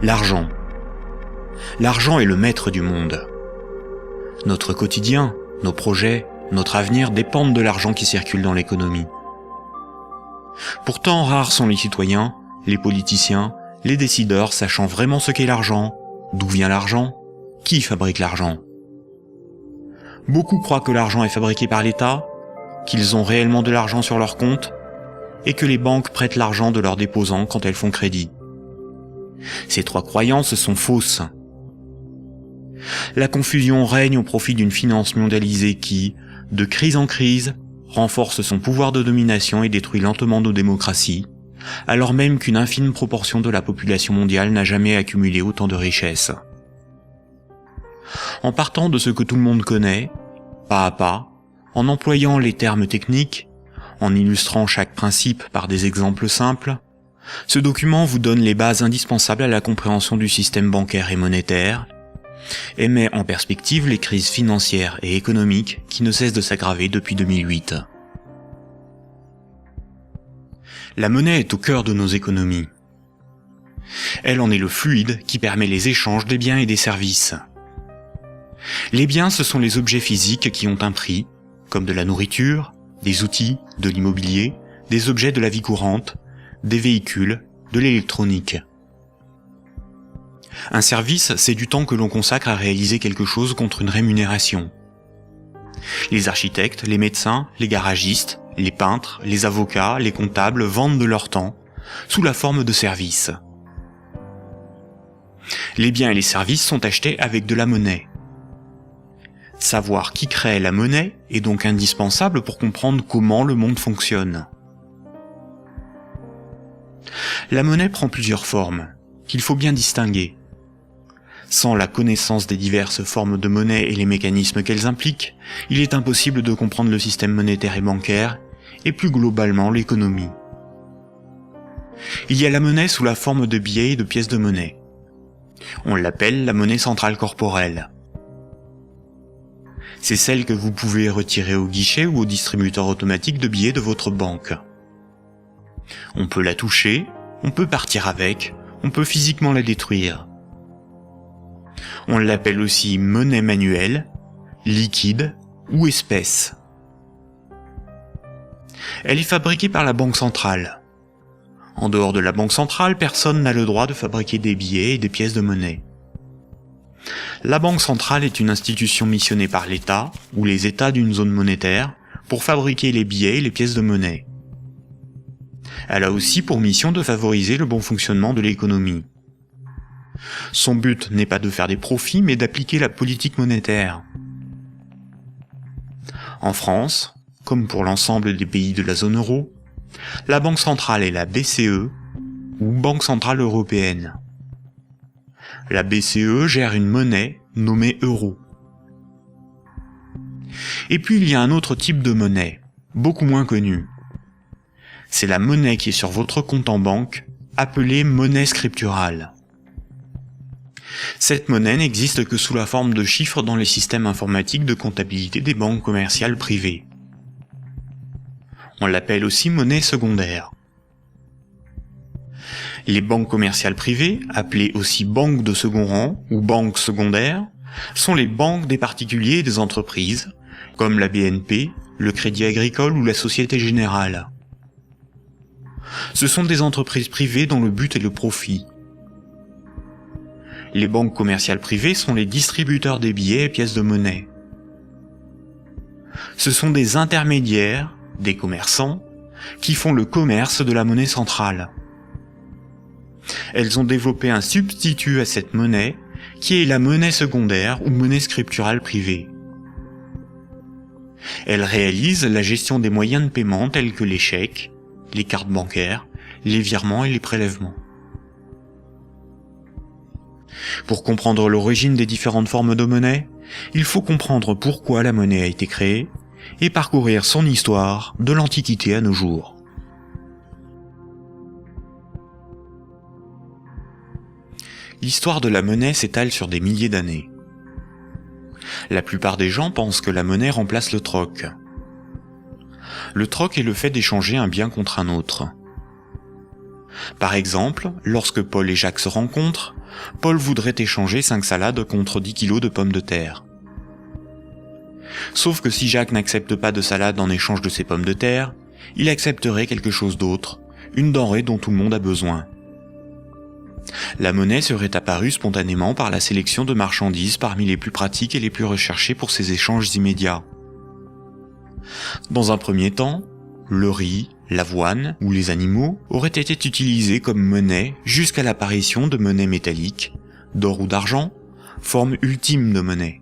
L'argent. L'argent est le maître du monde. Notre quotidien, nos projets, notre avenir dépendent de l'argent qui circule dans l'économie. Pourtant, rares sont les citoyens, les politiciens, les décideurs sachant vraiment ce qu'est l'argent, d'où vient l'argent, qui fabrique l'argent. Beaucoup croient que l'argent est fabriqué par l'État, qu'ils ont réellement de l'argent sur leur compte, et que les banques prêtent l'argent de leurs déposants quand elles font crédit. Ces trois croyances sont fausses. La confusion règne au profit d'une finance mondialisée qui, de crise en crise, renforce son pouvoir de domination et détruit lentement nos démocraties, alors même qu'une infime proportion de la population mondiale n'a jamais accumulé autant de richesses. En partant de ce que tout le monde connaît, pas à pas, en employant les termes techniques, en illustrant chaque principe par des exemples simples, ce document vous donne les bases indispensables à la compréhension du système bancaire et monétaire, et met en perspective les crises financières et économiques qui ne cessent de s'aggraver depuis 2008. La monnaie est au cœur de nos économies. Elle en est le fluide qui permet les échanges des biens et des services. Les biens, ce sont les objets physiques qui ont un prix, comme de la nourriture, des outils, de l'immobilier, des objets de la vie courante, des véhicules, de l'électronique. Un service, c'est du temps que l'on consacre à réaliser quelque chose contre une rémunération. Les architectes, les médecins, les garagistes, les peintres, les avocats, les comptables vendent de leur temps, sous la forme de services. Les biens et les services sont achetés avec de la monnaie. Savoir qui crée la monnaie est donc indispensable pour comprendre comment le monde fonctionne. La monnaie prend plusieurs formes, qu'il faut bien distinguer. Sans la connaissance des diverses formes de monnaie et les mécanismes qu'elles impliquent, il est impossible de comprendre le système monétaire et bancaire, et plus globalement l'économie. Il y a la monnaie sous la forme de billets et de pièces de monnaie. On l'appelle la monnaie centrale corporelle. C'est celle que vous pouvez retirer au guichet ou au distributeur automatique de billets de votre banque. On peut la toucher, on peut partir avec, on peut physiquement la détruire. On l'appelle aussi monnaie manuelle, liquide ou espèce. Elle est fabriquée par la Banque centrale. En dehors de la Banque centrale, personne n'a le droit de fabriquer des billets et des pièces de monnaie. La Banque centrale est une institution missionnée par l'État ou les États d'une zone monétaire pour fabriquer les billets et les pièces de monnaie. Elle a aussi pour mission de favoriser le bon fonctionnement de l'économie. Son but n'est pas de faire des profits, mais d'appliquer la politique monétaire. En France, comme pour l'ensemble des pays de la zone euro, la Banque centrale est la BCE, ou Banque centrale européenne. La BCE gère une monnaie nommée euro. Et puis il y a un autre type de monnaie, beaucoup moins connu. C'est la monnaie qui est sur votre compte en banque, appelée monnaie scripturale. Cette monnaie n'existe que sous la forme de chiffres dans les systèmes informatiques de comptabilité des banques commerciales privées. On l'appelle aussi monnaie secondaire. Les banques commerciales privées, appelées aussi banques de second rang ou banques secondaires, sont les banques des particuliers et des entreprises, comme la BNP, le Crédit Agricole ou la Société Générale. Ce sont des entreprises privées dont le but est le profit. Les banques commerciales privées sont les distributeurs des billets et pièces de monnaie. Ce sont des intermédiaires, des commerçants, qui font le commerce de la monnaie centrale. Elles ont développé un substitut à cette monnaie, qui est la monnaie secondaire ou monnaie scripturale privée. Elles réalisent la gestion des moyens de paiement tels que les chèques, les cartes bancaires, les virements et les prélèvements. Pour comprendre l'origine des différentes formes de monnaie, il faut comprendre pourquoi la monnaie a été créée et parcourir son histoire de l'Antiquité à nos jours. L'histoire de la monnaie s'étale sur des milliers d'années. La plupart des gens pensent que la monnaie remplace le troc. Le troc est le fait d'échanger un bien contre un autre. Par exemple, lorsque Paul et Jacques se rencontrent, Paul voudrait échanger 5 salades contre 10 kilos de pommes de terre. Sauf que si Jacques n'accepte pas de salade en échange de ses pommes de terre, il accepterait quelque chose d'autre, une denrée dont tout le monde a besoin. La monnaie serait apparue spontanément par la sélection de marchandises parmi les plus pratiques et les plus recherchées pour ces échanges immédiats. Dans un premier temps, le riz, l'avoine ou les animaux auraient été utilisés comme monnaie jusqu'à l'apparition de monnaies métalliques, d'or ou d'argent, forme ultime de monnaie.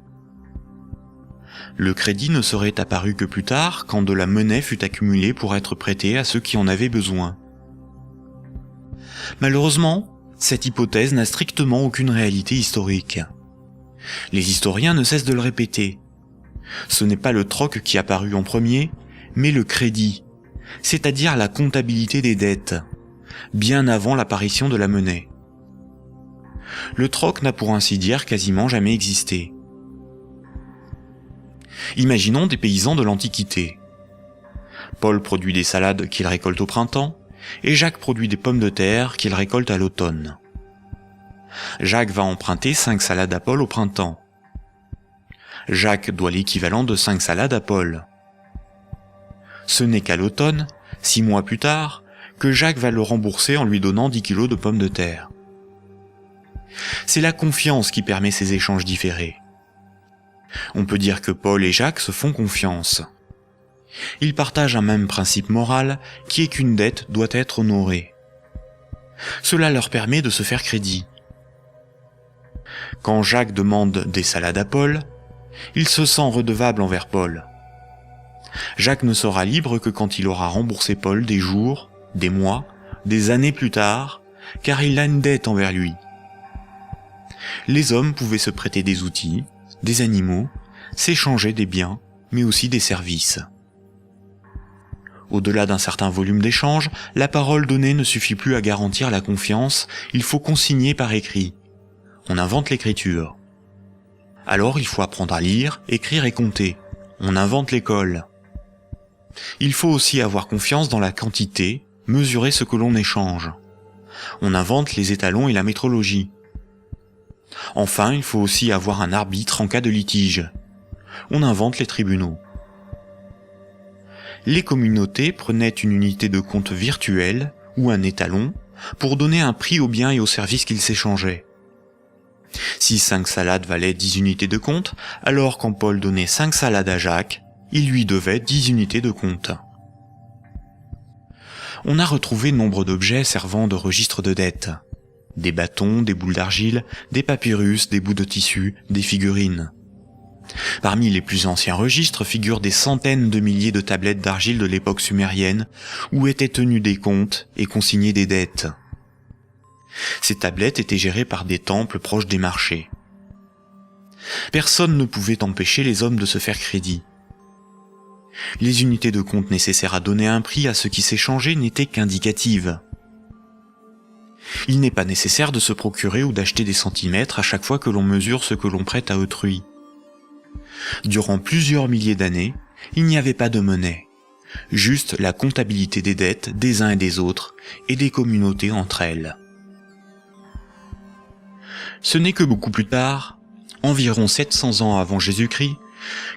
Le crédit ne serait apparu que plus tard, quand de la monnaie fut accumulée pour être prêtée à ceux qui en avaient besoin. Malheureusement, cette hypothèse n'a strictement aucune réalité historique. Les historiens ne cessent de le répéter. Ce n'est pas le troc qui apparut en premier, mais le crédit, c'est-à-dire la comptabilité des dettes, bien avant l'apparition de la monnaie. Le troc n'a pour ainsi dire quasiment jamais existé. Imaginons des paysans de l'Antiquité. Paul produit des salades qu'il récolte au printemps, et Jacques produit des pommes de terre qu'il récolte à l'automne. Jacques va emprunter 5 salades à Paul au printemps. Jacques doit l'équivalent de 5 salades à Paul. Ce n'est qu'à l'automne, 6 mois plus tard, que Jacques va le rembourser en lui donnant 10 kilos de pommes de terre. C'est la confiance qui permet ces échanges différés. On peut dire que Paul et Jacques se font confiance. Ils partagent un même principe moral qui est qu'une dette doit être honorée. Cela leur permet de se faire crédit. Quand Jacques demande des salades à Paul, il se sent redevable envers Paul. Jacques ne sera libre que quand il aura remboursé Paul des jours, des mois, des années plus tard, car il a une dette envers lui. Les hommes pouvaient se prêter des outils, des animaux, s'échanger des biens, mais aussi des services. Au-delà d'un certain volume d'échanges, la parole donnée ne suffit plus à garantir la confiance, il faut consigner par écrit. On invente l'écriture. Alors il faut apprendre à lire, écrire et compter. On invente l'école. Il faut aussi avoir confiance dans la quantité, mesurer ce que l'on échange. On invente les étalons et la métrologie. Enfin, il faut aussi avoir un arbitre en cas de litige. On invente les tribunaux. Les communautés prenaient une unité de compte virtuelle, ou un étalon, pour donner un prix aux biens et aux services qu'ils s'échangeaient. Si 5 salades valaient 10 unités de compte, alors quand Paul donnait 5 salades à Jacques, il lui devait 10 unités de compte. On a retrouvé nombre d'objets servant de registre de dette. Des bâtons, des boules d'argile, des papyrus, des bouts de tissu, des figurines. Parmi les plus anciens registres figurent des centaines de milliers de tablettes d'argile de l'époque sumérienne où étaient tenus des comptes et consignés des dettes. Ces tablettes étaient gérées par des temples proches des marchés. Personne ne pouvait empêcher les hommes de se faire crédit. Les unités de compte nécessaires à donner un prix à ce qui s'échangeait n'étaient qu'indicatives. Il n'est pas nécessaire de se procurer ou d'acheter des centimètres à chaque fois que l'on mesure ce que l'on prête à autrui. Durant plusieurs milliers d'années, il n'y avait pas de monnaie, juste la comptabilité des dettes des uns et des autres et des communautés entre elles. Ce n'est que beaucoup plus tard, environ 700 ans avant Jésus-Christ,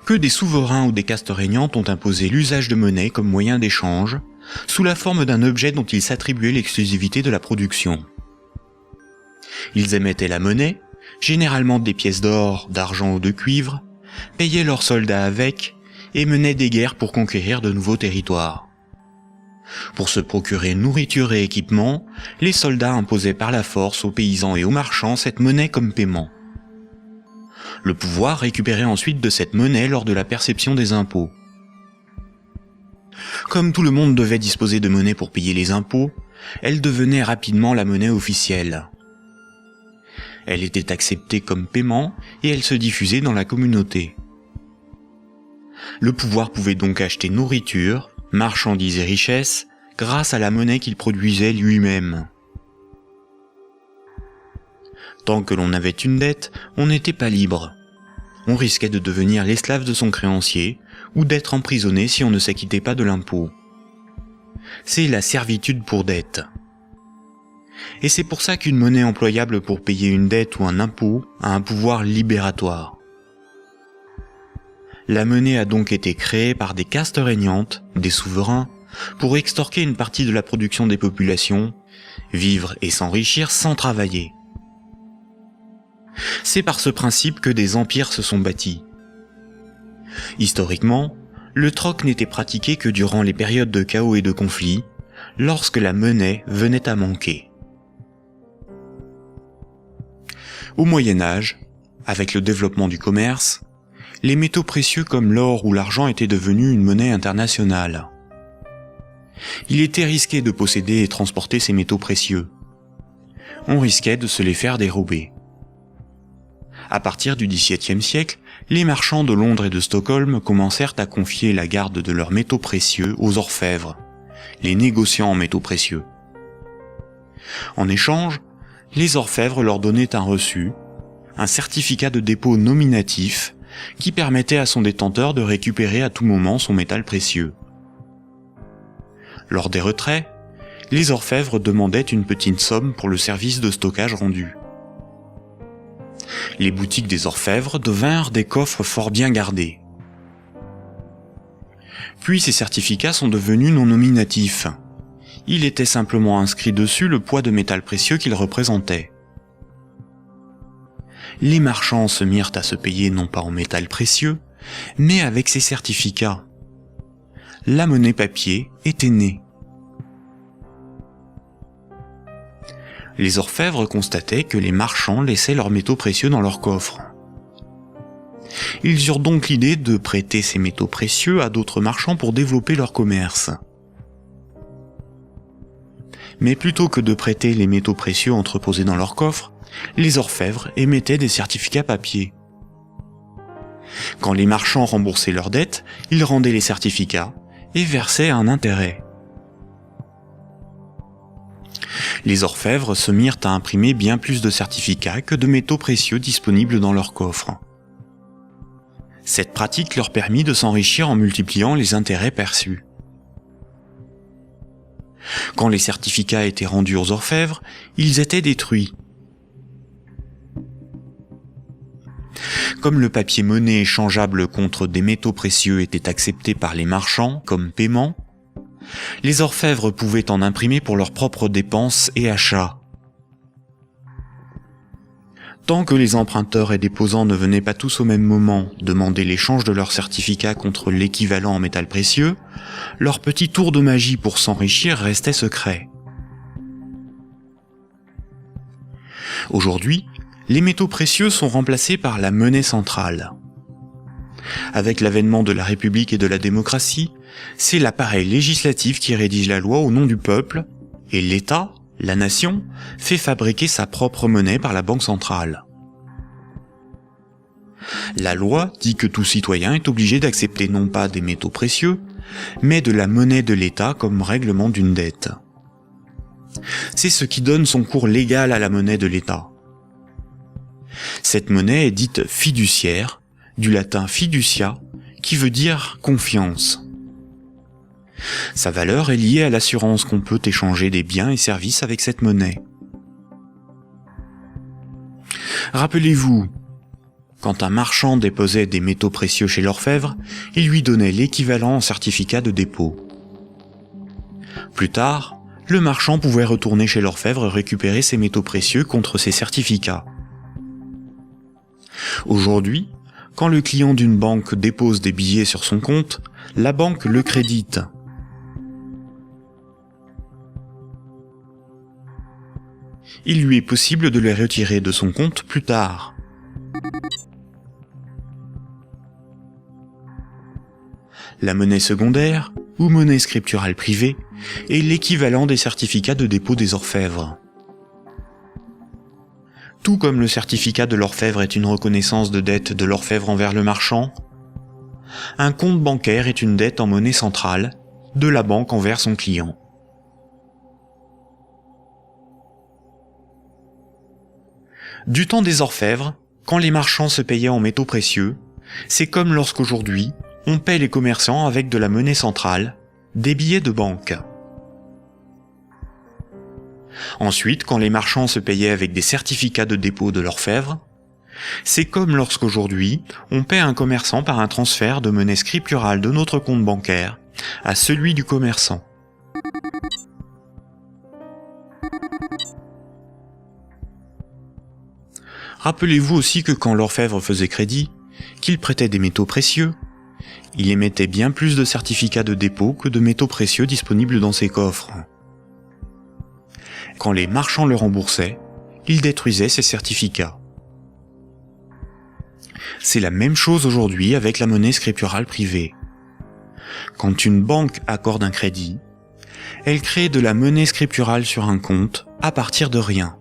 que des souverains ou des castes régnantes ont imposé l'usage de monnaie comme moyen d'échange, sous la forme d'un objet dont ils s'attribuaient l'exclusivité de la production. Ils émettaient la monnaie, généralement des pièces d'or, d'argent ou de cuivre, payaient leurs soldats avec, et menaient des guerres pour conquérir de nouveaux territoires. Pour se procurer nourriture et équipement, les soldats imposaient par la force aux paysans et aux marchands cette monnaie comme paiement. Le pouvoir récupérait ensuite de cette monnaie lors de la perception des impôts. Comme tout le monde devait disposer de monnaie pour payer les impôts, elle devenait rapidement la monnaie officielle. Elle était acceptée comme paiement et elle se diffusait dans la communauté. Le pouvoir pouvait donc acheter nourriture, marchandises et richesses grâce à la monnaie qu'il produisait lui-même. Tant que l'on avait une dette, on n'était pas libre. On risquait de devenir l'esclave de son créancier ou d'être emprisonné si on ne s'acquittait pas de l'impôt. C'est la servitude pour dette. Et c'est pour ça qu'une monnaie employable pour payer une dette ou un impôt a un pouvoir libératoire. La monnaie a donc été créée par des castes régnantes, des souverains, pour extorquer une partie de la production des populations, vivre et s'enrichir sans travailler. C'est par ce principe que des empires se sont bâtis. Historiquement, le troc n'était pratiqué que durant les périodes de chaos et de conflits, lorsque la monnaie venait à manquer. Au Moyen Âge, avec le développement du commerce, les métaux précieux comme l'or ou l'argent étaient devenus une monnaie internationale. Il était risqué de posséder et transporter ces métaux précieux. On risquait de se les faire dérober. À partir du XVIIe siècle, les marchands de Londres et de Stockholm commencèrent à confier la garde de leurs métaux précieux aux orfèvres, les négociants en métaux précieux. En échange, les orfèvres leur donnaient un reçu, un certificat de dépôt nominatif qui permettait à son détenteur de récupérer à tout moment son métal précieux. Lors des retraits, les orfèvres demandaient une petite somme pour le service de stockage rendu. Les boutiques des orfèvres devinrent des coffres fort bien gardés. Puis ces certificats sont devenus non nominatifs. Il était simplement inscrit dessus le poids de métal précieux qu'ils représentaient. Les marchands se mirent à se payer non pas en métal précieux, mais avec ces certificats. La monnaie papier était née. Les orfèvres constataient que les marchands laissaient leurs métaux précieux dans leurs coffres. Ils eurent donc l'idée de prêter ces métaux précieux à d'autres marchands pour développer leur commerce. Mais plutôt que de prêter les métaux précieux entreposés dans leurs coffres, les orfèvres émettaient des certificats papier. Quand les marchands remboursaient leurs dettes, ils rendaient les certificats et versaient un intérêt. Les orfèvres se mirent à imprimer bien plus de certificats que de métaux précieux disponibles dans leurs coffres. Cette pratique leur permit de s'enrichir en multipliant les intérêts perçus. Quand les certificats étaient rendus aux orfèvres, ils étaient détruits. Comme le papier monnaie échangeable contre des métaux précieux était accepté par les marchands comme paiement, les orfèvres pouvaient en imprimer pour leurs propres dépenses et achats. Tant que les emprunteurs et déposants ne venaient pas tous au même moment demander l'échange de leurs certificats contre l'équivalent en métal précieux, leur petit tour de magie pour s'enrichir restait secret. Aujourd'hui, les métaux précieux sont remplacés par la monnaie centrale. Avec l'avènement de la République et de la démocratie, c'est l'appareil législatif qui rédige la loi au nom du peuple, et l'État, la nation, fait fabriquer sa propre monnaie par la Banque centrale. La loi dit que tout citoyen est obligé d'accepter non pas des métaux précieux, mais de la monnaie de l'État comme règlement d'une dette. C'est ce qui donne son cours légal à la monnaie de l'État. Cette monnaie est dite fiduciaire, du latin fiducia, qui veut dire confiance. Sa valeur est liée à l'assurance qu'on peut échanger des biens et services avec cette monnaie. Rappelez-vous, quand un marchand déposait des métaux précieux chez l'orfèvre, il lui donnait l'équivalent en certificat de dépôt. Plus tard, le marchand pouvait retourner chez l'orfèvre et récupérer ses métaux précieux contre ses certificats. Aujourd'hui, quand le client d'une banque dépose des billets sur son compte, la banque le crédite. Il lui est possible de les retirer de son compte plus tard. La monnaie secondaire, ou monnaie scripturale privée, est l'équivalent des certificats de dépôt des orfèvres. Tout comme le certificat de l'orfèvre est une reconnaissance de dette de l'orfèvre envers le marchand, un compte bancaire est une dette en monnaie centrale de la banque envers son client. Du temps des orfèvres, quand les marchands se payaient en métaux précieux, c'est comme lorsqu'aujourd'hui, on paie les commerçants avec de la monnaie centrale, des billets de banque. Ensuite, quand les marchands se payaient avec des certificats de dépôt de l'orfèvre, c'est comme lorsqu'aujourd'hui, on paie un commerçant par un transfert de monnaie scripturale de notre compte bancaire à celui du commerçant. Rappelez-vous aussi que quand l'orfèvre faisait crédit, qu'il prêtait des métaux précieux, il émettait bien plus de certificats de dépôt que de métaux précieux disponibles dans ses coffres. Quand les marchands le remboursaient, il détruisait ces certificats. C'est la même chose aujourd'hui avec la monnaie scripturale privée. Quand une banque accorde un crédit, elle crée de la monnaie scripturale sur un compte à partir de rien.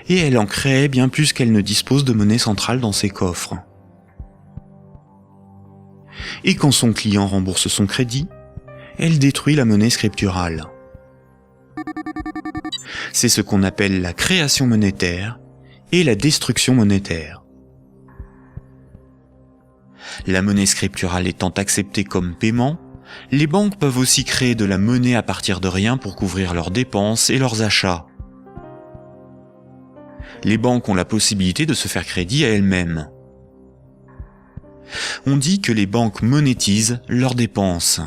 Et elle en crée bien plus qu'elle ne dispose de monnaie centrale dans ses coffres. Et quand son client rembourse son crédit, elle détruit la monnaie scripturale. C'est ce qu'on appelle la création monétaire et la destruction monétaire. La monnaie scripturale étant acceptée comme paiement, les banques peuvent aussi créer de la monnaie à partir de rien pour couvrir leurs dépenses et leurs achats. Les banques ont la possibilité de se faire crédit à elles-mêmes. On dit que les banques monétisent leurs dépenses.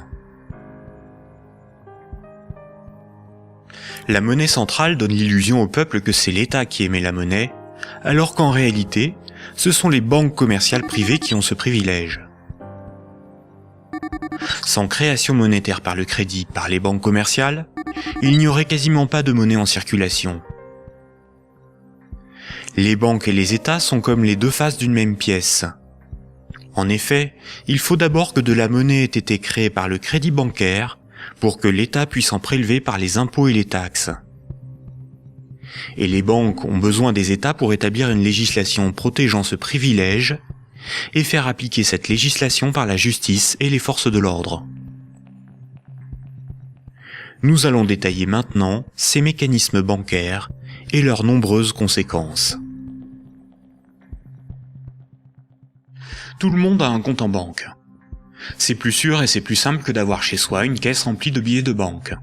La monnaie centrale donne l'illusion au peuple que c'est l'État qui émet la monnaie, alors qu'en réalité, ce sont les banques commerciales privées qui ont ce privilège. Sans création monétaire par le crédit par les banques commerciales, il n'y aurait quasiment pas de monnaie en circulation. Les banques et les États sont comme les deux faces d'une même pièce. En effet, il faut d'abord que de la monnaie ait été créée par le crédit bancaire pour que l'État puisse en prélever par les impôts et les taxes. Et les banques ont besoin des États pour établir une législation protégeant ce privilège et faire appliquer cette législation par la justice et les forces de l'ordre. Nous allons détailler maintenant ces mécanismes bancaires et leurs nombreuses conséquences. Tout le monde a un compte en banque. C'est plus sûr et c'est plus simple que d'avoir chez soi une caisse remplie de billets de banque.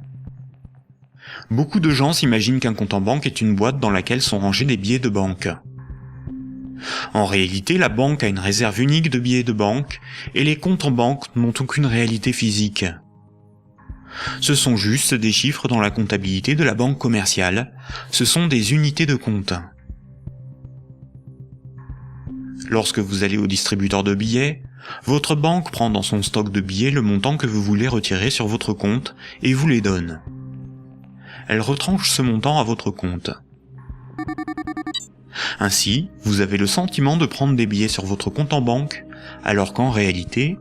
Beaucoup de gens s'imaginent qu'un compte en banque est une boîte dans laquelle sont rangés des billets de banque. En réalité, la banque a une réserve unique de billets de banque et les comptes en banque n'ont aucune réalité physique. Ce sont juste des chiffres dans la comptabilité de la banque commerciale, ce sont des unités de compte. Lorsque vous allez au distributeur de billets, votre banque prend dans son stock de billets le montant que vous voulez retirer sur votre compte et vous les donne. Elle retranche ce montant à votre compte. Ainsi, vous avez le sentiment de prendre des billets sur votre compte en banque, alors qu'en réalité,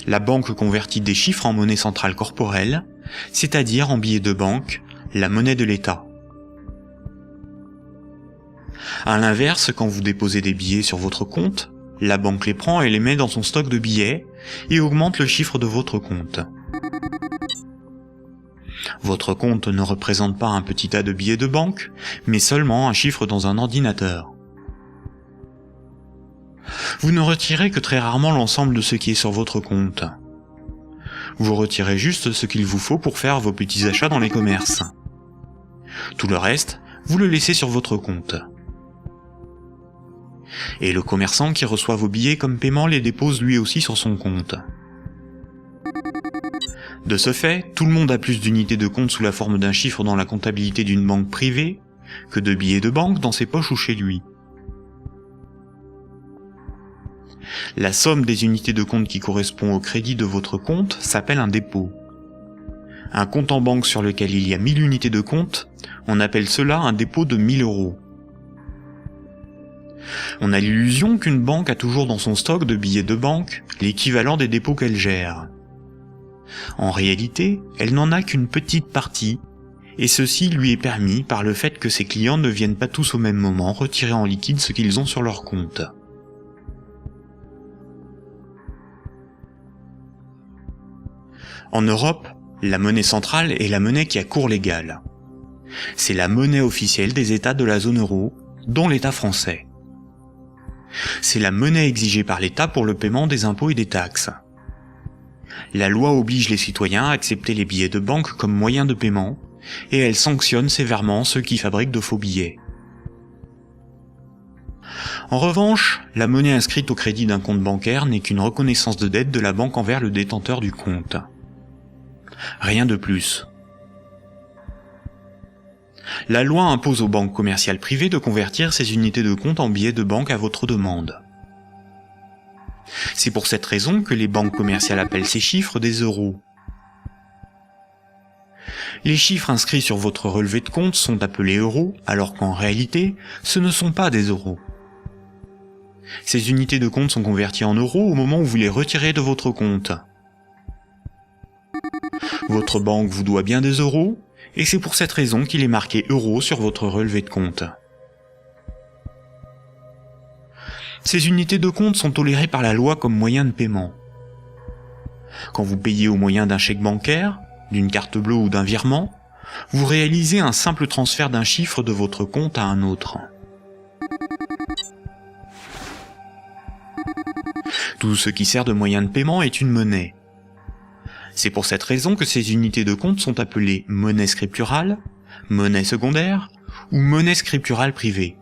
la banque convertit des chiffres en monnaie centrale corporelle, c'est-à-dire en billets de banque, la monnaie de l'État. À l'inverse, quand vous déposez des billets sur votre compte, la banque les prend et les met dans son stock de billets et augmente le chiffre de votre compte. Votre compte ne représente pas un petit tas de billets de banque, mais seulement un chiffre dans un ordinateur. Vous ne retirez que très rarement l'ensemble de ce qui est sur votre compte. Vous retirez juste ce qu'il vous faut pour faire vos petits achats dans les commerces. Tout le reste, vous le laissez sur votre compte. Et le commerçant qui reçoit vos billets comme paiement les dépose lui aussi sur son compte. De ce fait, tout le monde a plus d'unités de compte sous la forme d'un chiffre dans la comptabilité d'une banque privée que de billets de banque dans ses poches ou chez lui. La somme des unités de compte qui correspond au crédit de votre compte s'appelle un dépôt. Un compte en banque sur lequel il y a 1000 unités de compte, on appelle cela un dépôt de 1000 €. On a l'illusion qu'une banque a toujours dans son stock de billets de banque l'équivalent des dépôts qu'elle gère. En réalité, elle n'en a qu'une petite partie, et ceci lui est permis par le fait que ses clients ne viennent pas tous au même moment retirer en liquide ce qu'ils ont sur leur compte. En Europe, la monnaie centrale est la monnaie qui a cours légal. C'est la monnaie officielle des États de la zone euro, dont l'État français. C'est la monnaie exigée par l'État pour le paiement des impôts et des taxes. La loi oblige les citoyens à accepter les billets de banque comme moyen de paiement, et elle sanctionne sévèrement ceux qui fabriquent de faux billets. En revanche, la monnaie inscrite au crédit d'un compte bancaire n'est qu'une reconnaissance de dette de la banque envers le détenteur du compte. Rien de plus. La loi impose aux banques commerciales privées de convertir ces unités de compte en billets de banque à votre demande. C'est pour cette raison que les banques commerciales appellent ces chiffres des euros. Les chiffres inscrits sur votre relevé de compte sont appelés euros, alors qu'en réalité, ce ne sont pas des euros. Ces unités de compte sont converties en euros au moment où vous les retirez de votre compte. Votre banque vous doit bien des euros, et c'est pour cette raison qu'il est marqué euros sur votre relevé de compte. Ces unités de compte sont tolérées par la loi comme moyen de paiement. Quand vous payez au moyen d'un chèque bancaire, d'une carte bleue ou d'un virement, vous réalisez un simple transfert d'un chiffre de votre compte à un autre. Tout ce qui sert de moyen de paiement est une monnaie. C'est pour cette raison que ces unités de compte sont appelées monnaie scripturale, monnaie secondaire ou monnaie scripturale privée.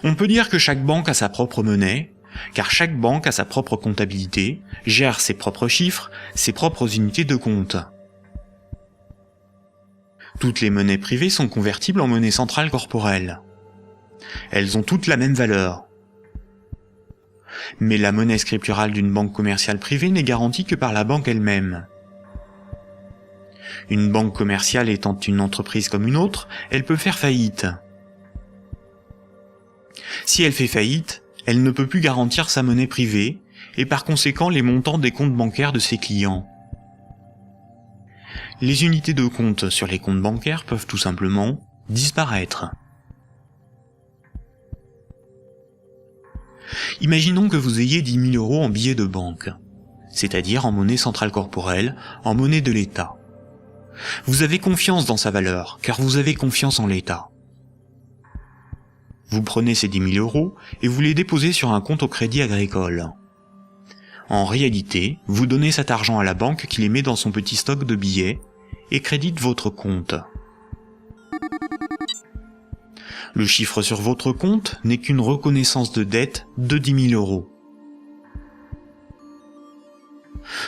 On peut dire que chaque banque a sa propre monnaie, car chaque banque a sa propre comptabilité, gère ses propres chiffres, ses propres unités de compte. Toutes les monnaies privées sont convertibles en monnaie centrale corporelle. Elles ont toutes la même valeur. Mais la monnaie scripturale d'une banque commerciale privée n'est garantie que par la banque elle-même. Une banque commerciale étant une entreprise comme une autre, elle peut faire faillite. Si elle fait faillite, elle ne peut plus garantir sa monnaie privée, et par conséquent les montants des comptes bancaires de ses clients. Les unités de compte sur les comptes bancaires peuvent tout simplement disparaître. Imaginons que vous ayez 10 000 € en billets de banque, c'est-à-dire en monnaie centrale corporelle, en monnaie de l'État. Vous avez confiance dans sa valeur, car vous avez confiance en l'État. Vous prenez ces 10 000 € et vous les déposez sur un compte au Crédit Agricole. En réalité, vous donnez cet argent à la banque qui les met dans son petit stock de billets et crédite votre compte. Le chiffre sur votre compte n'est qu'une reconnaissance de dette de 10 000 €.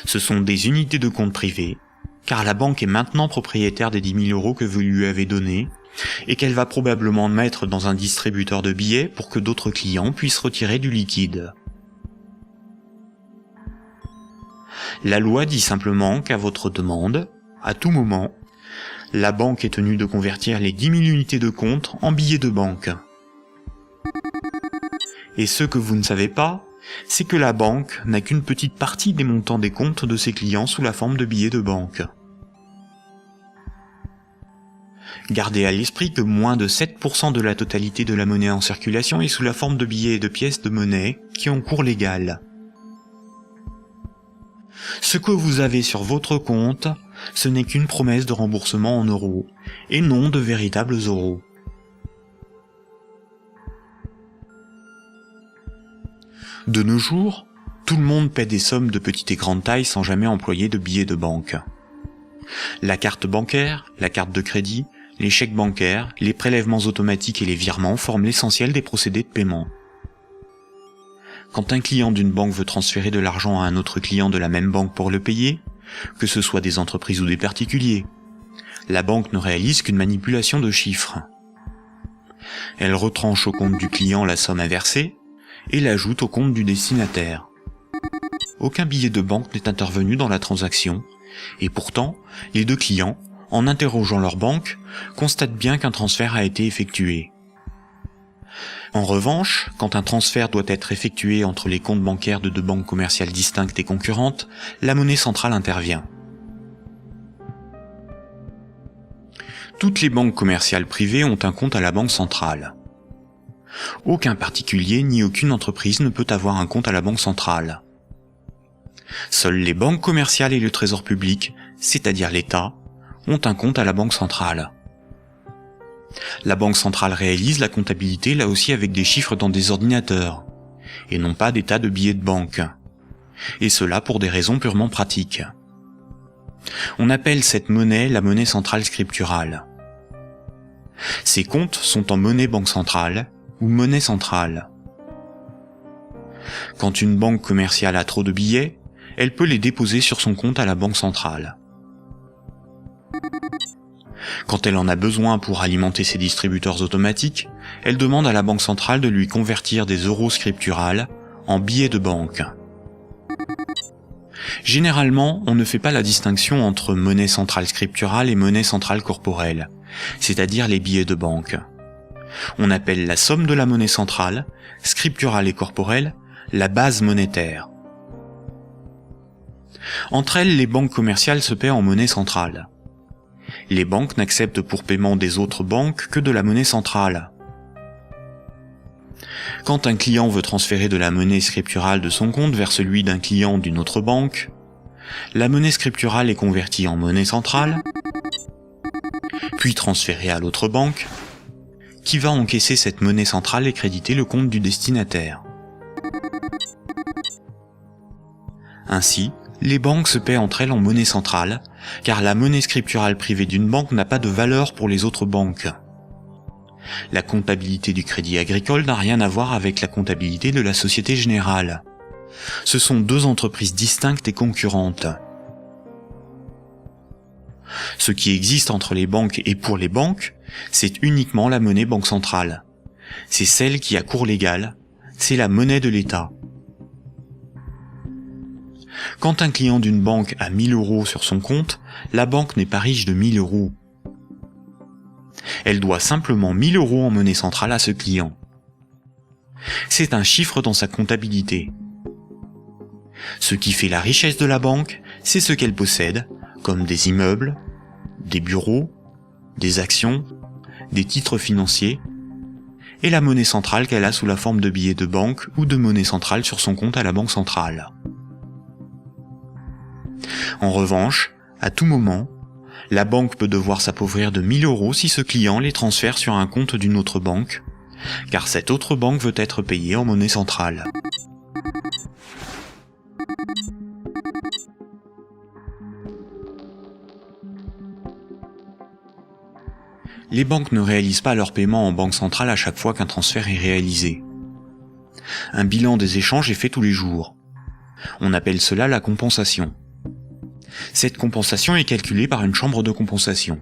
Ce sont des unités de compte privées, car la banque est maintenant propriétaire des 10 000 € que vous lui avez donnés, et qu'elle va probablement mettre dans un distributeur de billets pour que d'autres clients puissent retirer du liquide. La loi dit simplement qu'à votre demande, à tout moment, la banque est tenue de convertir les 10 000 unités de compte en billets de banque. Et ce que vous ne savez pas, c'est que la banque n'a qu'une petite partie des montants des comptes de ses clients sous la forme de billets de banque. Gardez à l'esprit que moins de 7% de la totalité de la monnaie en circulation est sous la forme de billets et de pièces de monnaie qui ont cours légal. Ce que vous avez sur votre compte, ce n'est qu'une promesse de remboursement en euros, et non de véritables euros. De nos jours, tout le monde paie des sommes de petite et grande taille sans jamais employer de billets de banque. La carte bancaire, la carte de crédit, les chèques bancaires, les prélèvements automatiques et les virements forment l'essentiel des procédés de paiement. Quand un client d'une banque veut transférer de l'argent à un autre client de la même banque pour le payer, que ce soit des entreprises ou des particuliers, la banque ne réalise qu'une manipulation de chiffres. Elle retranche au compte du client la somme inversée et l'ajoute au compte du destinataire. Aucun billet de banque n'est intervenu dans la transaction, et pourtant, les deux clients, en interrogeant leur banque, constatent bien qu'un transfert a été effectué. En revanche, quand un transfert doit être effectué entre les comptes bancaires de deux banques commerciales distinctes et concurrentes, la monnaie centrale intervient. Toutes les banques commerciales privées ont un compte à la banque centrale. Aucun particulier ni aucune entreprise ne peut avoir un compte à la banque centrale. Seules les banques commerciales et le trésor public, c'est-à-dire l'État, ont un compte à la banque centrale. La banque centrale réalise la comptabilité là aussi avec des chiffres dans des ordinateurs, et non pas des tas de billets de banque. Et cela pour des raisons purement pratiques. On appelle cette monnaie la monnaie centrale scripturale. Ces comptes sont en monnaie banque centrale ou monnaie centrale. Quand une banque commerciale a trop de billets, elle peut les déposer sur son compte à la banque centrale. Quand elle en a besoin pour alimenter ses distributeurs automatiques, elle demande à la banque centrale de lui convertir des euros scripturales en billets de banque. Généralement, on ne fait pas la distinction entre monnaie centrale scripturale et monnaie centrale corporelle, c'est-à-dire les billets de banque. On appelle la somme de la monnaie centrale, scripturale et corporelle, la base monétaire. Entre elles, les banques commerciales se paient en monnaie centrale. Les banques n'acceptent pour paiement des autres banques que de la monnaie centrale. Quand un client veut transférer de la monnaie scripturale de son compte vers celui d'un client d'une autre banque, la monnaie scripturale est convertie en monnaie centrale, puis transférée à l'autre banque, qui va encaisser cette monnaie centrale et créditer le compte du destinataire. Ainsi, les banques se paient entre elles en monnaie centrale, car la monnaie scripturale privée d'une banque n'a pas de valeur pour les autres banques. La comptabilité du Crédit Agricole n'a rien à voir avec la comptabilité de la Société Générale. Ce sont deux entreprises distinctes et concurrentes. Ce qui existe entre les banques et pour les banques, c'est uniquement la monnaie banque centrale. C'est celle qui a cours légal, c'est la monnaie de l'État. Quand un client d'une banque a 1000 euros sur son compte, la banque n'est pas riche de 1000 euros. Elle doit simplement 1000 euros en monnaie centrale à ce client. C'est un chiffre dans sa comptabilité. Ce qui fait la richesse de la banque, c'est ce qu'elle possède, comme des immeubles, des bureaux, des actions, des titres financiers, et la monnaie centrale qu'elle a sous la forme de billets de banque ou de monnaie centrale sur son compte à la banque centrale. En revanche, à tout moment, la banque peut devoir s'appauvrir de 1000 euros si ce client les transfère sur un compte d'une autre banque, car cette autre banque veut être payée en monnaie centrale. Les banques ne réalisent pas leur paiement en banque centrale à chaque fois qu'un transfert est réalisé. Un bilan des échanges est fait tous les jours. On appelle cela la compensation. Cette compensation est calculée par une chambre de compensation.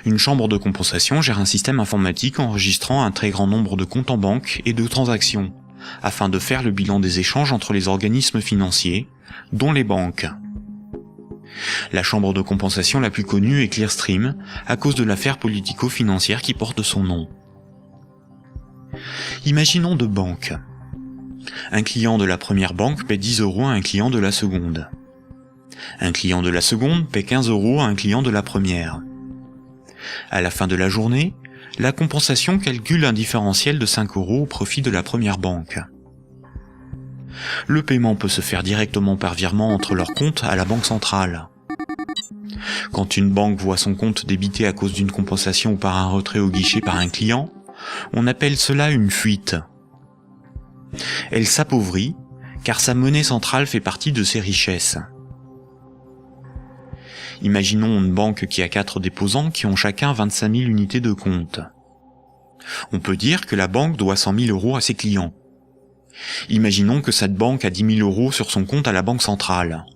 Une chambre de compensation gère un système informatique enregistrant un très grand nombre de comptes en banque et de transactions, afin de faire le bilan des échanges entre les organismes financiers, dont les banques. La chambre de compensation la plus connue est Clearstream, à cause de l'affaire politico-financière qui porte son nom. Imaginons deux banques. Un client de la première banque paie 10 euros à un client de la seconde. Un client de la seconde paie 15 euros à un client de la première. À la fin de la journée, la compensation calcule un différentiel de 5 euros au profit de la première banque. Le paiement peut se faire directement par virement entre leurs comptes à la banque centrale. Quand une banque voit son compte débité à cause d'une compensation ou par un retrait au guichet par un client, on appelle cela une fuite. Elle s'appauvrit, car sa monnaie centrale fait partie de ses richesses. Imaginons une banque qui a 4 déposants qui ont chacun 25 000 unités de compte. On peut dire que la banque doit 100 000 euros à ses clients. Imaginons que cette banque a 10 000 euros sur son compte à la banque centrale.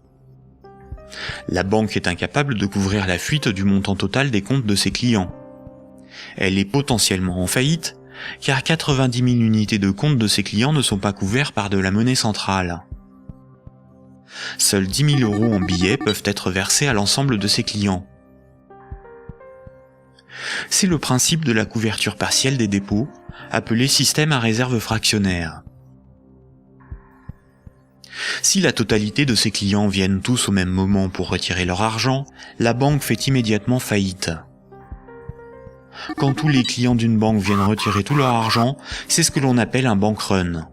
La banque est incapable de couvrir la fuite du montant total des comptes de ses clients. Elle est potentiellement en faillite, car 90 000 unités de compte de ses clients ne sont pas couverts par de la monnaie centrale. Seuls 10 000 euros en billets peuvent être versés à l'ensemble de ses clients. C'est le principe de la couverture partielle des dépôts, appelé système à réserve fractionnaire. Si la totalité de ses clients viennent tous au même moment pour retirer leur argent, la banque fait immédiatement faillite. Quand tous les clients d'une banque viennent retirer tout leur argent, c'est ce que l'on appelle un bank run.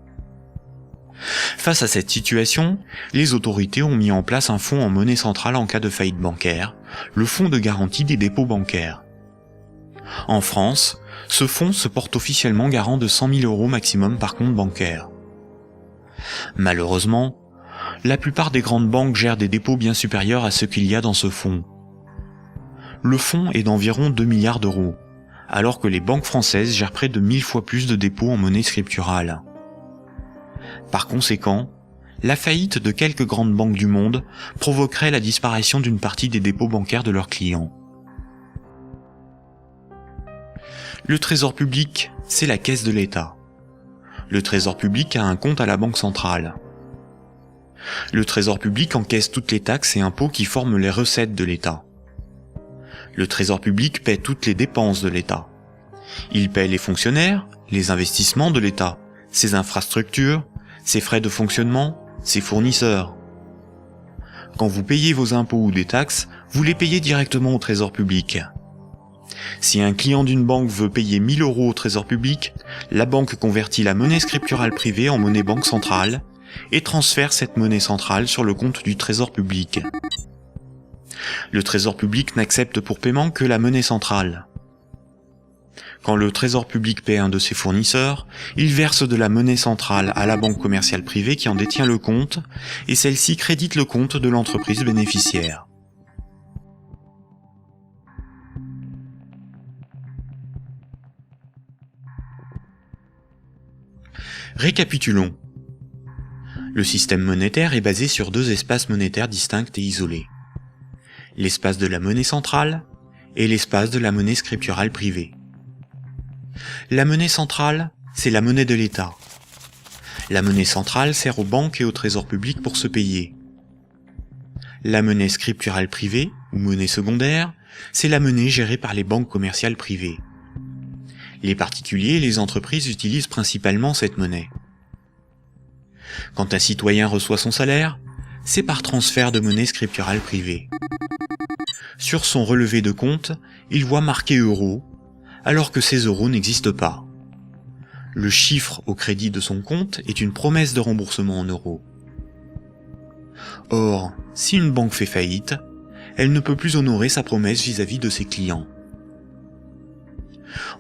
Face à cette situation, les autorités ont mis en place un fonds en monnaie centrale en cas de faillite bancaire, le fonds de garantie des dépôts bancaires. En France, ce fonds se porte officiellement garant de 100 000 euros maximum par compte bancaire. Malheureusement, La plupart des grandes banques gèrent des dépôts bien supérieurs à ce qu'il y a dans ce fonds. Le fonds est d'environ 2 milliards d'euros, alors que les banques françaises gèrent près de 1000 fois plus de dépôts en monnaie scripturale. Par conséquent, la faillite de quelques grandes banques du monde provoquerait la disparition d'une partie des dépôts bancaires de leurs clients. Le Trésor public, c'est la caisse de l'État. Le Trésor public a un compte à la Banque centrale. Le Trésor public encaisse toutes les taxes et impôts qui forment les recettes de l'État. Le Trésor public paie toutes les dépenses de l'État. Il paie les fonctionnaires, les investissements de l'État, ses infrastructures, ses frais de fonctionnement, ses fournisseurs. Quand vous payez vos impôts ou des taxes, vous les payez directement au Trésor public. Si un client d'une banque veut payer 1000 € au Trésor public, la banque convertit la monnaie scripturale privée en monnaie banque centrale et transfère cette monnaie centrale sur le compte du Trésor public. Le Trésor public n'accepte pour paiement que la monnaie centrale. Quand le Trésor public paie un de ses fournisseurs, il verse de la monnaie centrale à la banque commerciale privée qui en détient le compte, et celle-ci crédite le compte de l'entreprise bénéficiaire. Récapitulons. Le système monétaire est basé sur 2 espaces monétaires distincts et isolés. L'espace de la monnaie centrale et l'espace de la monnaie scripturale privée. La monnaie centrale, c'est la monnaie de l'État. La monnaie centrale sert aux banques et au Trésor public pour se payer. La monnaie scripturale privée, ou monnaie secondaire, c'est la monnaie gérée par les banques commerciales privées. Les particuliers et les entreprises utilisent principalement cette monnaie. Quand un citoyen reçoit son salaire, c'est par transfert de monnaie scripturale privée. Sur son relevé de compte, il voit marqué euros, alors que ces euros n'existent pas. Le chiffre au crédit de son compte est une promesse de remboursement en euros. Or, si une banque fait faillite, elle ne peut plus honorer sa promesse vis-à-vis de ses clients.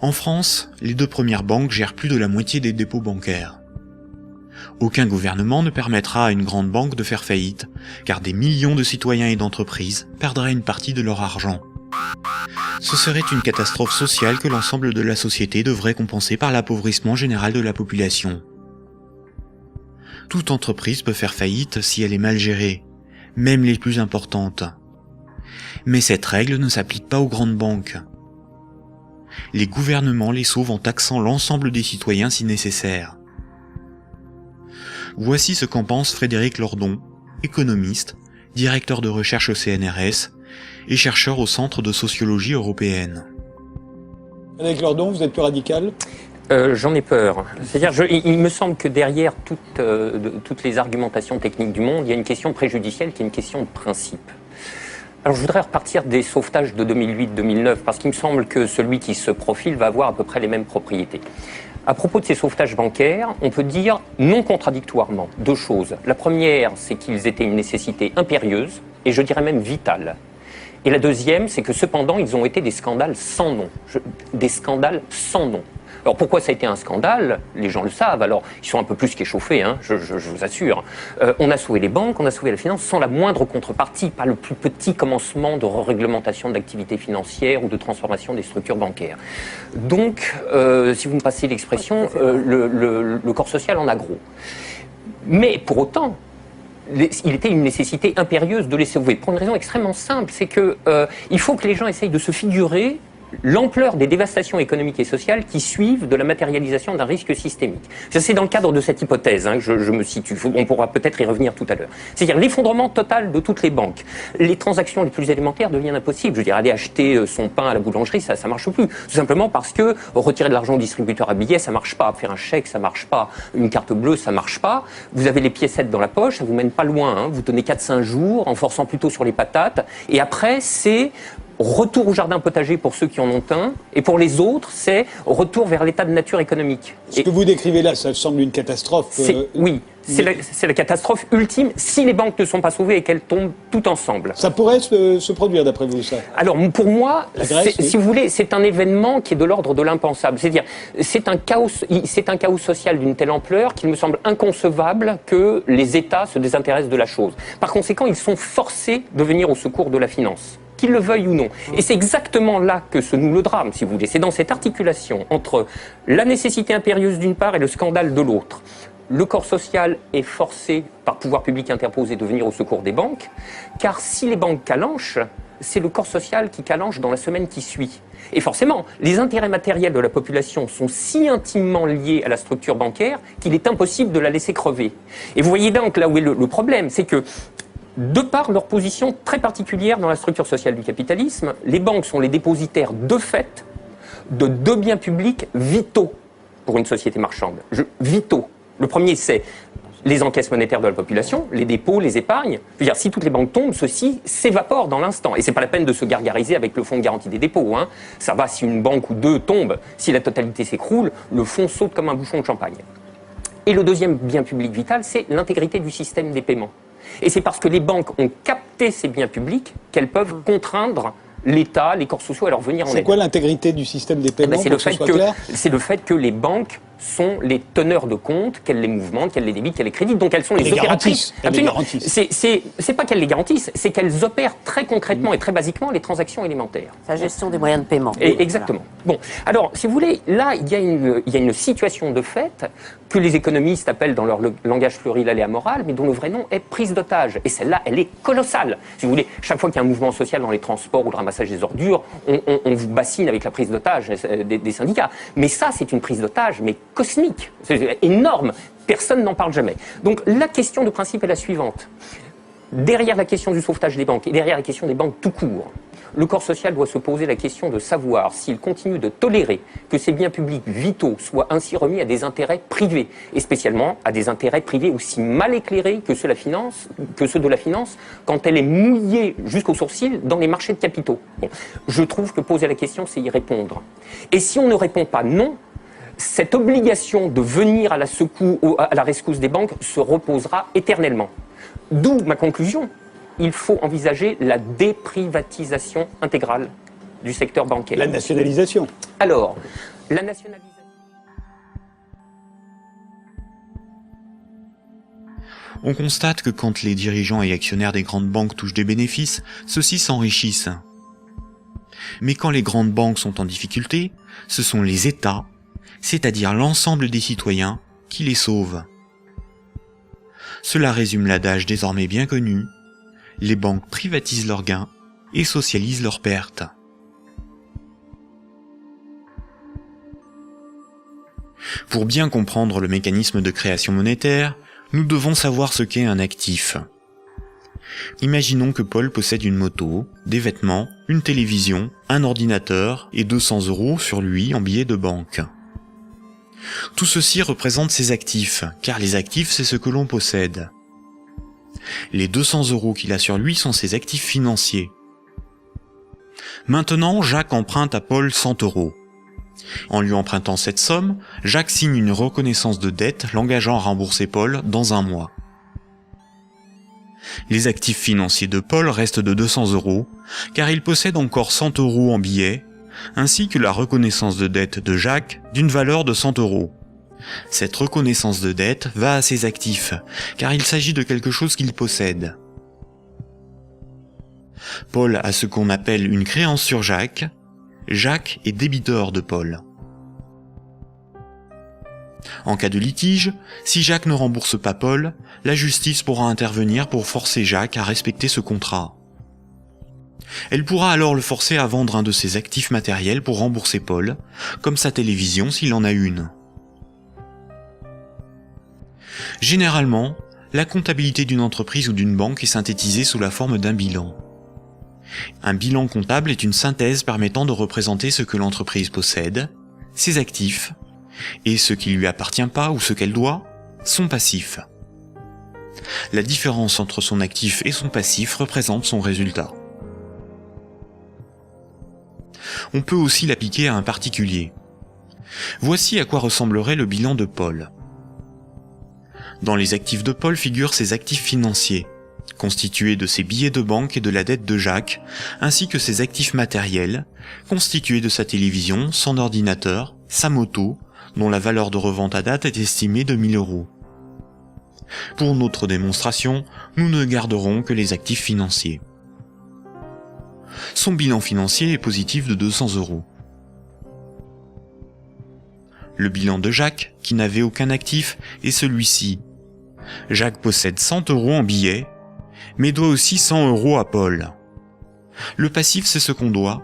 En France, les 2 premières banques gèrent plus de la moitié des dépôts bancaires. Aucun gouvernement ne permettra à une grande banque de faire faillite, car des millions de citoyens et d'entreprises perdraient une partie de leur argent. Ce serait une catastrophe sociale que l'ensemble de la société devrait compenser par l'appauvrissement général de la population. Toute entreprise peut faire faillite si elle est mal gérée, même les plus importantes. Mais cette règle ne s'applique pas aux grandes banques. Les gouvernements les sauvent en taxant l'ensemble des citoyens si nécessaire. Voici ce qu'en pense Frédéric Lordon, économiste, directeur de recherche au CNRS et chercheur au Centre de sociologie européenne. Frédéric Lordon, vous êtes plus radical ? J'en ai peur. C'est-à-dire, il me semble que derrière toutes les argumentations techniques du monde, il y a une question préjudicielle qui est une question de principe. Alors je voudrais repartir des sauvetages de 2008-2009, parce qu'il me semble que celui qui se profile va avoir à peu près les mêmes propriétés. À propos de ces sauvetages bancaires, on peut dire non contradictoirement 2 choses. La première, c'est qu'ils étaient une nécessité impérieuse, et je dirais même vitale. Et la deuxième, c'est que cependant, ils ont été des scandales sans nom. Des scandales sans nom. Alors pourquoi ça a été un scandale ? Les gens le savent, alors ils sont un peu plus qu'échauffés, hein, je vous assure. On a sauvé les banques, on a sauvé la finance sans la moindre contrepartie, pas le plus petit commencement de réglementation de l'activité financière ou de transformation des structures bancaires. Donc, si vous me passez l'expression, le corps social en a gros. Mais pour autant, il était une nécessité impérieuse de les sauver, pour une raison extrêmement simple, c'est que il faut que les gens essayent de se figurer l'ampleur des dévastations économiques et sociales qui suivent de la matérialisation d'un risque systémique. C'est dans le cadre de cette hypothèse que je me situe. On pourra peut-être y revenir tout à l'heure. C'est-à-dire l'effondrement total de toutes les banques. Les transactions les plus élémentaires deviennent impossibles. Je veux dire, aller acheter son pain à la boulangerie, ça marche plus. Tout simplement parce que retirer de l'argent au distributeur à billets, ça marche pas. Faire un chèque, ça marche pas. Une carte bleue, ça marche pas. Vous avez les piécettes dans la poche, ça vous mène pas loin. Vous tenez 4-5 jours en forçant plutôt sur les patates. Et après, c'est retour au jardin potager pour ceux qui en ont un, et pour les autres, c'est retour vers l'état de nature économique. Ce que vous décrivez là, ça semble une catastrophe. Oui, c'est la catastrophe ultime si les banques ne sont pas sauvées et qu'elles tombent toutes ensemble. Ça pourrait se produire d'après vous, ça? Alors pour moi, La Grèce, oui. si vous voulez, c'est un événement qui est de l'ordre de l'impensable. C'est-à-dire, c'est un chaos social d'une telle ampleur qu'il me semble inconcevable que les États se désintéressent de la chose. Par conséquent, ils sont forcés de venir au secours de la finance, qu'ils le veuillent ou non. Et c'est exactement là que se noue le drame, si vous voulez. C'est dans cette articulation entre la nécessité impérieuse d'une part et le scandale de l'autre. Le corps social est forcé, par pouvoir public interposé, de venir au secours des banques, car si les banques calanchent, c'est le corps social qui calanche dans la semaine qui suit. Et forcément, les intérêts matériels de la population sont si intimement liés à la structure bancaire qu'il est impossible de la laisser crever. Et vous voyez donc là où est le problème, c'est que de par leur position très particulière dans la structure sociale du capitalisme, les banques sont les dépositaires de fait de deux biens publics vitaux pour une société marchande. Vitaux. Le premier, c'est les encaisses monétaires de la population, les dépôts, les épargnes. Je veux dire, si toutes les banques tombent, ceci s'évapore dans l'instant. Et c'est pas la peine de se gargariser avec le fonds de garantie des dépôts. Hein. Ça va si une banque ou deux tombe. Si la totalité s'écroule, le fonds saute comme un bouchon de champagne. Et le deuxième bien public vital, c'est l'intégrité du système des paiements. Et c'est parce que les banques ont capté ces biens publics qu'elles peuvent contraindre l'État, les corps sociaux à leur venir en aide. C'est quoi l'intégrité du système des paiements, c'est le fait que les banques sont les teneurs de compte, qu'elles les mouvementent, qu'elles les débitent, qu'elles les créditent, donc elles sont les opératrices. Absolument. C'est pas qu'elles les garantissent, c'est qu'elles opèrent très concrètement et très basiquement les transactions élémentaires. La gestion des moyens de paiement. Et exactement. Bon, alors, si vous voulez, là, il y a une situation de fait que les économistes appellent dans leur langage pluriel et amoral, mais dont le vrai nom est prise d'otage. Et celle-là, elle est colossale. Si vous voulez, chaque fois qu'il y a un mouvement social dans les transports ou le ramassage des ordures, on vous bassine avec la prise d'otage des syndicats. Mais ça, c'est une prise d'otage, mais cosmique. C'est énorme. Personne n'en parle jamais. Donc, la question de principe est la suivante. Derrière la question du sauvetage des banques et derrière la question des banques tout court, le corps social doit se poser la question de savoir s'il continue de tolérer que ces biens publics vitaux soient ainsi remis à des intérêts privés, et spécialement à des intérêts privés aussi mal éclairés que ceux de la finance, quand elle est mouillée jusqu'aux sourcils dans les marchés de capitaux. Bon, je trouve que poser la question, c'est y répondre. Et si on ne répond pas non, cette obligation de venir à la rescousse des banques se reposera éternellement. D'où ma conclusion. Il faut envisager la déprivatisation intégrale du secteur bancaire. La nationalisation. Alors, la nationalisation... On constate que quand les dirigeants et actionnaires des grandes banques touchent des bénéfices, ceux-ci s'enrichissent. Mais quand les grandes banques sont en difficulté, ce sont les États, c'est-à-dire l'ensemble des citoyens, qui les sauvent. Cela résume l'adage désormais bien connu: les banques privatisent leurs gains et socialisent leurs pertes. Pour bien comprendre le mécanisme de création monétaire, nous devons savoir ce qu'est un actif. Imaginons que Paul possède une moto, des vêtements, une télévision, un ordinateur et 200 € sur lui en billets de banque. Tout ceci représente ses actifs, car les actifs, c'est ce que l'on possède. Les 200 € qu'il a sur lui sont ses actifs financiers. Maintenant, Jacques emprunte à Paul 100 €. En lui empruntant cette somme, Jacques signe une reconnaissance de dette l'engageant à rembourser Paul dans 1 mois. Les actifs financiers de Paul restent de 200 €, car il possède encore 100 € en billets, ainsi que la reconnaissance de dette de Jacques d'une valeur de 100 €. Cette reconnaissance de dette va à ses actifs, car il s'agit de quelque chose qu'il possède. Paul a ce qu'on appelle une créance sur Jacques. Jacques est débiteur de Paul. En cas de litige, si Jacques ne rembourse pas Paul, la justice pourra intervenir pour forcer Jacques à respecter ce contrat. Elle pourra alors le forcer à vendre un de ses actifs matériels pour rembourser Paul, comme sa télévision s'il en a une. Généralement, la comptabilité d'une entreprise ou d'une banque est synthétisée sous la forme d'un bilan. Un bilan comptable est une synthèse permettant de représenter ce que l'entreprise possède, ses actifs, et ce qui lui appartient pas ou ce qu'elle doit, son passif. La différence entre son actif et son passif représente son résultat. On peut aussi l'appliquer à un particulier. Voici à quoi ressemblerait le bilan de Paul. Dans les actifs de Paul figurent ses actifs financiers, constitués de ses billets de banque et de la dette de Jacques, ainsi que ses actifs matériels, constitués de sa télévision, son ordinateur, sa moto, dont la valeur de revente à date est estimée de 1 000 €. Pour notre démonstration, nous ne garderons que les actifs financiers. Son bilan financier est positif de 200 €. Le bilan de Jacques, qui n'avait aucun actif, est celui-ci. Jacques possède 100 € en billets, mais doit aussi 100 € à Paul. Le passif, c'est ce qu'on doit.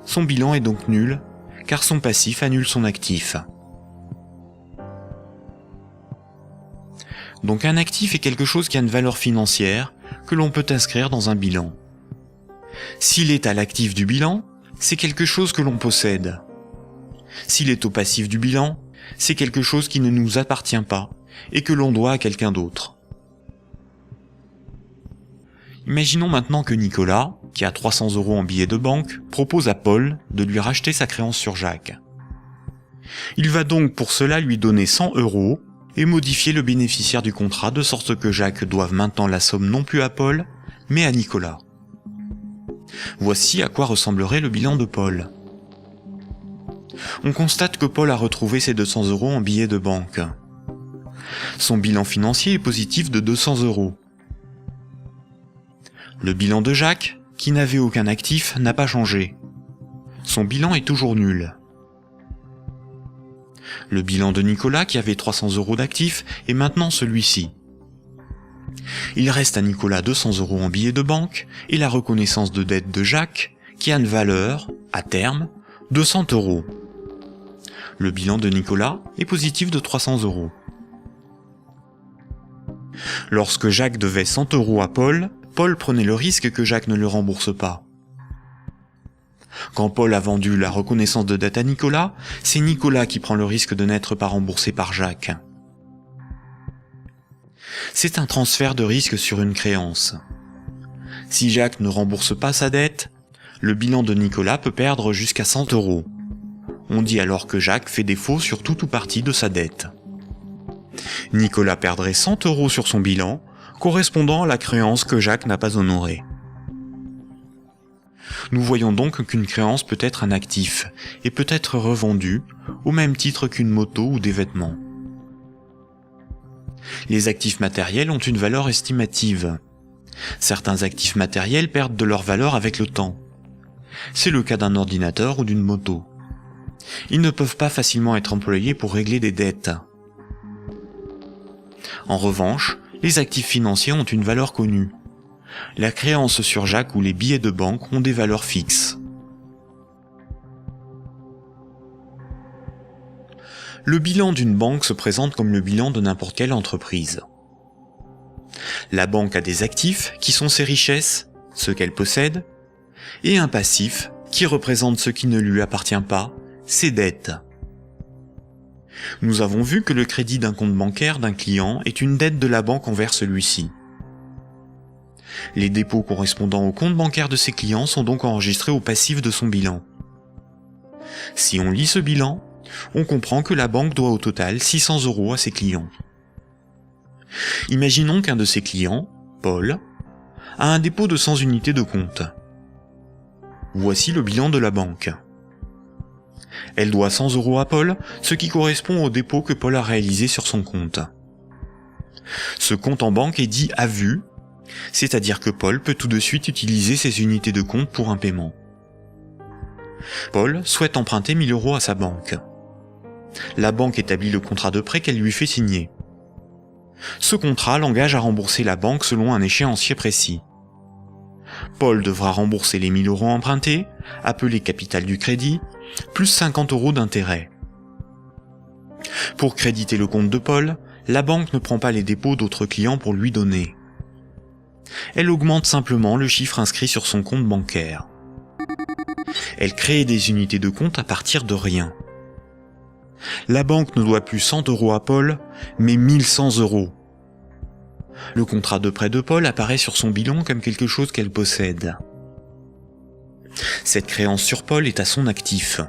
Son bilan est donc nul, car son passif annule son actif. Donc un actif est quelque chose qui a une valeur financière que l'on peut inscrire dans un bilan. S'il est à l'actif du bilan, c'est quelque chose que l'on possède. S'il est au passif du bilan, c'est quelque chose qui ne nous appartient pas et que l'on doit à quelqu'un d'autre. Imaginons maintenant que Nicolas, qui a 300 € en billets de banque, propose à Paul de lui racheter sa créance sur Jacques. Il va donc pour cela lui donner 100 € et modifier le bénéficiaire du contrat de sorte que Jacques doive maintenant la somme non plus à Paul, mais à Nicolas. Voici à quoi ressemblerait le bilan de Paul. On constate que Paul a retrouvé ses 200 € en billets de banque. Son bilan financier est positif de 200 €. Le bilan de Jacques, qui n'avait aucun actif, n'a pas changé. Son bilan est toujours nul. Le bilan de Nicolas, qui avait 300 € d'actifs, est maintenant celui-ci. Il reste à Nicolas 200 € en billets de banque et la reconnaissance de dette de Jacques, qui a une valeur, à terme, de 100 €. Le bilan de Nicolas est positif de 300 €. Lorsque Jacques devait 100 € à Paul, Paul prenait le risque que Jacques ne le rembourse pas. Quand Paul a vendu la reconnaissance de dette à Nicolas, c'est Nicolas qui prend le risque de n'être pas remboursé par Jacques. C'est un transfert de risque sur une créance. Si Jacques ne rembourse pas sa dette, le bilan de Nicolas peut perdre jusqu'à 100 €. On dit alors que Jacques fait défaut sur tout ou partie de sa dette. Nicolas perdrait 100 € sur son bilan, correspondant à la créance que Jacques n'a pas honorée. Nous voyons donc qu'une créance peut être un actif et peut être revendue au même titre qu'une moto ou des vêtements. Les actifs matériels ont une valeur estimative. Certains actifs matériels perdent de leur valeur avec le temps. C'est le cas d'un ordinateur ou d'une moto. Ils ne peuvent pas facilement être employés pour régler des dettes. En revanche, les actifs financiers ont une valeur connue. La créance sur Jacques ou les billets de banque ont des valeurs fixes. Le bilan d'une banque se présente comme le bilan de n'importe quelle entreprise. La banque a des actifs qui sont ses richesses, ce qu'elle possède, et un passif qui représente ce qui ne lui appartient pas, ses dettes. Nous avons vu que le crédit d'un compte bancaire d'un client est une dette de la banque envers celui-ci. Les dépôts correspondant au compte bancaire de ses clients sont donc enregistrés au passif de son bilan. Si on lit ce bilan, on comprend que la banque doit au total 600 € à ses clients. Imaginons qu'un de ses clients, Paul, a un dépôt de 100 unités de compte. Voici le bilan de la banque. Elle doit 100 € à Paul, ce qui correspond au dépôt que Paul a réalisé sur son compte. Ce compte en banque est dit à vue, c'est-à-dire que Paul peut tout de suite utiliser ses unités de compte pour un paiement. Paul souhaite emprunter 1 000 € à sa banque. La banque établit le contrat de prêt qu'elle lui fait signer. Ce contrat l'engage à rembourser la banque selon un échéancier précis. Paul devra rembourser les 1 000 € empruntés, appelés capital du crédit, plus 50 € d'intérêt. Pour créditer le compte de Paul, la banque ne prend pas les dépôts d'autres clients pour lui donner. Elle augmente simplement le chiffre inscrit sur son compte bancaire. Elle crée des unités de compte à partir de rien. La banque ne doit plus 100 € à Paul, mais 1 100 €. Le contrat de prêt de Paul apparaît sur son bilan comme quelque chose qu'elle possède. Cette créance sur Paul est à son actif.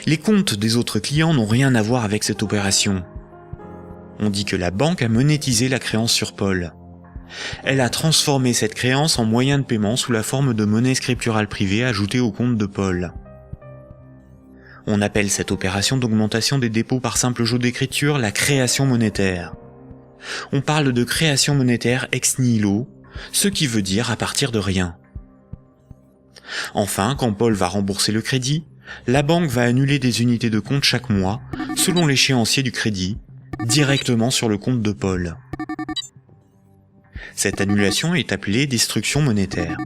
Les comptes des autres clients n'ont rien à voir avec cette opération. On dit que la banque a monétisé la créance sur Paul. Elle a transformé cette créance en moyen de paiement sous la forme de monnaie scripturale privée ajoutée au compte de Paul. On appelle cette opération d'augmentation des dépôts par simple jeu d'écriture la création monétaire. On parle de création monétaire ex nihilo, ce qui veut dire à partir de rien. Enfin, quand Paul va rembourser le crédit, la banque va annuler des unités de compte chaque mois, selon l'échéancier du crédit, directement sur le compte de Paul. Cette annulation est appelée destruction monétaire.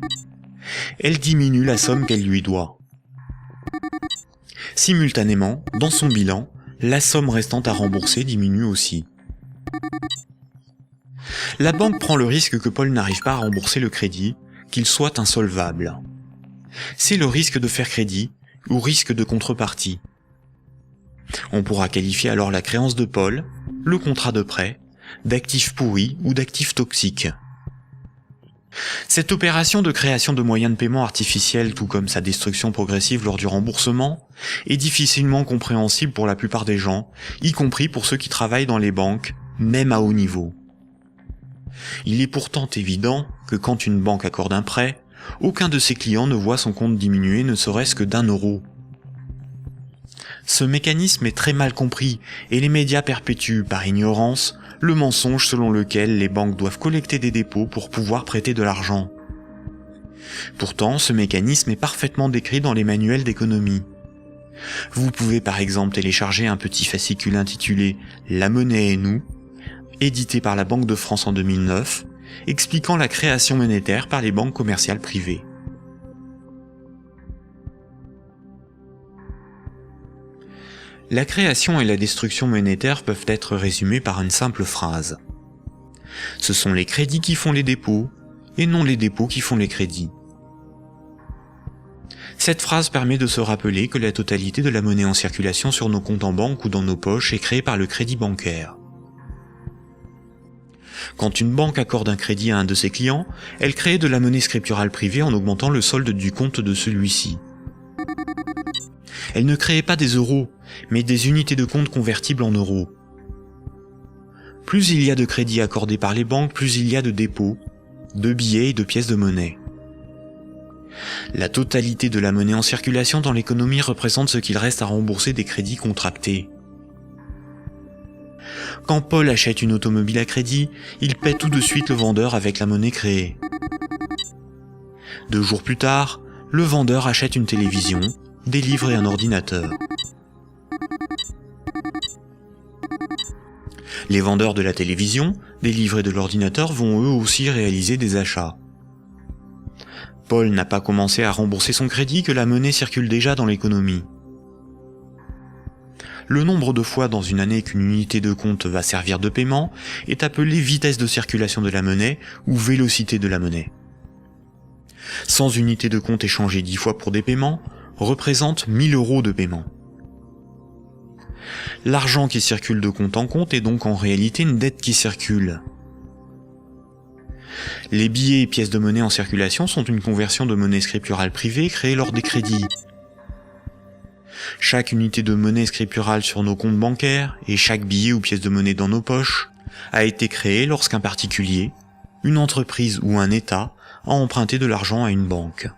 Elle diminue la somme qu'elle lui doit. Simultanément, dans son bilan, la somme restant à rembourser diminue aussi. La banque prend le risque que Paul n'arrive pas à rembourser le crédit, qu'il soit insolvable. C'est le risque de faire crédit ou risque de contrepartie. On pourra qualifier alors la créance de Paul, le contrat de prêt, d'actifs pourris ou d'actifs toxiques. Cette opération de création de moyens de paiement artificiels, tout comme sa destruction progressive lors du remboursement, est difficilement compréhensible pour la plupart des gens, y compris pour ceux qui travaillent dans les banques, même à haut niveau. Il est pourtant évident que quand une banque accorde un prêt, aucun de ses clients ne voit son compte diminuer ne serait-ce que d'1 €. Ce mécanisme est très mal compris et les médias perpétuent, par ignorance, le mensonge selon lequel les banques doivent collecter des dépôts pour pouvoir prêter de l'argent. Pourtant, ce mécanisme est parfaitement décrit dans les manuels d'économie. Vous pouvez par exemple télécharger un petit fascicule intitulé « La monnaie et nous », édité par la Banque de France en 2009, expliquant la création monétaire par les banques commerciales privées. La création et la destruction monétaire peuvent être résumées par une simple phrase. Ce sont les crédits qui font les dépôts, et non les dépôts qui font les crédits. Cette phrase permet de se rappeler que la totalité de la monnaie en circulation sur nos comptes en banque ou dans nos poches est créée par le crédit bancaire. Quand une banque accorde un crédit à un de ses clients, elle crée de la monnaie scripturale privée en augmentant le solde du compte de celui-ci. Elle ne crée pas des euros, mais des unités de compte convertibles en euros. Plus il y a de crédits accordés par les banques, plus il y a de dépôts, de billets et de pièces de monnaie. La totalité de la monnaie en circulation dans l'économie représente ce qu'il reste à rembourser des crédits contractés. Quand Paul achète une automobile à crédit, il paie tout de suite le vendeur avec la monnaie créée. 2 jours plus tard, le vendeur achète une télévision, des livres et un ordinateur. Les vendeurs de la télévision, des livres et de l'ordinateur vont eux aussi réaliser des achats. Paul n'a pas commencé à rembourser son crédit que la monnaie circule déjà dans l'économie. Le nombre de fois dans une année qu'une unité de compte va servir de paiement est appelé vitesse de circulation de la monnaie ou vélocité de la monnaie. 100 unités de compte échangées 10 fois pour des paiements représente 1000 € de paiement. L'argent qui circule de compte en compte est donc en réalité une dette qui circule. Les billets et pièces de monnaie en circulation sont une conversion de monnaie scripturale privée créée lors des crédits. Chaque unité de monnaie scripturale sur nos comptes bancaires et chaque billet ou pièce de monnaie dans nos poches a été créé lorsqu'un particulier, une entreprise ou un État a emprunté de l'argent à une banque.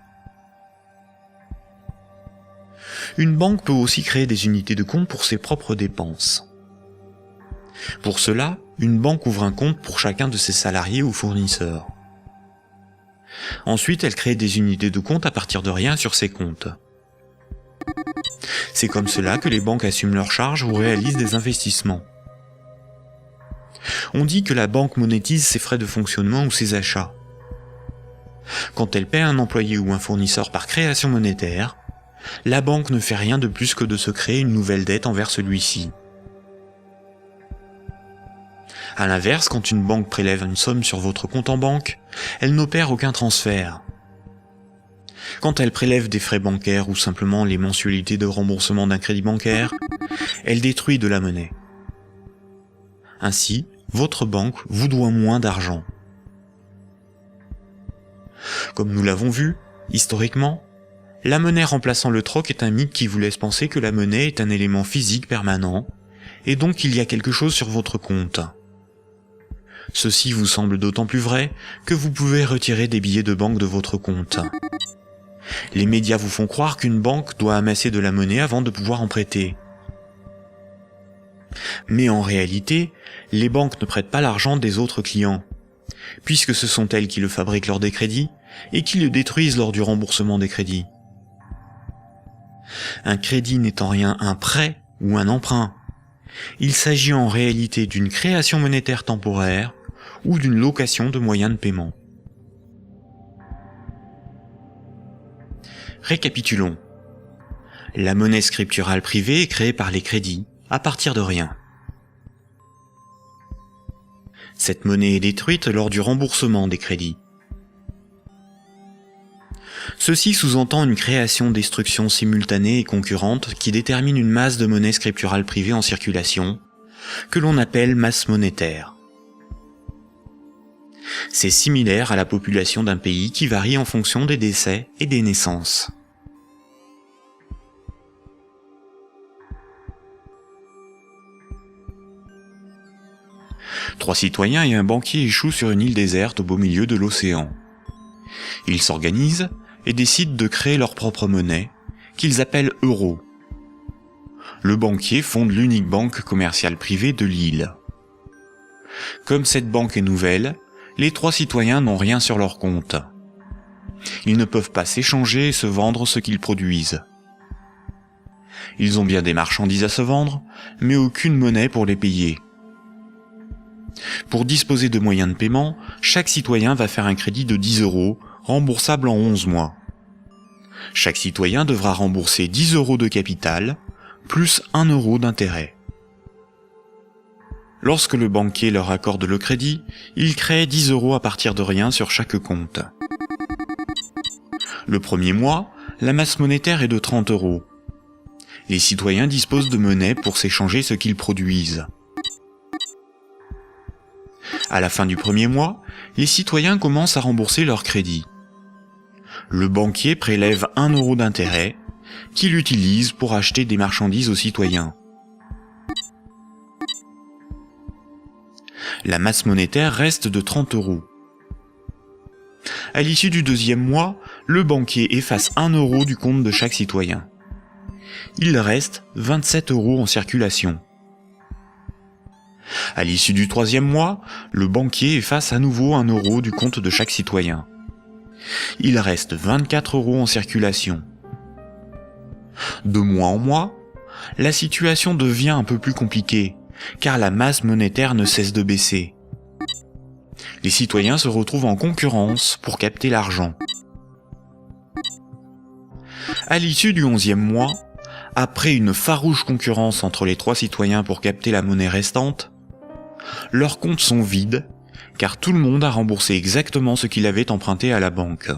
Une banque peut aussi créer des unités de compte pour ses propres dépenses. Pour cela, une banque ouvre un compte pour chacun de ses salariés ou fournisseurs. Ensuite, elle crée des unités de compte à partir de rien sur ses comptes. C'est comme cela que les banques assument leurs charges ou réalisent des investissements. On dit que la banque monétise ses frais de fonctionnement ou ses achats. Quand elle paie un employé ou un fournisseur par création monétaire, la banque ne fait rien de plus que de se créer une nouvelle dette envers celui-ci. A l'inverse, quand une banque prélève une somme sur votre compte en banque, elle n'opère aucun transfert. Quand elle prélève des frais bancaires ou simplement les mensualités de remboursement d'un crédit bancaire, elle détruit de la monnaie. Ainsi, votre banque vous doit moins d'argent. Comme nous l'avons vu, historiquement, la monnaie remplaçant le troc est un mythe qui vous laisse penser que la monnaie est un élément physique permanent, et donc qu'il y a quelque chose sur votre compte. Ceci vous semble d'autant plus vrai que vous pouvez retirer des billets de banque de votre compte. Les médias vous font croire qu'une banque doit amasser de la monnaie avant de pouvoir en prêter. Mais en réalité, les banques ne prêtent pas l'argent des autres clients, puisque ce sont elles qui le fabriquent lors des crédits et qui le détruisent lors du remboursement des crédits. Un crédit n'est en rien un prêt ou un emprunt. Il s'agit en réalité d'une création monétaire temporaire ou d'une location de moyens de paiement. Récapitulons. La monnaie scripturale privée est créée par les crédits, à partir de rien. Cette monnaie est détruite lors du remboursement des crédits. Ceci sous-entend une création-destruction simultanée et concurrente qui détermine une masse de monnaie scripturale privée en circulation, que l'on appelle masse monétaire. C'est similaire à la population d'un pays qui varie en fonction des décès et des naissances. Trois citoyens et un banquier échouent sur une île déserte au beau milieu de l'océan. Ils s'organisent et décident de créer leur propre monnaie, qu'ils appellent euro. Le banquier fonde l'unique banque commerciale privée de l'île. Comme cette banque est nouvelle, les trois citoyens n'ont rien sur leur compte. Ils ne peuvent pas s'échanger et se vendre ce qu'ils produisent. Ils ont bien des marchandises à se vendre, mais aucune monnaie pour les payer. Pour disposer de moyens de paiement, chaque citoyen va faire un crédit de 10 €, remboursable en 11 mois. Chaque citoyen devra rembourser 10 € de capital, plus 1 € d'intérêt. Lorsque le banquier leur accorde le crédit, il crée 10 € à partir de rien sur chaque compte. Le premier mois, la masse monétaire est de 30 €. Les citoyens disposent de monnaie pour s'échanger ce qu'ils produisent. À la fin du premier mois, les citoyens commencent à rembourser leur crédit. Le banquier prélève 1 € d'intérêt, qu'il utilise pour acheter des marchandises aux citoyens. La masse monétaire reste de 30 €. À l'issue du deuxième mois, le banquier efface 1 € du compte de chaque citoyen. Il reste 27 € en circulation. À l'issue du troisième mois, le banquier efface à nouveau 1 € du compte de chaque citoyen. Il reste 24 € en circulation. De mois en mois, la situation devient un peu plus compliquée, car la masse monétaire ne cesse de baisser. Les citoyens se retrouvent en concurrence pour capter l'argent. À l'issue du 11e mois, après une farouche concurrence entre les trois citoyens pour capter la monnaie restante, leurs comptes sont vides, car tout le monde a remboursé exactement ce qu'il avait emprunté à la banque.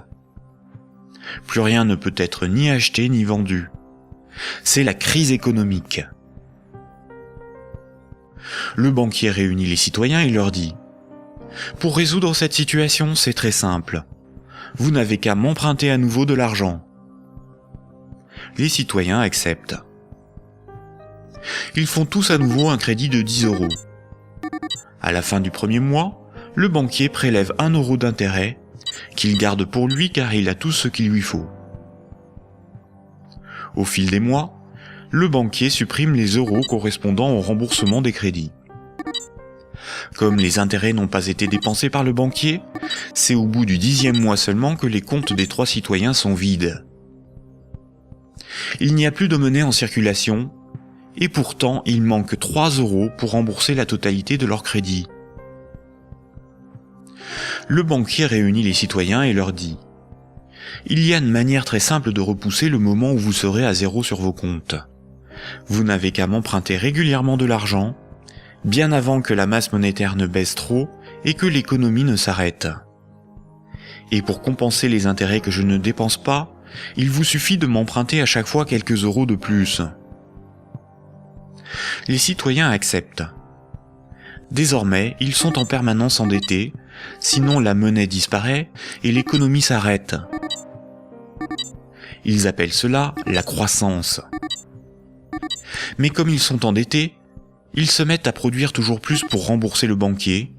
Plus rien ne peut être ni acheté ni vendu. C'est la crise économique. Le banquier réunit les citoyens et leur dit « Pour résoudre cette situation, c'est très simple. Vous n'avez qu'à m'emprunter à nouveau de l'argent. » Les citoyens acceptent. Ils font tous à nouveau un crédit de 10 €. À la fin du premier mois, le banquier prélève 1 € d'intérêt, qu'il garde pour lui car il a tout ce qu'il lui faut. Au fil des mois, le banquier supprime les euros correspondant au remboursement des crédits. Comme les intérêts n'ont pas été dépensés par le banquier, c'est au bout du 10e mois seulement que les comptes des trois citoyens sont vides. Il n'y a plus de monnaie en circulation, et pourtant il manque 3 € pour rembourser la totalité de leur crédit. Le banquier réunit les citoyens et leur dit « Il y a une manière très simple de repousser le moment où vous serez à zéro sur vos comptes. Vous n'avez qu'à m'emprunter régulièrement de l'argent, bien avant que la masse monétaire ne baisse trop et que l'économie ne s'arrête. Et pour compenser les intérêts que je ne dépense pas, il vous suffit de m'emprunter à chaque fois quelques euros de plus. » Les citoyens acceptent. Désormais, ils sont en permanence endettés, sinon la monnaie disparaît et l'économie s'arrête. Ils appellent cela la croissance. Mais comme ils sont endettés, ils se mettent à produire toujours plus pour rembourser le banquier,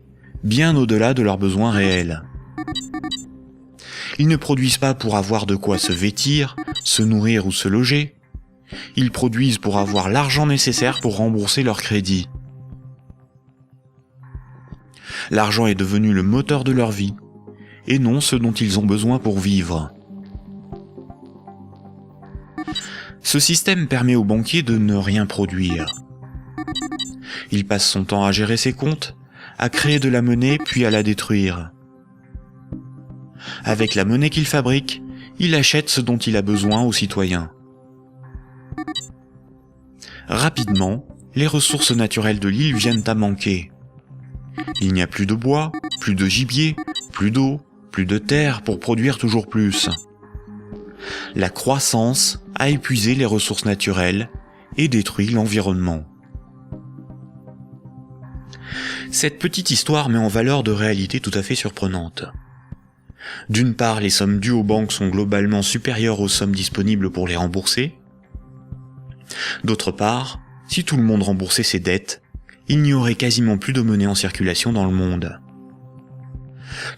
bien au-delà de leurs besoins réels. Ils ne produisent pas pour avoir de quoi se vêtir, se nourrir ou se loger. Ils produisent pour avoir l'argent nécessaire pour rembourser leur crédit. L'argent est devenu le moteur de leur vie, et non ce dont ils ont besoin pour vivre. Ce système permet au banquier de ne rien produire. Il passe son temps à gérer ses comptes, à créer de la monnaie puis à la détruire. Avec la monnaie qu'il fabrique, il achète ce dont il a besoin aux citoyens. Rapidement, les ressources naturelles de l'île viennent à manquer. Il n'y a plus de bois, plus de gibier, plus d'eau, plus de terre pour produire toujours plus. La croissance a épuisé les ressources naturelles et détruit l'environnement. Cette petite histoire met en valeur de réalités tout à fait surprenantes. D'une part, les sommes dues aux banques sont globalement supérieures aux sommes disponibles pour les rembourser. D'autre part, si tout le monde remboursait ses dettes, il n'y aurait quasiment plus de monnaie en circulation dans le monde.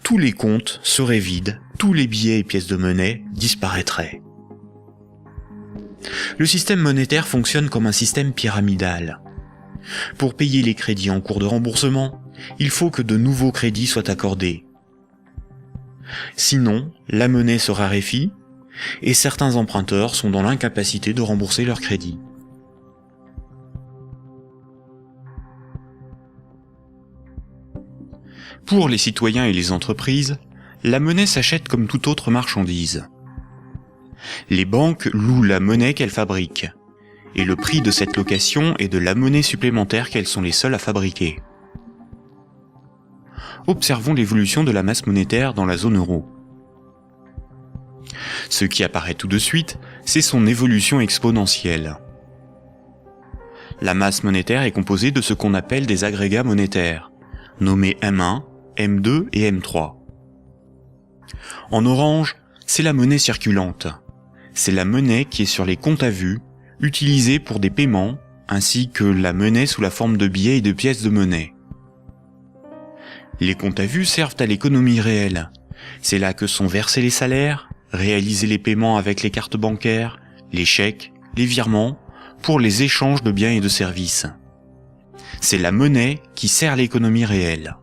Tous les comptes seraient vides, tous les billets et pièces de monnaie disparaîtraient. Le système monétaire fonctionne comme un système pyramidal. Pour payer les crédits en cours de remboursement, il faut que de nouveaux crédits soient accordés. Sinon, la monnaie se raréfie et certains emprunteurs sont dans l'incapacité de rembourser leurs crédits. Pour les citoyens et les entreprises, la monnaie s'achète comme toute autre marchandise. Les banques louent la monnaie qu'elles fabriquent, et le prix de cette location est de la monnaie supplémentaire qu'elles sont les seules à fabriquer. Observons l'évolution de la masse monétaire dans la zone euro. Ce qui apparaît tout de suite, c'est son évolution exponentielle. La masse monétaire est composée de ce qu'on appelle des agrégats monétaires, nommés M1, M2 et M3. En orange, c'est la monnaie circulante. C'est la monnaie qui est sur les comptes à vue, utilisée pour des paiements, ainsi que la monnaie sous la forme de billets et de pièces de monnaie. Les comptes à vue servent à l'économie réelle. C'est là que sont versés les salaires, réalisés les paiements avec les cartes bancaires, les chèques, les virements, pour les échanges de biens et de services. C'est la monnaie qui sert l'économie réelle.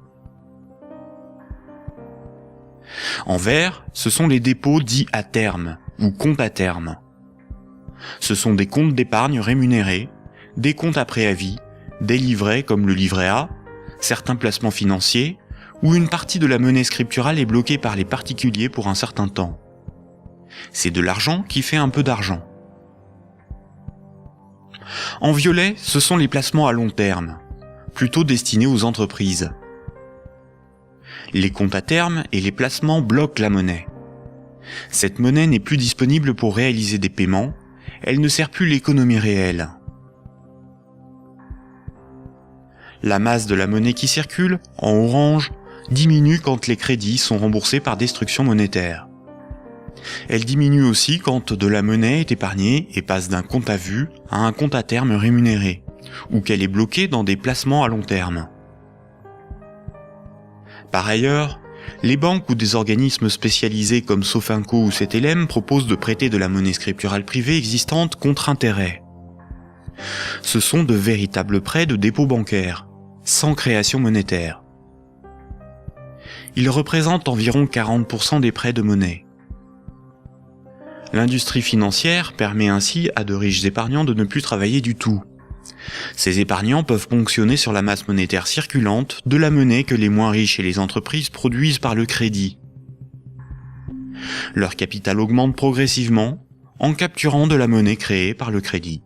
En vert, ce sont les dépôts dits à terme, ou comptes à terme. Ce sont des comptes d'épargne rémunérés, des comptes à préavis, des livrets comme le livret A, certains placements financiers, où une partie de la monnaie scripturale est bloquée par les particuliers pour un certain temps. C'est de l'argent qui fait un peu d'argent. En violet, ce sont les placements à long terme, plutôt destinés aux entreprises. Les comptes à terme et les placements bloquent la monnaie. Cette monnaie n'est plus disponible pour réaliser des paiements, elle ne sert plus l'économie réelle. La masse de la monnaie qui circule, en orange, diminue quand les crédits sont remboursés par destruction monétaire. Elle diminue aussi quand de la monnaie est épargnée et passe d'un compte à vue à un compte à terme rémunéré, ou qu'elle est bloquée dans des placements à long terme. Par ailleurs, les banques ou des organismes spécialisés comme Sofinco ou Cetelem proposent de prêter de la monnaie scripturale privée existante contre intérêt. Ce sont de véritables prêts de dépôt bancaire, sans création monétaire. Ils représentent environ 40% des prêts de monnaie. L'industrie financière permet ainsi à de riches épargnants de ne plus travailler du tout. Ces épargnants peuvent ponctionner sur la masse monétaire circulante de la monnaie que les moins riches et les entreprises produisent par le crédit. Leur capital augmente progressivement en capturant de la monnaie créée par le crédit.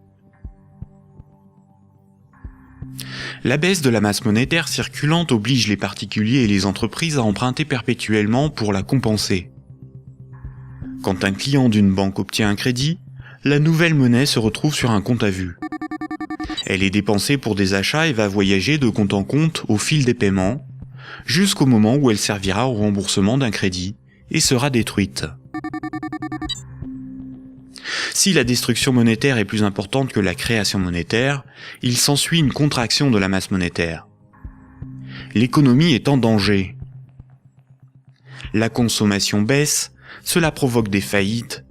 La baisse de la masse monétaire circulante oblige les particuliers et les entreprises à emprunter perpétuellement pour la compenser. Quand un client d'une banque obtient un crédit, la nouvelle monnaie se retrouve sur un compte à vue. Elle est dépensée pour des achats et va voyager de compte en compte au fil des paiements, jusqu'au moment où elle servira au remboursement d'un crédit et sera détruite. Si la destruction monétaire est plus importante que la création monétaire, il s'ensuit une contraction de la masse monétaire. L'économie est en danger. La consommation baisse, cela provoque des faillites,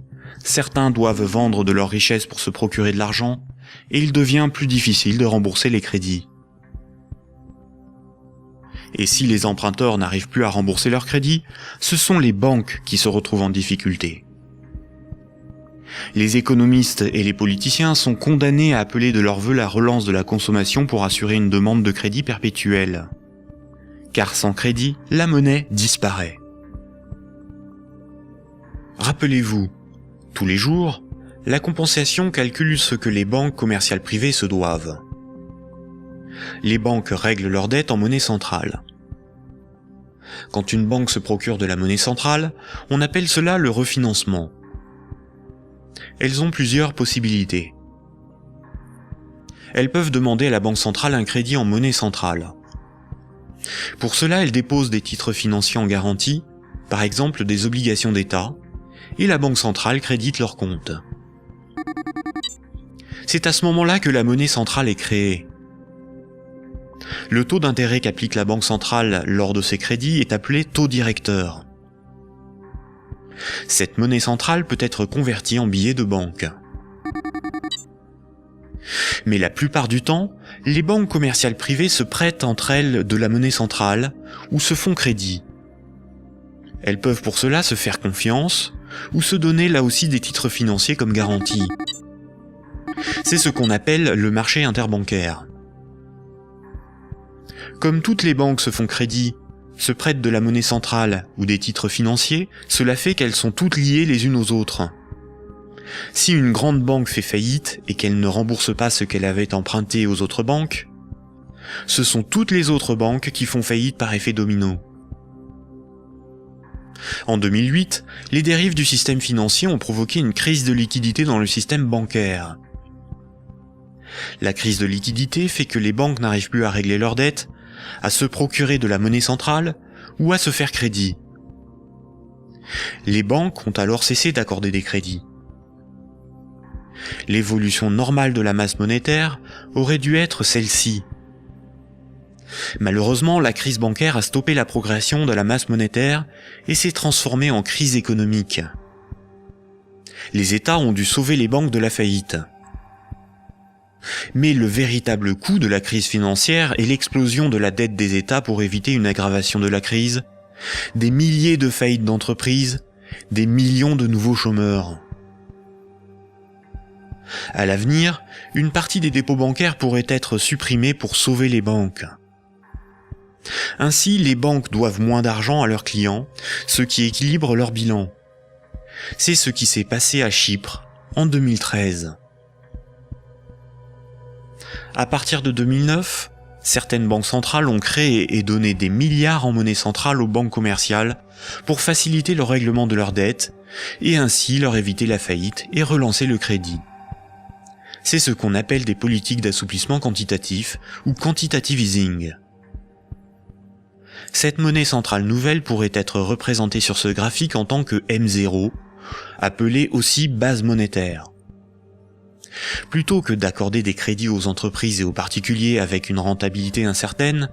certains doivent vendre de leurs richesses pour se procurer de l'argent, et il devient plus difficile de rembourser les crédits. Et si les emprunteurs n'arrivent plus à rembourser leurs crédits, ce sont les banques qui se retrouvent en difficulté. Les économistes et les politiciens sont condamnés à appeler de leur vœu la relance de la consommation pour assurer une demande de crédit perpétuelle. Car sans crédit, la monnaie disparaît. Rappelez-vous, tous les jours, la compensation calcule ce que les banques commerciales privées se doivent. Les banques règlent leurs dettes en monnaie centrale. Quand une banque se procure de la monnaie centrale, on appelle cela le refinancement. Elles ont plusieurs possibilités. Elles peuvent demander à la banque centrale un crédit en monnaie centrale. Pour cela, elles déposent des titres financiers en garantie, par exemple des obligations d'État, et la banque centrale crédite leurs comptes. C'est à ce moment-là que la monnaie centrale est créée. Le taux d'intérêt qu'applique la banque centrale lors de ces crédits est appelé taux directeur. Cette monnaie centrale peut être convertie en billets de banque. Mais la plupart du temps, les banques commerciales privées se prêtent entre elles de la monnaie centrale ou se font crédit. Elles peuvent pour cela se faire confiance ou se donner là aussi des titres financiers comme garantie. C'est ce qu'on appelle le marché interbancaire. Comme toutes les banques se font crédit, se prêtent de la monnaie centrale ou des titres financiers, cela fait qu'elles sont toutes liées les unes aux autres. Si une grande banque fait faillite et qu'elle ne rembourse pas ce qu'elle avait emprunté aux autres banques, ce sont toutes les autres banques qui font faillite par effet domino. En 2008, les dérives du système financier ont provoqué une crise de liquidité dans le système bancaire. La crise de liquidité fait que les banques n'arrivent plus à régler leurs dettes, à se procurer de la monnaie centrale ou à se faire crédit. Les banques ont alors cessé d'accorder des crédits. L'évolution normale de la masse monétaire aurait dû être celle-ci. Malheureusement, la crise bancaire a stoppé la progression de la masse monétaire et s'est transformée en crise économique. Les États ont dû sauver les banques de la faillite. Mais le véritable coût de la crise financière est l'explosion de la dette des États pour éviter une aggravation de la crise, des milliers de faillites d'entreprises, des millions de nouveaux chômeurs. À l'avenir, une partie des dépôts bancaires pourrait être supprimée pour sauver les banques. Ainsi, les banques doivent moins d'argent à leurs clients, ce qui équilibre leur bilan. C'est ce qui s'est passé à Chypre en 2013. À partir de 2009, certaines banques centrales ont créé et donné des milliards en monnaie centrale aux banques commerciales pour faciliter le règlement de leurs dettes et ainsi leur éviter la faillite et relancer le crédit. C'est ce qu'on appelle des politiques d'assouplissement quantitatif ou quantitative easing. Cette monnaie centrale nouvelle pourrait être représentée sur ce graphique en tant que M0, appelée aussi base monétaire. Plutôt que d'accorder des crédits aux entreprises et aux particuliers avec une rentabilité incertaine,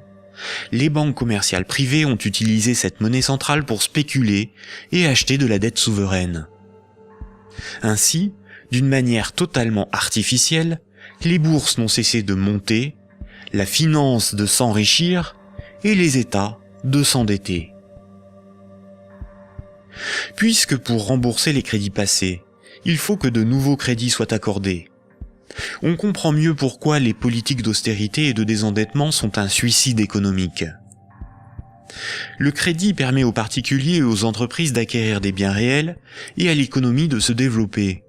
les banques commerciales privées ont utilisé cette monnaie centrale pour spéculer et acheter de la dette souveraine. Ainsi, d'une manière totalement artificielle, les bourses n'ont cessé de monter, la finance de s'enrichir et les États de s'endetter. Puisque pour rembourser les crédits passés, il faut que de nouveaux crédits soient accordés, on comprend mieux pourquoi les politiques d'austérité et de désendettement sont un suicide économique. Le crédit permet aux particuliers et aux entreprises d'acquérir des biens réels et à l'économie de se développer.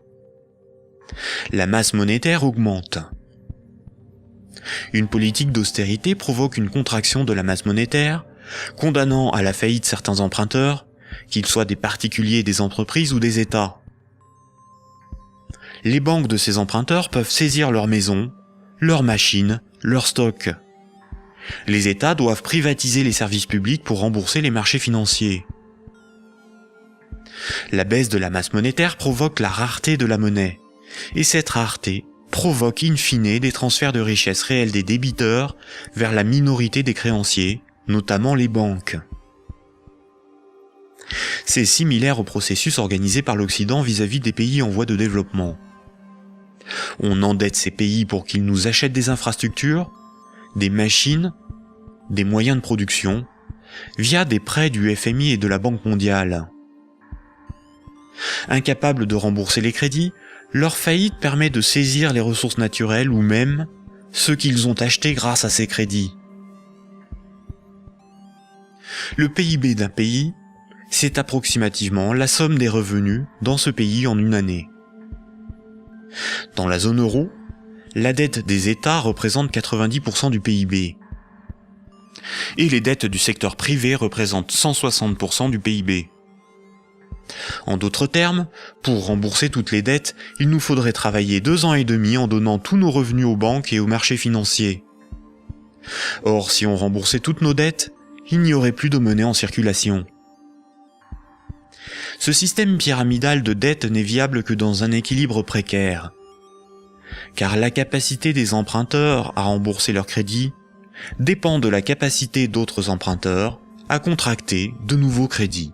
La masse monétaire augmente. Une politique d'austérité provoque une contraction de la masse monétaire, condamnant à la faillite certains emprunteurs, qu'ils soient des particuliers, des entreprises ou des États. Les banques de ces emprunteurs peuvent saisir leurs maisons, leurs machines, leurs stocks. Les États doivent privatiser les services publics pour rembourser les marchés financiers. La baisse de la masse monétaire provoque la rareté de la monnaie, et cette rareté provoque in fine des transferts de richesses réelles des débiteurs vers la minorité des créanciers, notamment les banques. C'est similaire au processus organisé par l'Occident vis-à-vis des pays en voie de développement. On endette ces pays pour qu'ils nous achètent des infrastructures, des machines, des moyens de production, via des prêts du FMI et de la Banque mondiale. Incapables de rembourser les crédits, leur faillite permet de saisir les ressources naturelles ou même ceux qu'ils ont achetés grâce à ces crédits. Le PIB d'un pays, c'est approximativement la somme des revenus dans ce pays en une année. Dans la zone euro, la dette des États représente 90% du PIB. Et les dettes du secteur privé représentent 160% du PIB. En d'autres termes, pour rembourser toutes les dettes, il nous faudrait travailler 2 ans et demi en donnant tous nos revenus aux banques et aux marchés financiers. Or, si on remboursait toutes nos dettes, il n'y aurait plus de monnaie en circulation. Ce système pyramidal de dette n'est viable que dans un équilibre précaire, car la capacité des emprunteurs à rembourser leurs crédits dépend de la capacité d'autres emprunteurs à contracter de nouveaux crédits.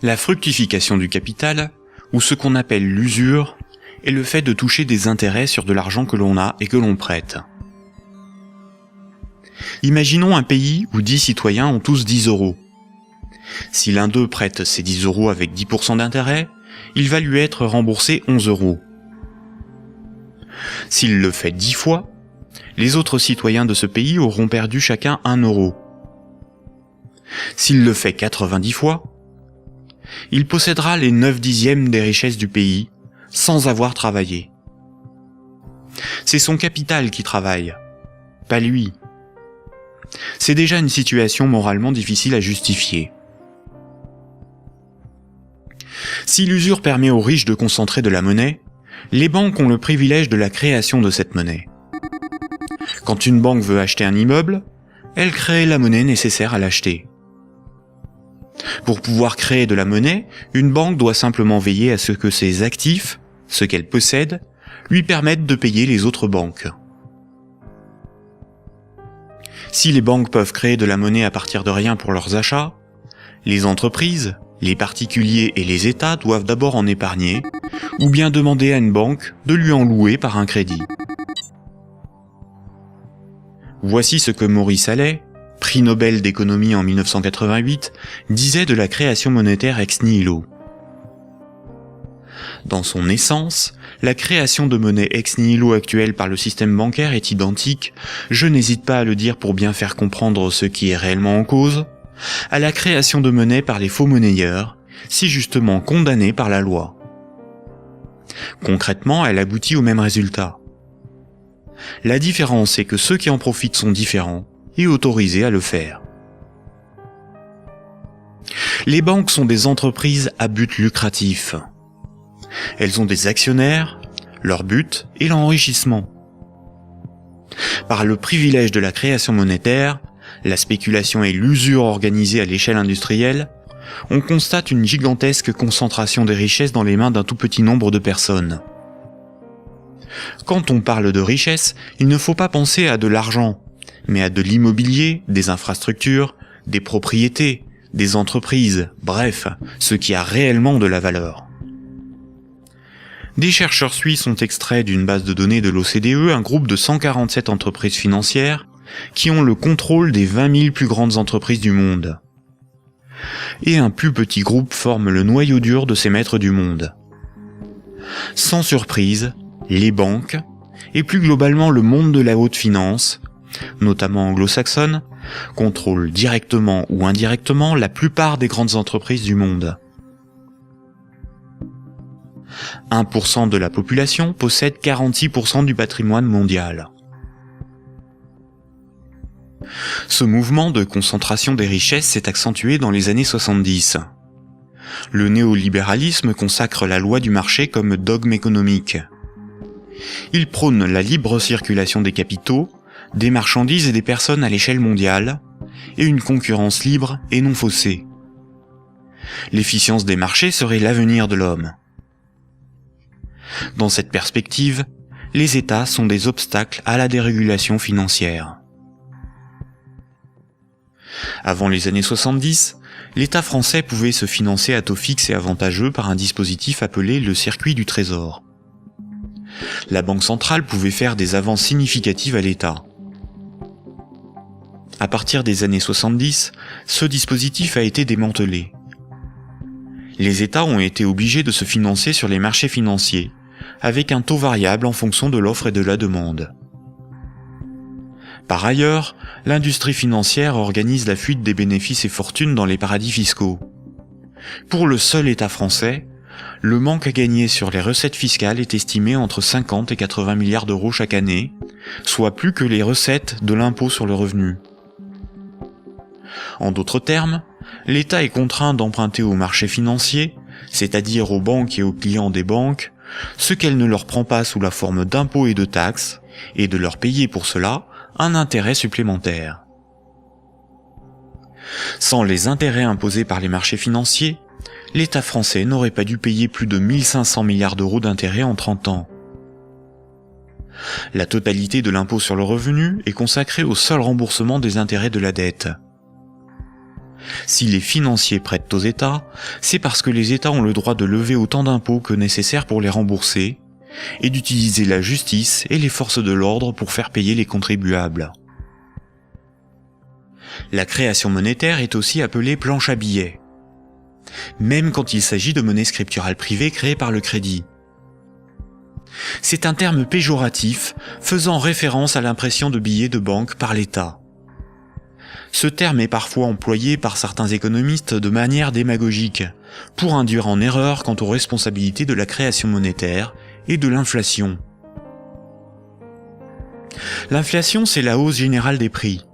La fructification du capital, ou ce qu'on appelle l'usure, est le fait de toucher des intérêts sur de l'argent que l'on a et que l'on prête. Imaginons un pays où 10 citoyens ont tous 10 euros. Si l'un d'eux prête ces 10 euros avec 10% d'intérêt, il va lui être remboursé 11 euros. S'il le fait 10 fois, les autres citoyens de ce pays auront perdu chacun 1 euro. S'il le fait 90 fois, il possédera les 9/10 des richesses du pays, sans avoir travaillé. C'est son capital qui travaille, pas lui. C'est déjà une situation moralement difficile à justifier. Si l'usure permet aux riches de concentrer de la monnaie, les banques ont le privilège de la création de cette monnaie. Quand une banque veut acheter un immeuble, elle crée la monnaie nécessaire à l'acheter. Pour pouvoir créer de la monnaie, une banque doit simplement veiller à ce que ses actifs, ce qu'elle possède, lui permettent de payer les autres banques. Si les banques peuvent créer de la monnaie à partir de rien pour leurs achats, les entreprises, les particuliers et les États doivent d'abord en épargner, ou bien demander à une banque de lui en louer par un crédit. Voici ce que Maurice Allais, prix Nobel d'économie en 1988, disait de la création monétaire ex nihilo. Dans son essence, la création de monnaie ex nihilo actuelle par le système bancaire est identique, je n'hésite pas à le dire pour bien faire comprendre ce qui est réellement en cause, à la création de monnaie par les faux monnayeurs, si justement condamnés par la loi. Concrètement, elle aboutit au même résultat. La différence est que ceux qui en profitent sont différents et autorisés à le faire. Les banques sont des entreprises à but lucratif. Elles ont des actionnaires, leur but est l'enrichissement. Par le privilège de la création monétaire, la spéculation et l'usure organisée à l'échelle industrielle, on constate une gigantesque concentration des richesses dans les mains d'un tout petit nombre de personnes. Quand on parle de richesse, il ne faut pas penser à de l'argent, mais à de l'immobilier, des infrastructures, des propriétés, des entreprises, bref, ce qui a réellement de la valeur. Des chercheurs suisses ont extrait d'une base de données de l'OCDE un groupe de 147 entreprises financières qui ont le contrôle des 20 000 plus grandes entreprises du monde. Et un plus petit groupe forme le noyau dur de ces maîtres du monde. Sans surprise, les banques, et plus globalement le monde de la haute finance, notamment anglo-saxonne, contrôlent directement ou indirectement la plupart des grandes entreprises du monde. 1% de la population possède 46% du patrimoine mondial. Ce mouvement de concentration des richesses s'est accentué dans les années 70. Le néolibéralisme consacre la loi du marché comme dogme économique. Il prône la libre circulation des capitaux, des marchandises et des personnes à l'échelle mondiale, et une concurrence libre et non faussée. L'efficience des marchés serait l'avenir de l'homme. Dans cette perspective, les États sont des obstacles à la dérégulation financière. Avant les années 70, l'État français pouvait se financer à taux fixe et avantageux par un dispositif appelé le circuit du trésor. La Banque centrale pouvait faire des avances significatives à l'État. À partir des années 70, ce dispositif a été démantelé. Les États ont été obligés de se financer sur les marchés financiers, avec un taux variable en fonction de l'offre et de la demande. Par ailleurs, l'industrie financière organise la fuite des bénéfices et fortunes dans les paradis fiscaux. Pour le seul État français, le manque à gagner sur les recettes fiscales est estimé entre 50 et 80 milliards d'euros chaque année, soit plus que les recettes de l'impôt sur le revenu. En d'autres termes, l'État est contraint d'emprunter aux marchés financiers, c'est-à-dire aux banques et aux clients des banques, ce qu'elle ne leur prend pas sous la forme d'impôts et de taxes, et de leur payer pour cela un intérêt supplémentaire. Sans les intérêts imposés par les marchés financiers, l'État français n'aurait pas dû payer plus de 1500 milliards d'euros d'intérêts en 30 ans. La totalité de l'impôt sur le revenu est consacrée au seul remboursement des intérêts de la dette. Si les financiers prêtent aux États, c'est parce que les États ont le droit de lever autant d'impôts que nécessaire pour les rembourser, et d'utiliser la justice et les forces de l'ordre pour faire payer les contribuables. La création monétaire est aussi appelée planche à billets, même quand il s'agit de monnaie scripturale privée créée par le crédit. C'est un terme péjoratif faisant référence à l'impression de billets de banque par l'État. Ce terme est parfois employé par certains économistes de manière démagogique, pour induire en erreur quant aux responsabilités de la création monétaire et de l'inflation. L'inflation, c'est la hausse générale des prix.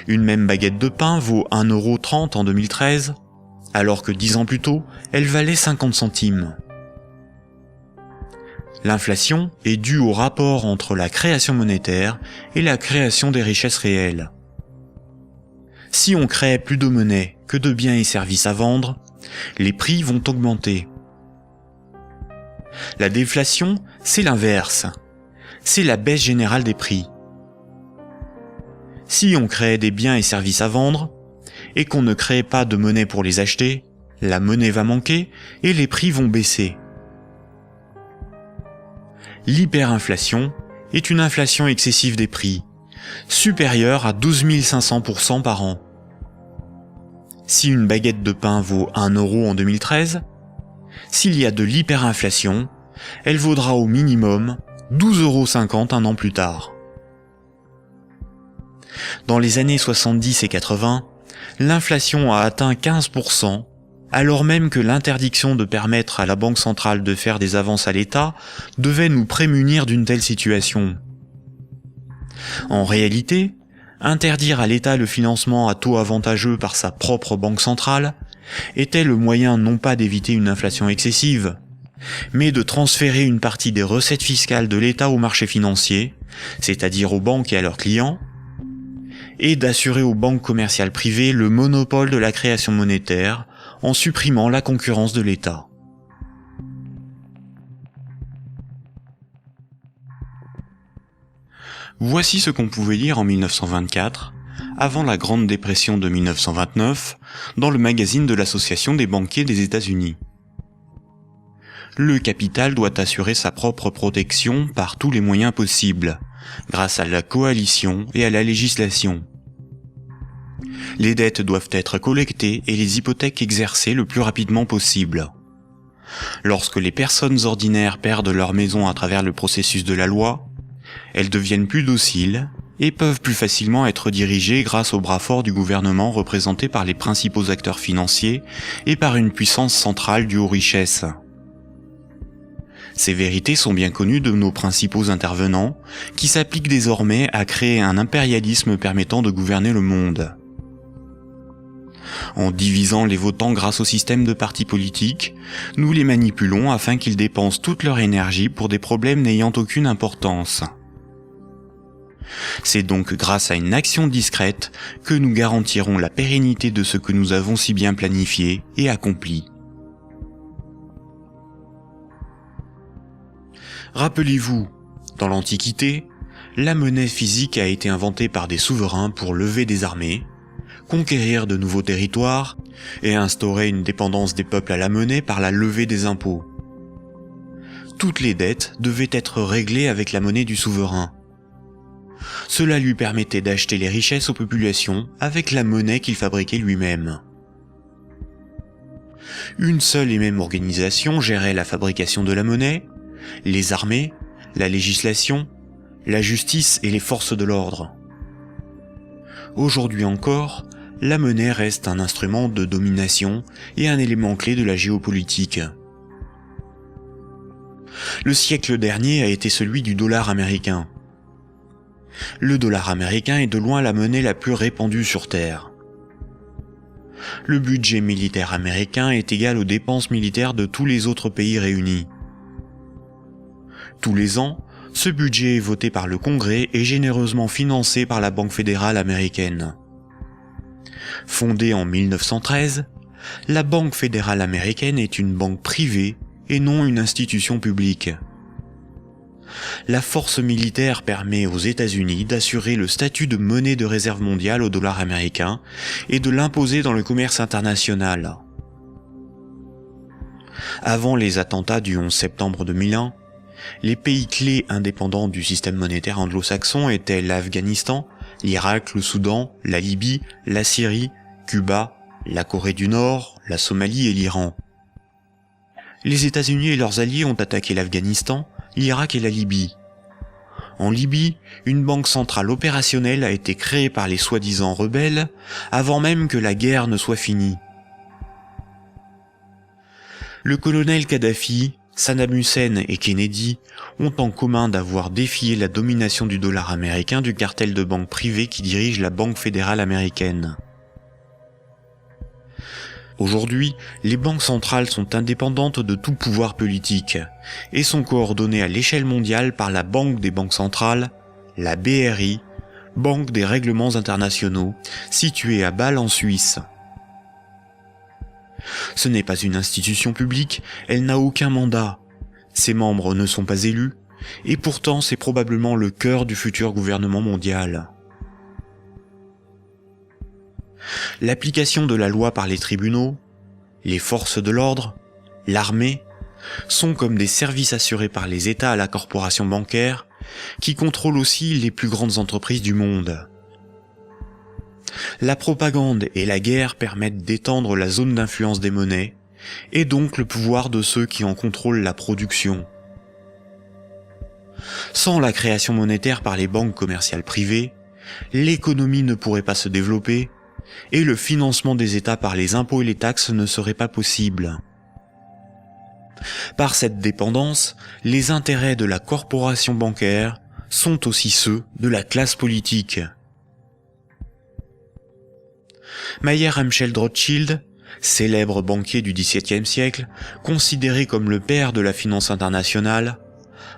Une même baguette de pain vaut 1,30 € en 2013, alors que 10 ans plus tôt, elle valait 50 centimes. L'inflation est due au rapport entre la création monétaire et la création des richesses réelles. Si on crée plus de monnaie que de biens et services à vendre, les prix vont augmenter. La déflation, c'est l'inverse. C'est la baisse générale des prix. Si on crée des biens et services à vendre, et qu'on ne crée pas de monnaie pour les acheter, la monnaie va manquer et les prix vont baisser. L'hyperinflation est une inflation excessive des prix, supérieure à 12 500% par an. Si une baguette de pain vaut 1 € en 2013, s'il y a de l'hyperinflation, elle vaudra au minimum 12,50 € un an plus tard. Dans les années 70 et 80, l'inflation a atteint 15%, alors même que l'interdiction de permettre à la Banque centrale de faire des avances à l'État devait nous prémunir d'une telle situation. En réalité, interdire à l'État le financement à taux avantageux par sa propre banque centrale était le moyen non pas d'éviter une inflation excessive, mais de transférer une partie des recettes fiscales de l'État au marché financier, c'est-à-dire aux banques et à leurs clients, et d'assurer aux banques commerciales privées le monopole de la création monétaire en supprimant la concurrence de l'État. Voici ce qu'on pouvait lire en 1924, avant la Grande Dépression de 1929, dans le magazine de l'Association des banquiers des États-Unis. Le capital doit assurer sa propre protection par tous les moyens possibles, grâce à la coalition et à la législation. Les dettes doivent être collectées et les hypothèques exercées le plus rapidement possible. Lorsque les personnes ordinaires perdent leur maison à travers le processus de la loi, elles deviennent plus dociles et peuvent plus facilement être dirigées grâce au bras fort du gouvernement représenté par les principaux acteurs financiers et par une puissance centrale due aux richesses. Ces vérités sont bien connues de nos principaux intervenants, qui s'appliquent désormais à créer un impérialisme permettant de gouverner le monde. En divisant les votants grâce au système de partis politiques, nous les manipulons afin qu'ils dépensent toute leur énergie pour des problèmes n'ayant aucune importance. C'est donc grâce à une action discrète que nous garantirons la pérennité de ce que nous avons si bien planifié et accompli. Rappelez-vous, dans l'Antiquité, la monnaie physique a été inventée par des souverains pour lever des armées, conquérir de nouveaux territoires et instaurer une dépendance des peuples à la monnaie par la levée des impôts. Toutes les dettes devaient être réglées avec la monnaie du souverain. Cela lui permettait d'acheter les richesses aux populations avec la monnaie qu'il fabriquait lui-même. Une seule et même organisation gérait la fabrication de la monnaie, les armées, la législation, la justice et les forces de l'ordre. Aujourd'hui encore, la monnaie reste un instrument de domination et un élément clé de la géopolitique. Le siècle dernier a été celui du dollar américain. Le dollar américain est de loin la monnaie la plus répandue sur Terre. Le budget militaire américain est égal aux dépenses militaires de tous les autres pays réunis. Tous les ans, ce budget est voté par le Congrès et généreusement financé par la Banque fédérale américaine. Fondée en 1913, la Banque fédérale américaine est une banque privée et non une institution publique. La force militaire permet aux États-Unis d'assurer le statut de monnaie de réserve mondiale au dollar américain et de l'imposer dans le commerce international. Avant les attentats du 11 septembre 2001, les pays clés indépendants du système monétaire anglo-saxon étaient l'Afghanistan, l'Irak, le Soudan, la Libye, la Syrie, Cuba, la Corée du Nord, la Somalie et l'Iran. Les États-Unis et leurs alliés ont attaqué l'Afghanistan, l'Irak et la Libye. En Libye, une banque centrale opérationnelle a été créée par les soi-disant rebelles avant même que la guerre ne soit finie. Le colonel Kadhafi, Saddam Hussein et Kennedy ont en commun d'avoir défié la domination du dollar américain du cartel de banques privées qui dirige la Banque fédérale américaine. Aujourd'hui, les banques centrales sont indépendantes de tout pouvoir politique et sont coordonnées à l'échelle mondiale par la Banque des banques centrales, la BRI, Banque des règlements internationaux, située à Bâle en Suisse. Ce n'est pas une institution publique, elle n'a aucun mandat, ses membres ne sont pas élus, et pourtant c'est probablement le cœur du futur gouvernement mondial. L'application de la loi par les tribunaux, les forces de l'ordre, l'armée, sont comme des services assurés par les États à la corporation bancaire, qui contrôle aussi les plus grandes entreprises du monde. La propagande et la guerre permettent d'étendre la zone d'influence des monnaies, et donc le pouvoir de ceux qui en contrôlent la production. Sans la création monétaire par les banques commerciales privées, l'économie ne pourrait pas se développer, et le financement des États par les impôts et les taxes ne serait pas possible. Par cette dépendance, les intérêts de la corporation bancaire sont aussi ceux de la classe politique. Mayer Amschel Rothschild, célèbre banquier du XVIIe siècle, considéré comme le père de la finance internationale,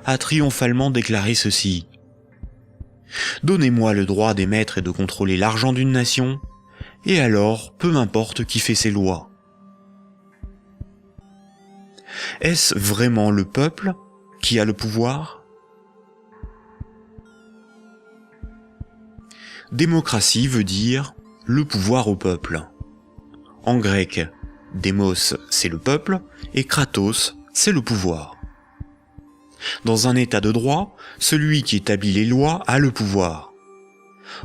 a triomphalement déclaré ceci. « Donnez-moi le droit d'émettre et de contrôler l'argent d'une nation, et alors peu m'importe qui fait ses lois. » Est-ce vraiment le peuple qui a le pouvoir ? Démocratie veut dire le pouvoir au peuple. En grec, démos c'est le peuple et kratos c'est le pouvoir. Dans un état de droit, celui qui établit les lois a le pouvoir.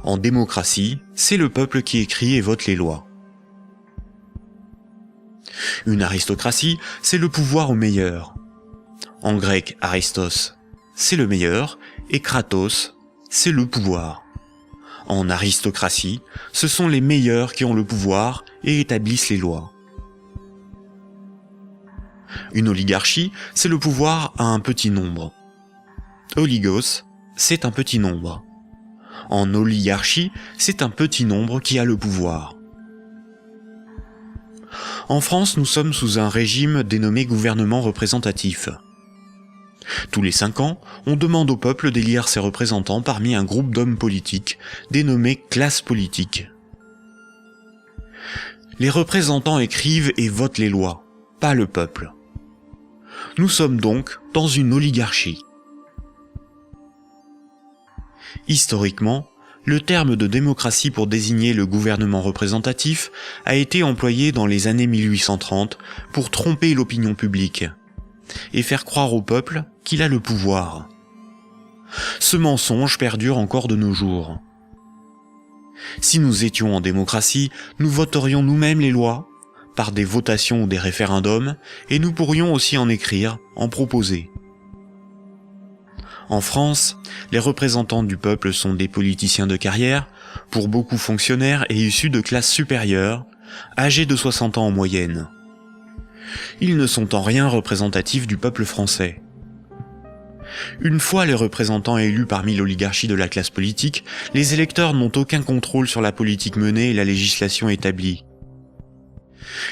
En démocratie, c'est le peuple qui écrit et vote les lois. Une aristocratie, c'est le pouvoir au meilleur. En grec, aristos, c'est le meilleur, et kratos, c'est le pouvoir. En aristocratie, ce sont les meilleurs qui ont le pouvoir et établissent les lois. Une oligarchie, c'est le pouvoir à un petit nombre. Oligos, c'est un petit nombre. En oligarchie, c'est un petit nombre qui a le pouvoir. En France, nous sommes sous un régime dénommé gouvernement représentatif. Tous les 5 ans, on demande au peuple d'élire ses représentants parmi un groupe d'hommes politiques, dénommé classe politique. Les représentants écrivent et votent les lois, pas le peuple. Nous sommes donc dans une oligarchie. Historiquement, le terme de démocratie pour désigner le gouvernement représentatif a été employé dans les années 1830 pour tromper l'opinion publique et faire croire au peuple qu'il a le pouvoir. Ce mensonge perdure encore de nos jours. Si nous étions en démocratie, nous voterions nous-mêmes les lois, par des votations ou des référendums, et nous pourrions aussi en écrire, en proposer. En France, les représentants du peuple sont des politiciens de carrière, pour beaucoup fonctionnaires et issus de classes supérieures, âgés de 60 ans en moyenne. Ils ne sont en rien représentatifs du peuple français. Une fois les représentants élus parmi l'oligarchie de la classe politique, les électeurs n'ont aucun contrôle sur la politique menée et la législation établie.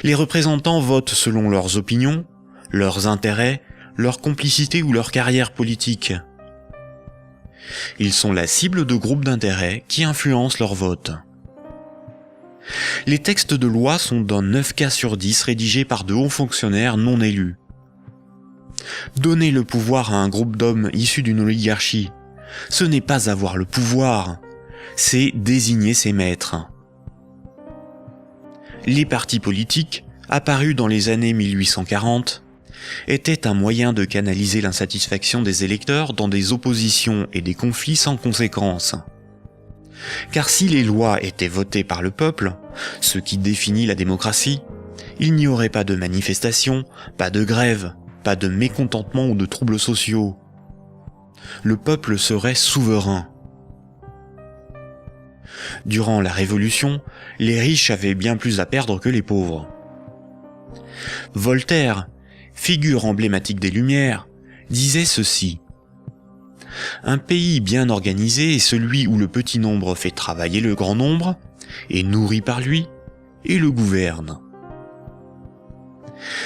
Les représentants votent selon leurs opinions, leurs intérêts, leur complicité ou leur carrière politique. Ils sont la cible de groupes d'intérêts qui influencent leur vote. Les textes de loi sont dans 9 cas sur 10 rédigés par de hauts fonctionnaires non élus. Donner le pouvoir à un groupe d'hommes issus d'une oligarchie, ce n'est pas avoir le pouvoir, c'est désigner ses maîtres. Les partis politiques, apparus dans les années 1840, étaient un moyen de canaliser l'insatisfaction des électeurs dans des oppositions et des conflits sans conséquences. Car si les lois étaient votées par le peuple, ce qui définit la démocratie, il n'y aurait pas de manifestations, pas de grèves, pas de mécontentement ou de troubles sociaux. Le peuple serait souverain. Durant la Révolution, les riches avaient bien plus à perdre que les pauvres. Voltaire, figure emblématique des Lumières, disait ceci. Un pays bien organisé est celui où le petit nombre fait travailler le grand nombre, est nourri par lui, et le gouverne.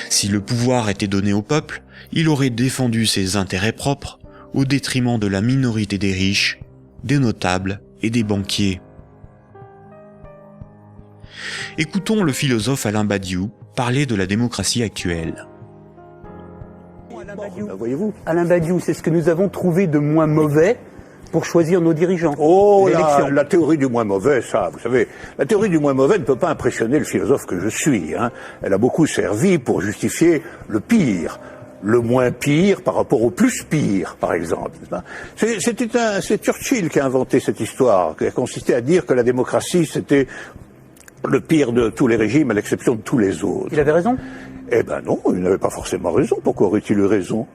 Si le pouvoir était donné au peuple, il aurait défendu ses intérêts propres au détriment de la minorité des riches, des notables et des banquiers. Écoutons le philosophe Alain Badiou parler de la démocratie actuelle. Voyez-vous, Alain Badiou, c'est ce que nous avons trouvé de moins mauvais pour choisir nos dirigeants. Oh, la théorie du moins mauvais, ça, vous savez, la théorie du moins mauvais ne peut pas impressionner le philosophe que je suis. Elle a beaucoup servi pour justifier le moins pire par rapport au plus pire, par exemple. C'est Churchill qui a inventé cette histoire, qui a consisté à dire que la démocratie, c'était le pire de tous les régimes, à l'exception de tous les autres. Il avait raison ? Eh ben non, il n'avait pas forcément raison. Pourquoi aurait-il eu raison ?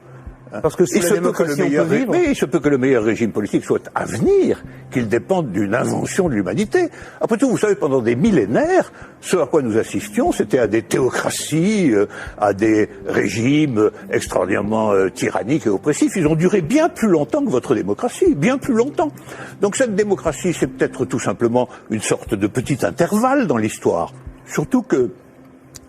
Parce que sous la démocratie, on peut vivre. Mais il se peut que le meilleur régime politique soit à venir, qu'il dépende d'une invention de l'humanité. Après tout, vous savez, pendant des millénaires, ce à quoi nous assistions, c'était à des théocraties, à des régimes extraordinairement tyranniques et oppressifs. Ils ont duré bien plus longtemps que votre démocratie, bien plus longtemps. Donc cette démocratie, c'est peut-être tout simplement une sorte de petit intervalle dans l'histoire. Surtout que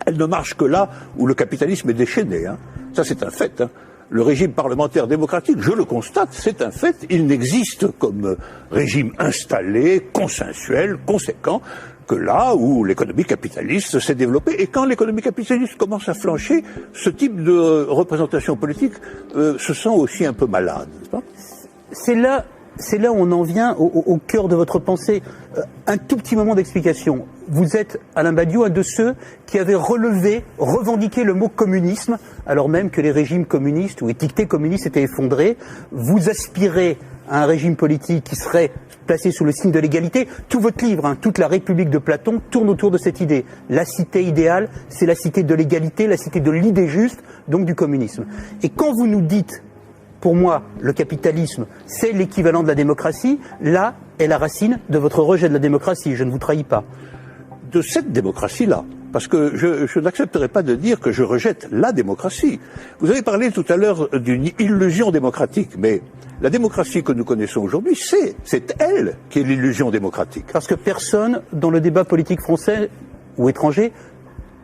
elle ne marche que là où le capitalisme est déchaîné. Ça, c'est un fait. Le régime parlementaire démocratique, je le constate, c'est un fait. Il n'existe comme régime installé, consensuel, conséquent, que là où l'économie capitaliste s'est développée. Et quand l'économie capitaliste commence à flancher, ce type de représentation politique se sent aussi un peu malade, n'est-ce pas ? C'est là où on en vient au cœur de votre pensée. Un tout petit moment d'explication. Vous êtes, Alain Badiou, un de ceux qui avaient revendiqué le mot communisme, alors même que les régimes communistes ou étiquetés communistes étaient effondrés. Vous aspirez à un régime politique qui serait placé sous le signe de l'égalité. Tout votre livre, toute la République de Platon, tourne autour de cette idée. La cité idéale, c'est la cité de l'égalité, la cité de l'idée juste, donc du communisme. Et quand vous nous dites, pour moi, le capitalisme, c'est l'équivalent de la démocratie, là est la racine de votre rejet de la démocratie, je ne vous trahis pas. De cette démocratie-là, parce que je n'accepterai pas de dire que je rejette la démocratie. Vous avez parlé tout à l'heure d'une illusion démocratique, mais la démocratie que nous connaissons aujourd'hui, c'est elle qui est l'illusion démocratique. Parce que personne, dans le débat politique français ou étranger,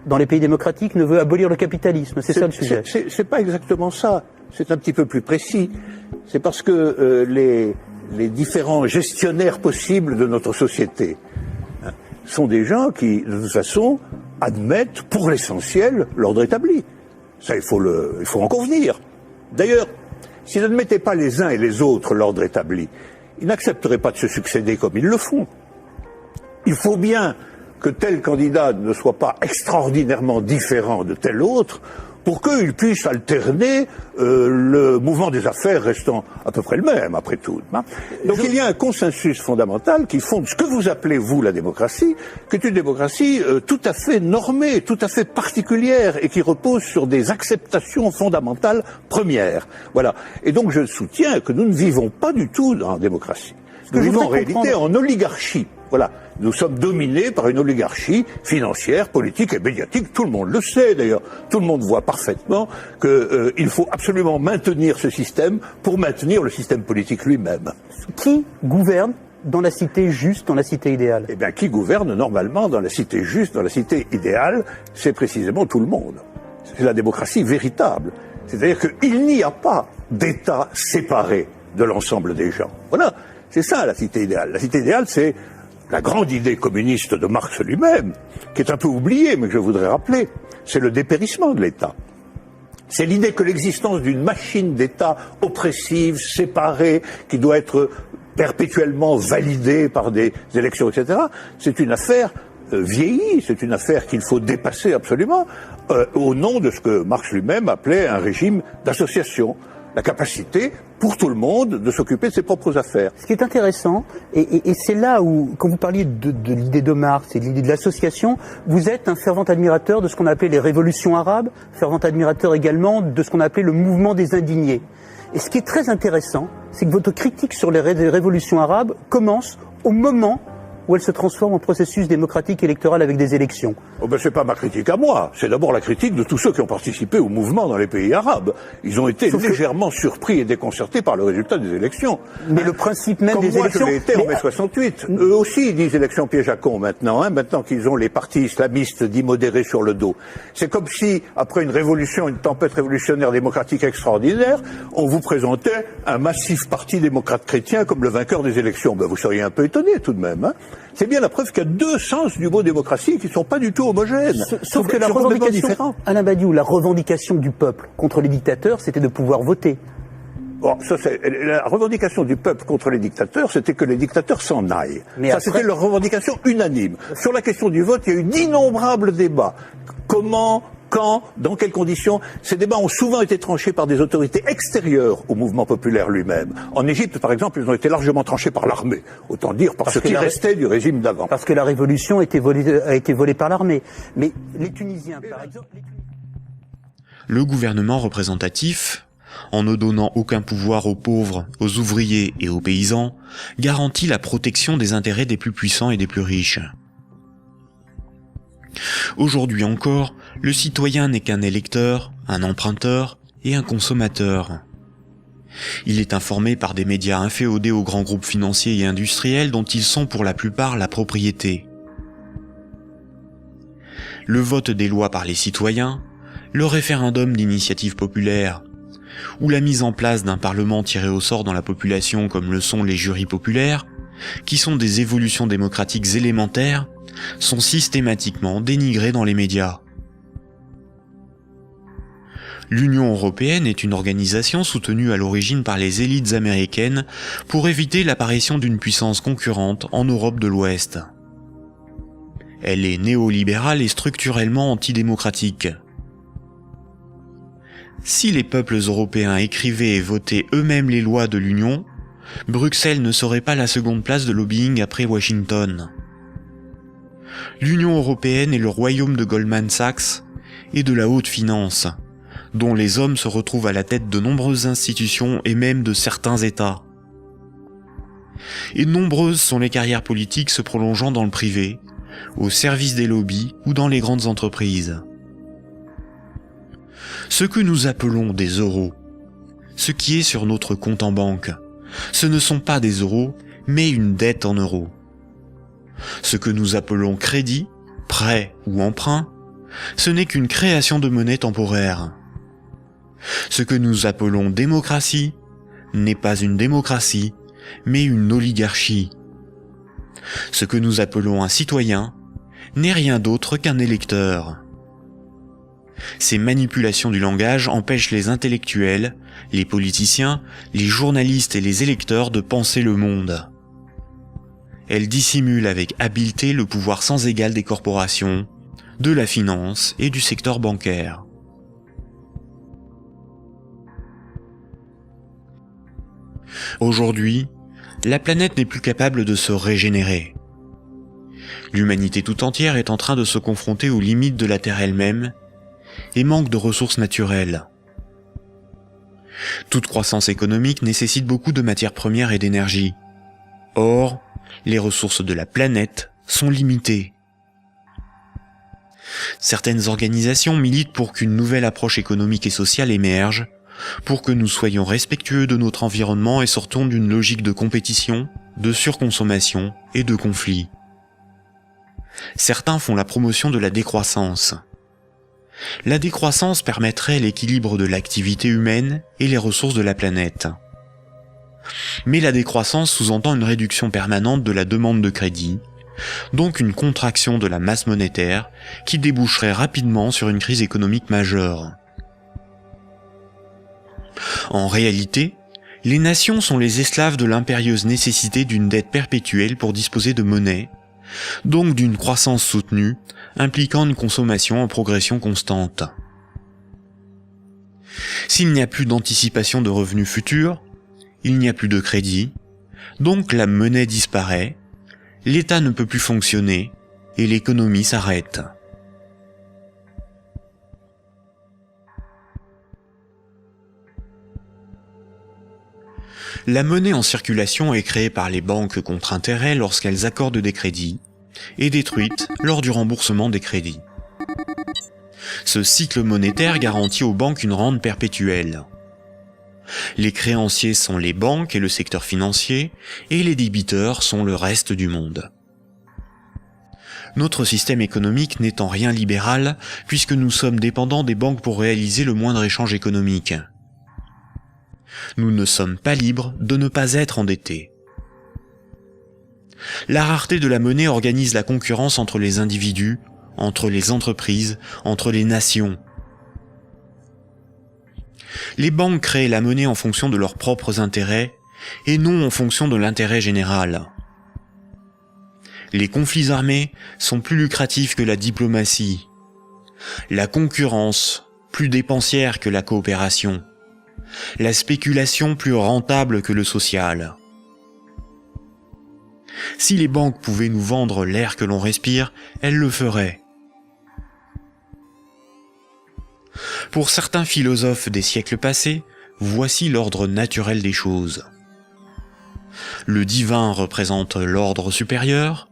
dans les pays démocratiques, ne veut abolir le capitalisme. C'est ça le sujet. C'est pas exactement ça. C'est un petit peu plus précis. C'est parce que les différents gestionnaires possibles de notre société sont des gens qui, de toute façon, admettent pour l'essentiel l'ordre établi. Ça, il faut en convenir. D'ailleurs, s'ils n'admettaient pas les uns et les autres l'ordre établi, ils n'accepteraient pas de se succéder comme ils le font. Il faut bien que tel candidat ne soit pas extraordinairement différent de tel autre pour qu'il puisse alterner le mouvement des affaires restant à peu près le même, après tout. Donc il y a un consensus fondamental qui fonde ce que vous appelez, vous, la démocratie, qui est une démocratie tout à fait normée, tout à fait particulière, et qui repose sur des acceptations fondamentales premières. Voilà. Et donc je soutiens que nous ne vivons pas du tout dans la démocratie. Nous vivons en réalité en oligarchie. Voilà. Nous sommes dominés par une oligarchie financière, politique et médiatique. Tout le monde le sait d'ailleurs. Tout le monde voit parfaitement qu'il faut absolument maintenir ce système pour maintenir le système politique lui-même. Qui gouverne dans la cité juste, dans la cité idéale? Eh bien, qui gouverne normalement dans la cité juste, dans la cité idéale, c'est précisément tout le monde. C'est la démocratie véritable. C'est-à-dire qu'il n'y a pas d'État séparé de l'ensemble des gens. Voilà. C'est ça la cité idéale. La cité idéale, c'est la grande idée communiste de Marx lui-même, qui est un peu oubliée, mais que je voudrais rappeler. C'est le dépérissement de l'État. C'est l'idée que l'existence d'une machine d'État oppressive, séparée, qui doit être perpétuellement validée par des élections, etc., c'est une affaire vieillie, c'est une affaire qu'il faut dépasser absolument, au nom de ce que Marx lui-même appelait un régime d'association. La capacité, pour tout le monde, de s'occuper de ses propres affaires. Ce qui est intéressant, et c'est là où, quand vous parliez de l'idée de Marx et de l'idée de l'association, vous êtes un fervent admirateur de ce qu'on appelait les révolutions arabes, fervent admirateur également de ce qu'on appelait le mouvement des indignés. Et ce qui est très intéressant, c'est que votre critique sur les révolutions arabes commence au moment où elle se transforme en processus démocratique électoral avec des élections. Oh ben c'est pas ma critique à moi, c'est d'abord la critique de tous ceux qui ont participé au mouvement dans les pays arabes. Ils ont été légèrement surpris et déconcertés par le résultat des élections. Mais le principe même des élections... Comme moi je l'ai été en mai 68. Eux aussi ils disent élections piège à con maintenant, maintenant qu'ils ont les partis islamistes dits modérés sur le dos. C'est comme si, après une révolution, une tempête révolutionnaire démocratique extraordinaire, on vous présentait un massif parti démocrate chrétien comme le vainqueur des élections. Ben vous seriez un peu étonné tout de même. C'est bien la preuve qu'il y a deux sens du mot démocratie qui ne sont pas du tout homogènes. Sauf que la revendication, Alain Badiou, la revendication du peuple contre les dictateurs, c'était de pouvoir voter. Bon, ça c'est la revendication du peuple contre les dictateurs, c'était que les dictateurs s'en aillent. Mais ça, après... c'était leur revendication unanime. Sur la question du vote, il y a eu d'innombrables débats. Comment, quand, dans quelles conditions? Ces débats ont souvent été tranchés par des autorités extérieures au mouvement populaire lui-même. En Égypte, par exemple, ils ont été largement tranchés par l'armée. Autant dire par ce qui restait du régime d'avant. Parce que la révolution a été volée par l'armée. Mais les Tunisiens, par exemple... Le gouvernement représentatif, en ne donnant aucun pouvoir aux pauvres, aux ouvriers et aux paysans, garantit la protection des intérêts des plus puissants et des plus riches. Aujourd'hui encore, le citoyen n'est qu'un électeur, un emprunteur et un consommateur. Il est informé par des médias inféodés aux grands groupes financiers et industriels dont ils sont pour la plupart la propriété. Le vote des lois par les citoyens, le référendum d'initiative populaire, ou la mise en place d'un parlement tiré au sort dans la population comme le sont les jurys populaires, qui sont des évolutions démocratiques élémentaires, sont systématiquement dénigrés dans les médias. L'Union européenne est une organisation soutenue à l'origine par les élites américaines pour éviter l'apparition d'une puissance concurrente en Europe de l'Ouest. Elle est néolibérale et structurellement antidémocratique. Si les peuples européens écrivaient et votaient eux-mêmes les lois de l'Union, Bruxelles ne serait pas la seconde place de lobbying après Washington. L'Union européenne est le royaume de Goldman Sachs et de la haute finance, dont les hommes se retrouvent à la tête de nombreuses institutions et même de certains États. Et nombreuses sont les carrières politiques se prolongeant dans le privé, au service des lobbies ou dans les grandes entreprises. Ce que nous appelons des euros, ce qui est sur notre compte en banque, ce ne sont pas des euros, mais une dette en euros. Ce que nous appelons crédit, prêt ou emprunt, ce n'est qu'une création de monnaie temporaire. Ce que nous appelons démocratie n'est pas une démocratie, mais une oligarchie. Ce que nous appelons un citoyen n'est rien d'autre qu'un électeur. Ces manipulations du langage empêchent les intellectuels, les politiciens, les journalistes et les électeurs de penser le monde. Elles dissimulent avec habileté le pouvoir sans égal des corporations, de la finance et du secteur bancaire. Aujourd'hui, la planète n'est plus capable de se régénérer. L'humanité tout entière est en train de se confronter aux limites de la Terre elle-même et manque de ressources naturelles. Toute croissance économique nécessite beaucoup de matières premières et d'énergie. Or, les ressources de la planète sont limitées. Certaines organisations militent pour qu'une nouvelle approche économique et sociale émerge, pour que nous soyons respectueux de notre environnement et sortons d'une logique de compétition, de surconsommation et de conflit. Certains font la promotion de la décroissance. La décroissance permettrait l'équilibre de l'activité humaine et les ressources de la planète. Mais la décroissance sous-entend une réduction permanente de la demande de crédit, donc une contraction de la masse monétaire qui déboucherait rapidement sur une crise économique majeure. En réalité, les nations sont les esclaves de l'impérieuse nécessité d'une dette perpétuelle pour disposer de monnaie, donc d'une croissance soutenue, impliquant une consommation en progression constante. S'il n'y a plus d'anticipation de revenus futurs, il n'y a plus de crédit, donc la monnaie disparaît, l'État ne peut plus fonctionner et l'économie s'arrête. La monnaie en circulation est créée par les banques contre intérêt lorsqu'elles accordent des crédits et détruite lors du remboursement des crédits. Ce cycle monétaire garantit aux banques une rente perpétuelle. Les créanciers sont les banques et le secteur financier, et les débiteurs sont le reste du monde. Notre système économique n'est en rien libéral, puisque nous sommes dépendants des banques pour réaliser le moindre échange économique. Nous ne sommes pas libres de ne pas être endettés. La rareté de la monnaie organise la concurrence entre les individus, entre les entreprises, entre les nations. Les banques créent la monnaie en fonction de leurs propres intérêts et non en fonction de l'intérêt général. Les conflits armés sont plus lucratifs que la diplomatie. La concurrence, plus dépensière que la coopération. La spéculation, plus rentable que le social. Si les banques pouvaient nous vendre l'air que l'on respire, elles le feraient. Pour certains philosophes des siècles passés, voici l'ordre naturel des choses. Le divin représente l'ordre supérieur.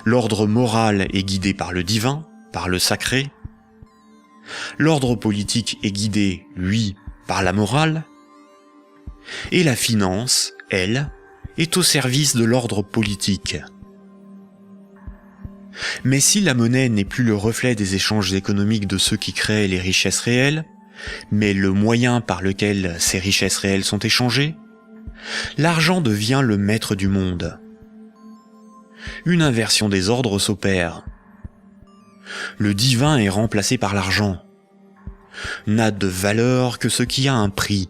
L'ordre moral est guidé par le divin, par le sacré. L'ordre politique est guidé, lui, par la morale. Et la finance, elle, est au service de l'ordre politique. Mais si la monnaie n'est plus le reflet des échanges économiques de ceux qui créent les richesses réelles, mais le moyen par lequel ces richesses réelles sont échangées, l'argent devient le maître du monde. Une inversion des ordres s'opère. Le divin est remplacé par l'argent. N'a de valeur que ce qui a un prix.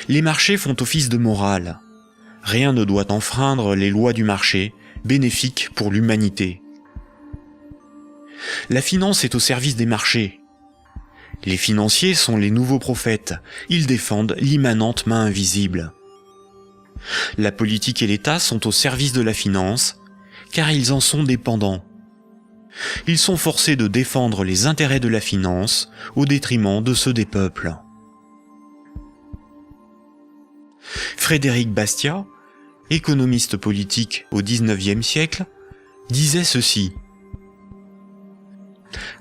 Les marchés font office de morale. Rien ne doit enfreindre les lois du marché, bénéfiques pour l'humanité. La finance est au service des marchés. Les financiers sont les nouveaux prophètes, ils défendent l'immanente main invisible. La politique et l'État sont au service de la finance, car ils en sont dépendants. Ils sont forcés de défendre les intérêts de la finance au détriment de ceux des peuples. Frédéric Bastiat, économiste politique au XIXe siècle, disait ceci.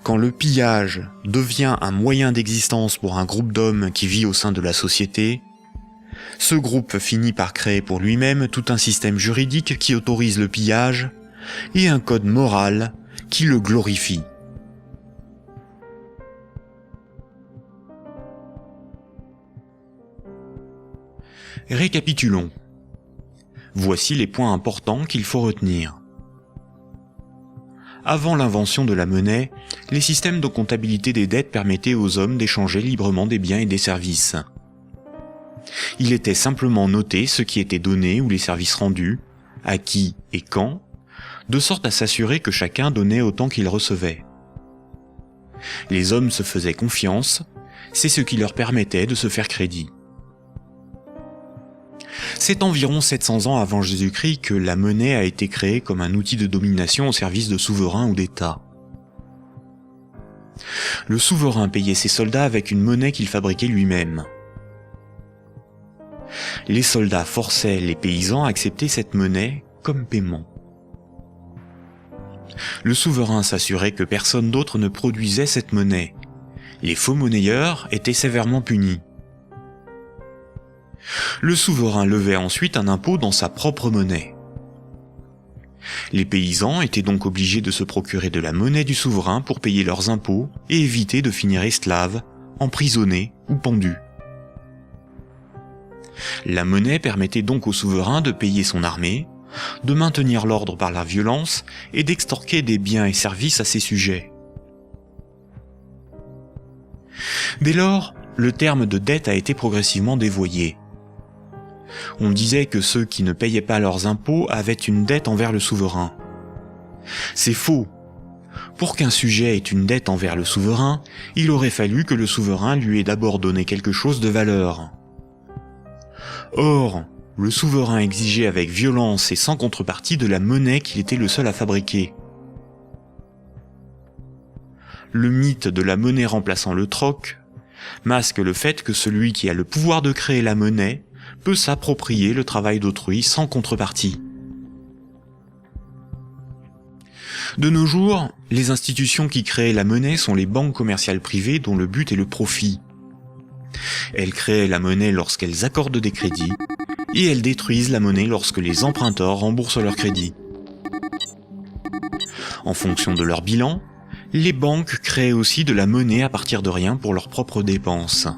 Quand le pillage devient un moyen d'existence pour un groupe d'hommes qui vit au sein de la société, ce groupe finit par créer pour lui-même tout un système juridique qui autorise le pillage et un code moral qui le glorifient. Récapitulons. Voici les points importants qu'il faut retenir. Avant l'invention de la monnaie, les systèmes de comptabilité des dettes permettaient aux hommes d'échanger librement des biens et des services. Il était simplement noté ce qui était donné ou les services rendus, à qui et quand, de sorte à s'assurer que chacun donnait autant qu'il recevait. Les hommes se faisaient confiance, c'est ce qui leur permettait de se faire crédit. C'est environ 700 ans avant Jésus-Christ que la monnaie a été créée comme un outil de domination au service de souverains ou d'États. Le souverain payait ses soldats avec une monnaie qu'il fabriquait lui-même. Les soldats forçaient les paysans à accepter cette monnaie comme paiement. Le souverain s'assurait que personne d'autre ne produisait cette monnaie. Les faux monnayeurs étaient sévèrement punis. Le souverain levait ensuite un impôt dans sa propre monnaie. Les paysans étaient donc obligés de se procurer de la monnaie du souverain pour payer leurs impôts et éviter de finir esclaves, emprisonnés ou pendus. La monnaie permettait donc au souverain de payer son armée, de maintenir l'ordre par la violence et d'extorquer des biens et services à ses sujets. Dès lors, le terme de dette a été progressivement dévoyé. On disait que ceux qui ne payaient pas leurs impôts avaient une dette envers le souverain. C'est faux. Pour qu'un sujet ait une dette envers le souverain, il aurait fallu que le souverain lui ait d'abord donné quelque chose de valeur. Or, le souverain exigeait avec violence et sans contrepartie de la monnaie qu'il était le seul à fabriquer. Le mythe de la monnaie remplaçant le troc masque le fait que celui qui a le pouvoir de créer la monnaie peut s'approprier le travail d'autrui sans contrepartie. De nos jours, les institutions qui créent la monnaie sont les banques commerciales privées dont le but est le profit. Elles créent la monnaie lorsqu'elles accordent des crédits, et elles détruisent la monnaie lorsque les emprunteurs remboursent leurs crédits. En fonction de leur bilan, les banques créent aussi de la monnaie à partir de rien pour leurs propres dépenses.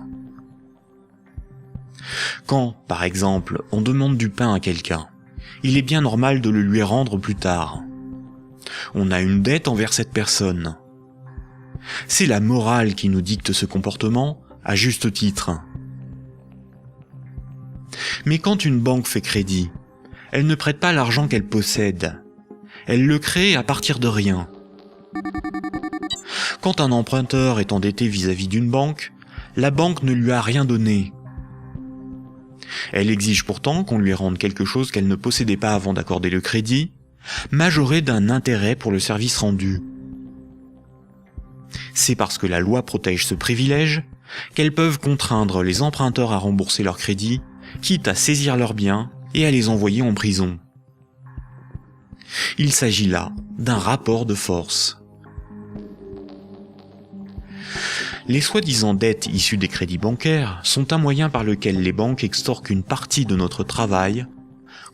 Quand, par exemple, on demande du pain à quelqu'un, il est bien normal de le lui rendre plus tard. On a une dette envers cette personne. C'est la morale qui nous dicte ce comportement, à juste titre. Mais quand une banque fait crédit, elle ne prête pas l'argent qu'elle possède. Elle le crée à partir de rien. Quand un emprunteur est endetté vis-à-vis d'une banque, la banque ne lui a rien donné. Elle exige pourtant qu'on lui rende quelque chose qu'elle ne possédait pas avant d'accorder le crédit, majoré d'un intérêt pour le service rendu. C'est parce que la loi protège ce privilège qu'elles peuvent contraindre les emprunteurs à rembourser leur crédit, quitte à saisir leurs biens et à les envoyer en prison. Il s'agit là d'un rapport de force. Les soi-disant dettes issues des crédits bancaires sont un moyen par lequel les banques extorquent une partie de notre travail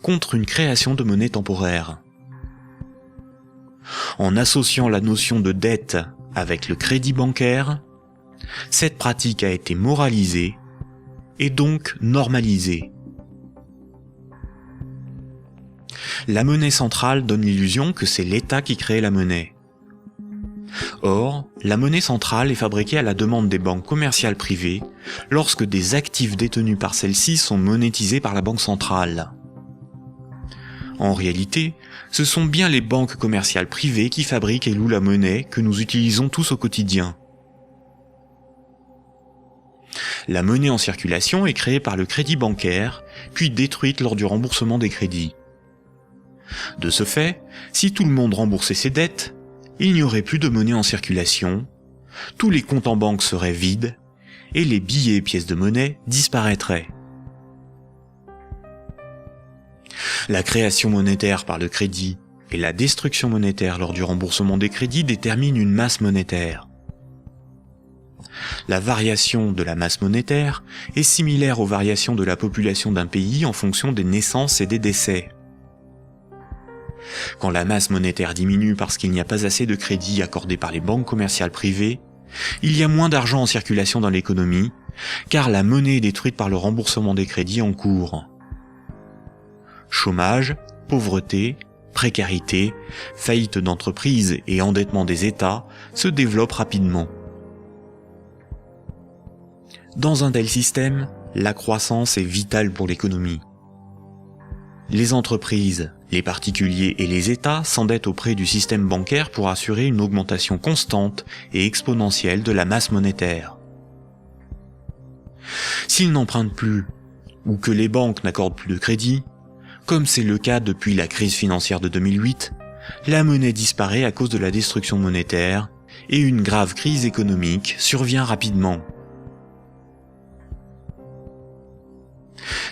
contre une création de monnaie temporaire. En associant la notion de dette avec le crédit bancaire, cette pratique a été moralisée et donc normalisée. La monnaie centrale donne l'illusion que c'est l'État qui crée la monnaie. Or, la monnaie centrale est fabriquée à la demande des banques commerciales privées lorsque des actifs détenus par celles-ci sont monétisés par la banque centrale. En réalité, ce sont bien les banques commerciales privées qui fabriquent et louent la monnaie que nous utilisons tous au quotidien. La monnaie en circulation est créée par le crédit bancaire, puis détruite lors du remboursement des crédits. De ce fait, si tout le monde remboursait ses dettes, il n'y aurait plus de monnaie en circulation, tous les comptes en banque seraient vides, et les billets et pièces de monnaie disparaîtraient. La création monétaire par le crédit et la destruction monétaire lors du remboursement des crédits déterminent une masse monétaire. La variation de la masse monétaire est similaire aux variations de la population d'un pays en fonction des naissances et des décès. Quand la masse monétaire diminue parce qu'il n'y a pas assez de crédits accordés par les banques commerciales privées, il y a moins d'argent en circulation dans l'économie, car la monnaie est détruite par le remboursement des crédits en cours. Chômage, pauvreté, précarité, faillite d'entreprises et endettement des États se développent rapidement. Dans un tel système, la croissance est vitale pour l'économie. Les entreprises, les particuliers et les États s'endettent auprès du système bancaire pour assurer une augmentation constante et exponentielle de la masse monétaire. S'ils n'empruntent plus, ou que les banques n'accordent plus de crédit, comme c'est le cas depuis la crise financière de 2008, la monnaie disparaît à cause de la destruction monétaire et une grave crise économique survient rapidement.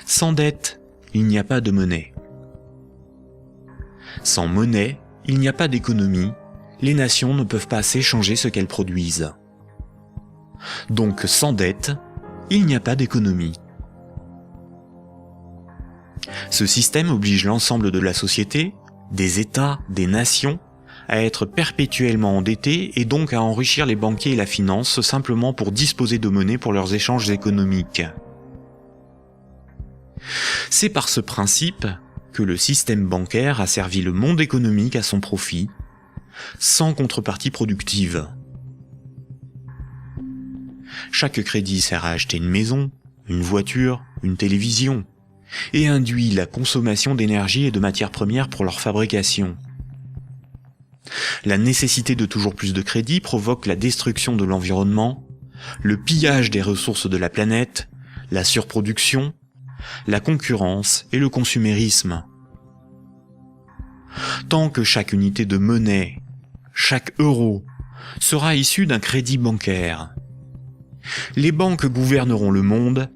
Sans dette, il n'y a pas de monnaie. Sans monnaie, il n'y a pas d'économie, les nations ne peuvent pas s'échanger ce qu'elles produisent. Donc sans dette, il n'y a pas d'économie. Ce système oblige l'ensemble de la société, des États, des nations, à être perpétuellement endettés et donc à enrichir les banquiers et la finance simplement pour disposer de monnaie pour leurs échanges économiques. C'est par ce principe que le système bancaire a servi le monde économique à son profit, sans contrepartie productive. Chaque crédit sert à acheter une maison, une voiture, une télévision, et induit la consommation d'énergie et de matières premières pour leur fabrication. La nécessité de toujours plus de crédit provoque la destruction de l'environnement, le pillage des ressources de la planète, la surproduction, la concurrence et le consumérisme. Tant que chaque unité de monnaie, chaque euro, sera issu d'un crédit bancaire, les banques gouverneront le monde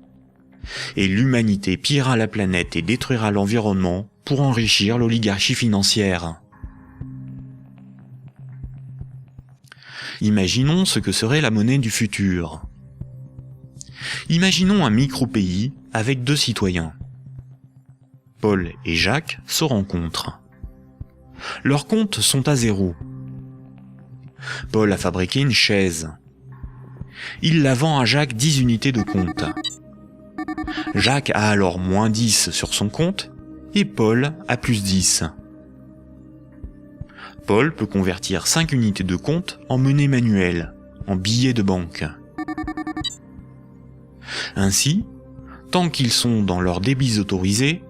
et l'humanité pillera la planète et détruira l'environnement pour enrichir l'oligarchie financière. Imaginons ce que serait la monnaie du futur. Imaginons un micro-pays avec 2 citoyens. Paul et Jacques se rencontrent. Leurs comptes sont à 0. Paul a fabriqué une chaise. Il la vend à Jacques 10 unités de compte. Jacques a alors moins 10 sur son compte et Paul a plus 10. Paul peut convertir 5 unités de compte en monnaie manuelle, en billets de banque. Ainsi, tant qu'ils sont dans leurs débits autorisés,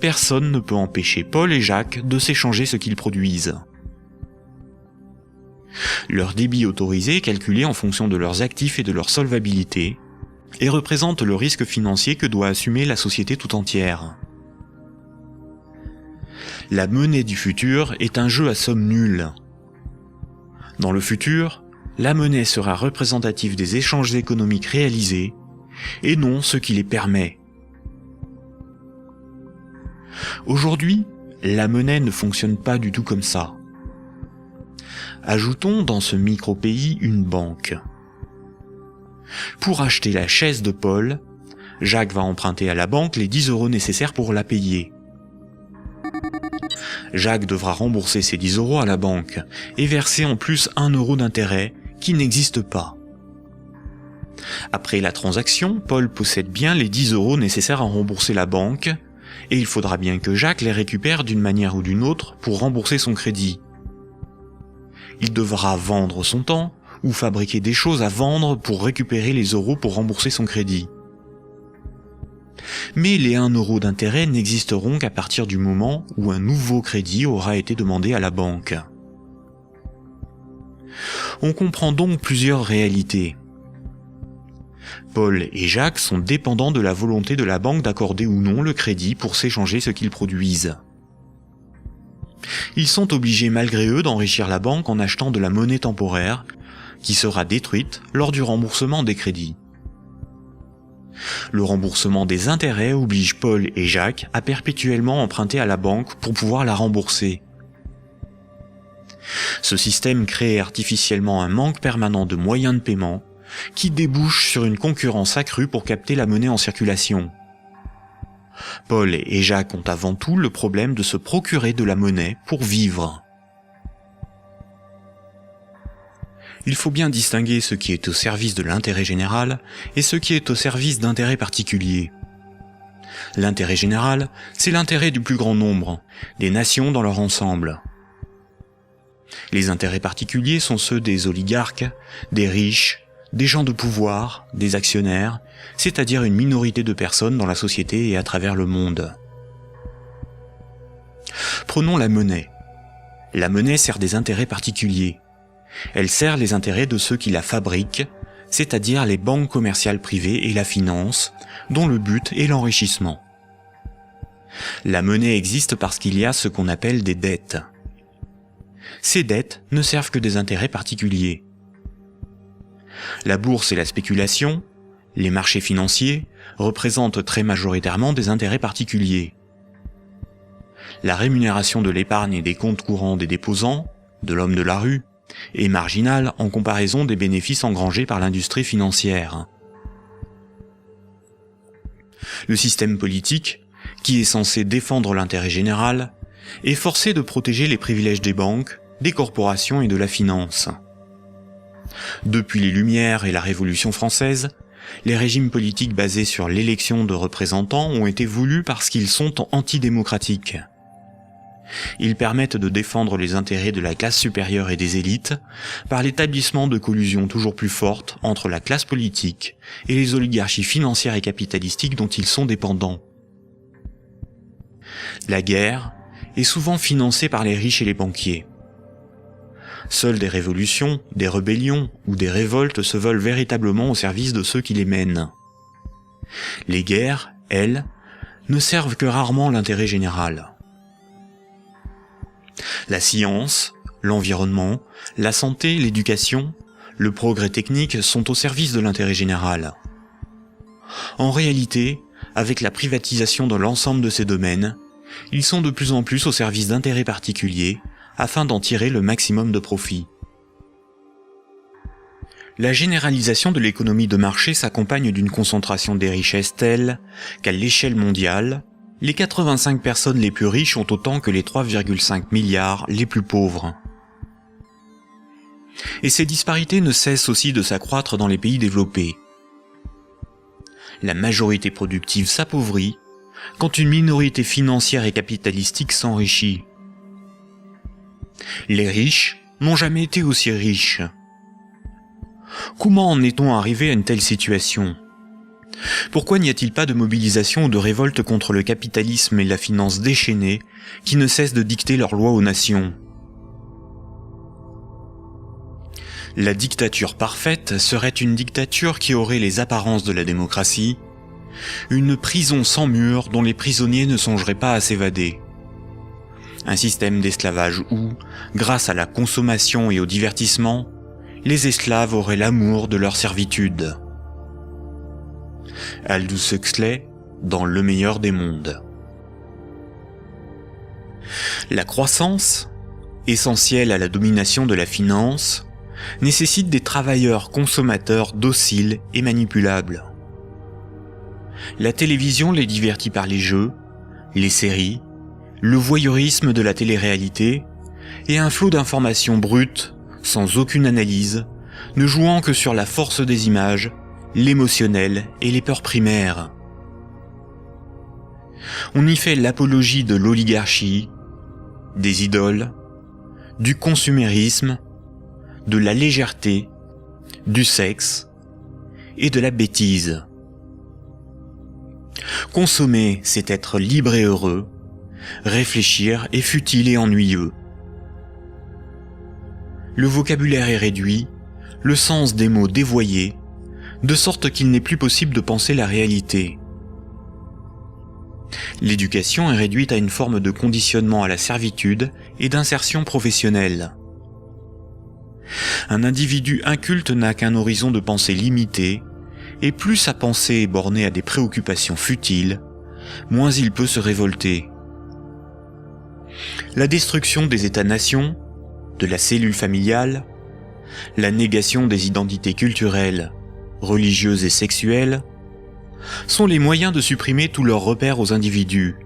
personne ne peut empêcher Paul et Jacques de s'échanger ce qu'ils produisent. Leur débit autorisé est calculé en fonction de leurs actifs et de leur solvabilité, et représente le risque financier que doit assumer la société tout entière. La monnaie du futur est un jeu à somme nulle. Dans le futur, la monnaie sera représentative des échanges économiques réalisés, et non ce qui les permet. Aujourd'hui, la monnaie ne fonctionne pas du tout comme ça. Ajoutons dans ce micro-pays une banque. Pour acheter la chaise de Paul, Jacques va emprunter à la banque les 10 € nécessaires pour la payer. Jacques devra rembourser ces 10 € à la banque et verser en plus 1 € d'intérêt qui n'existe pas. Après la transaction, Paul possède bien les 10 € nécessaires à rembourser la banque et il faudra bien que Jacques les récupère d'une manière ou d'une autre pour rembourser son crédit. Il devra vendre son temps ou fabriquer des choses à vendre pour récupérer les euros pour rembourser son crédit. Mais les 1 € d'intérêt n'existeront qu'à partir du moment où un nouveau crédit aura été demandé à la banque. On comprend donc plusieurs réalités. Paul et Jacques sont dépendants de la volonté de la banque d'accorder ou non le crédit pour s'échanger ce qu'ils produisent. Ils sont obligés malgré eux d'enrichir la banque en achetant de la monnaie temporaire, qui sera détruite lors du remboursement des crédits. Le remboursement des intérêts oblige Paul et Jacques à perpétuellement emprunter à la banque pour pouvoir la rembourser. Ce système crée artificiellement un manque permanent de moyens de paiement qui débouche sur une concurrence accrue pour capter la monnaie en circulation. Paul et Jacques ont avant tout le problème de se procurer de la monnaie pour vivre. Il faut bien distinguer ce qui est au service de l'intérêt général et ce qui est au service d'intérêts particuliers. L'intérêt général, c'est l'intérêt du plus grand nombre, des nations dans leur ensemble. Les intérêts particuliers sont ceux des oligarques, des riches, des gens de pouvoir, des actionnaires, c'est-à-dire une minorité de personnes dans la société et à travers le monde. Prenons la monnaie. La monnaie sert des intérêts particuliers. Elle sert les intérêts de ceux qui la fabriquent, c'est-à-dire les banques commerciales privées et la finance, dont le but est l'enrichissement. La monnaie existe parce qu'il y a ce qu'on appelle des dettes. Ces dettes ne servent que des intérêts particuliers. La bourse et la spéculation, les marchés financiers, représentent très majoritairement des intérêts particuliers. La rémunération de l'épargne et des comptes courants des déposants, de l'homme de la rue, est marginale en comparaison des bénéfices engrangés par l'industrie financière. Le système politique, qui est censé défendre l'intérêt général, est forcé de protéger les privilèges des banques, des corporations et de la finance. Depuis les Lumières et la Révolution française, les régimes politiques basés sur l'élection de représentants ont été voulus parce qu'ils sont antidémocratiques. Ils permettent de défendre les intérêts de la classe supérieure et des élites par l'établissement de collusions toujours plus fortes entre la classe politique et les oligarchies financières et capitalistiques dont ils sont dépendants. La guerre est souvent financée par les riches et les banquiers. Seules des révolutions, des rébellions ou des révoltes se veulent véritablement au service de ceux qui les mènent. Les guerres, elles, ne servent que rarement l'intérêt général. La science, l'environnement, la santé, l'éducation, le progrès technique sont au service de l'intérêt général. En réalité, avec la privatisation de l'ensemble de ces domaines, ils sont de plus en plus au service d'intérêts particuliers afin d'en tirer le maximum de profit. La généralisation de l'économie de marché s'accompagne d'une concentration des richesses telle qu'à l'échelle mondiale, les 85 personnes les plus riches ont autant que les 3,5 milliards les plus pauvres. Et ces disparités ne cessent aussi de s'accroître dans les pays développés. La majorité productive s'appauvrit quand une minorité financière et capitalistique s'enrichit. Les riches n'ont jamais été aussi riches. Comment en est-on arrivé à une telle situation ? Pourquoi n'y a-t-il pas de mobilisation ou de révolte contre le capitalisme et la finance déchaînée qui ne cessent de dicter leurs lois aux nations ? La dictature parfaite serait une dictature qui aurait les apparences de la démocratie, une prison sans murs dont les prisonniers ne songeraient pas à s'évader. Un système d'esclavage où, grâce à la consommation et au divertissement, les esclaves auraient l'amour de leur servitude. Aldous Huxley, dans Le meilleur des mondes. La croissance, essentielle à la domination de la finance, nécessite des travailleurs consommateurs dociles et manipulables. La télévision les divertit par les jeux, les séries, le voyeurisme de la télé-réalité et un flot d'informations brutes, sans aucune analyse, ne jouant que sur la force des images, l'émotionnel et les peurs primaires. On y fait l'apologie de l'oligarchie, des idoles, du consumérisme, de la légèreté, du sexe et de la bêtise. Consommer, c'est être libre et heureux, réfléchir est futile et ennuyeux. Le vocabulaire est réduit, le sens des mots dévoyé, de sorte qu'il n'est plus possible de penser la réalité. L'éducation est réduite à une forme de conditionnement à la servitude et d'insertion professionnelle. Un individu inculte n'a qu'un horizon de pensée limité, et plus sa pensée est bornée à des préoccupations futiles, moins il peut se révolter. La destruction des États-nations, de la cellule familiale, la négation des identités culturelles, religieuses et sexuelles, sont les moyens de supprimer tous leurs repères aux individus.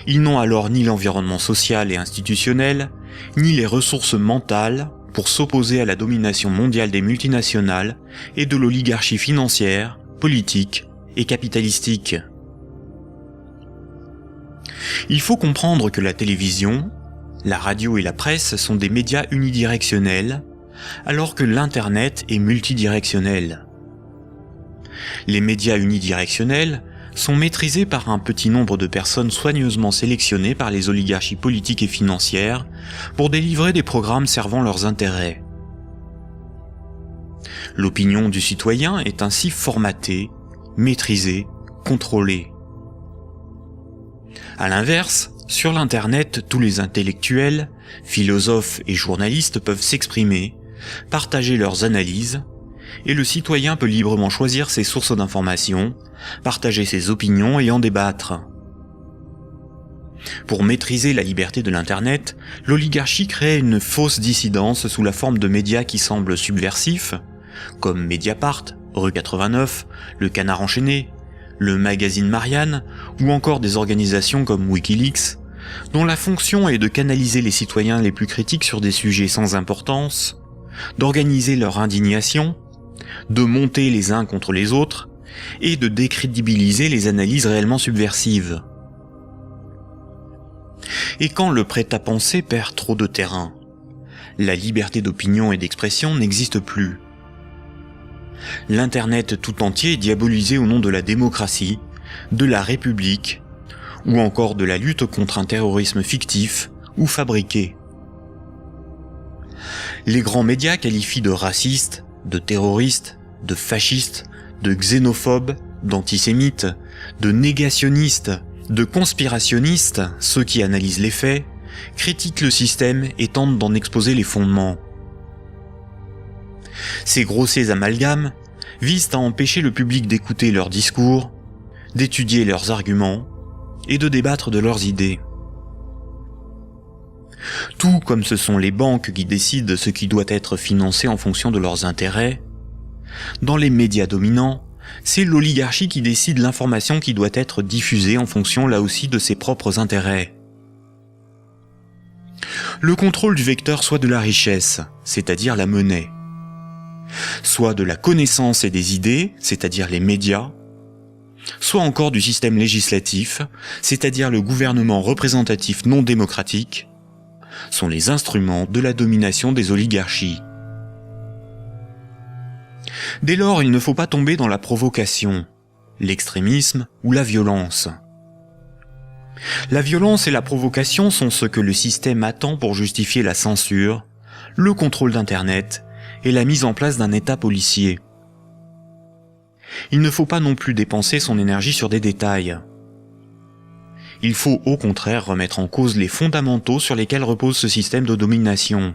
Ils n'ont alors ni l'environnement social et institutionnel, ni les ressources mentales pour s'opposer à la domination mondiale des multinationales et de l'oligarchie financière, politique et capitalistique. Il faut comprendre que la télévision, la radio et la presse sont des médias unidirectionnels, alors que l'Internet est multidirectionnel. Les médias unidirectionnels sont maîtrisés par un petit nombre de personnes soigneusement sélectionnées par les oligarchies politiques et financières pour délivrer des programmes servant leurs intérêts. L'opinion du citoyen est ainsi formatée, maîtrisée, contrôlée. À l'inverse, sur l'Internet, tous les intellectuels, philosophes et journalistes peuvent s'exprimer, partager leurs analyses, et le citoyen peut librement choisir ses sources d'information, partager ses opinions et en débattre. Pour maîtriser la liberté de l'Internet, l'oligarchie crée une fausse dissidence sous la forme de médias qui semblent subversifs, comme Mediapart, Rue 89, Le Canard enchaîné, le magazine Marianne, ou encore des organisations comme Wikileaks, dont la fonction est de canaliser les citoyens les plus critiques sur des sujets sans importance, d'organiser leur indignation, de monter les uns contre les autres, et de décrédibiliser les analyses réellement subversives. Et quand le prêt-à-penser perd trop de terrain, la liberté d'opinion et d'expression n'existe plus. L'Internet tout entier est diabolisé au nom de la démocratie, de la République, ou encore de la lutte contre un terrorisme fictif ou fabriqué. Les grands médias qualifient de racistes, de terroristes, de fascistes, de xénophobes, d'antisémites, de négationnistes, de conspirationnistes ceux qui analysent les faits, critiquent le système et tentent d'en exposer les fondements. Ces grossiers amalgames visent à empêcher le public d'écouter leurs discours, d'étudier leurs arguments et de débattre de leurs idées. Tout comme ce sont les banques qui décident ce qui doit être financé en fonction de leurs intérêts, dans les médias dominants, c'est l'oligarchie qui décide l'information qui doit être diffusée en fonction là aussi de ses propres intérêts. Le contrôle du vecteur soit de la richesse, c'est-à-dire la monnaie, soit de la connaissance et des idées, c'est-à-dire les médias, soit encore du système législatif, c'est-à-dire le gouvernement représentatif non démocratique, sont les instruments de la domination des oligarchies. Dès lors, il ne faut pas tomber dans la provocation, l'extrémisme ou la violence. La violence et la provocation sont ce que le système attend pour justifier la censure, le contrôle d'Internet et la mise en place d'un État policier. Il ne faut pas non plus dépenser son énergie sur des détails. Il faut au contraire remettre en cause les fondamentaux sur lesquels repose ce système de domination.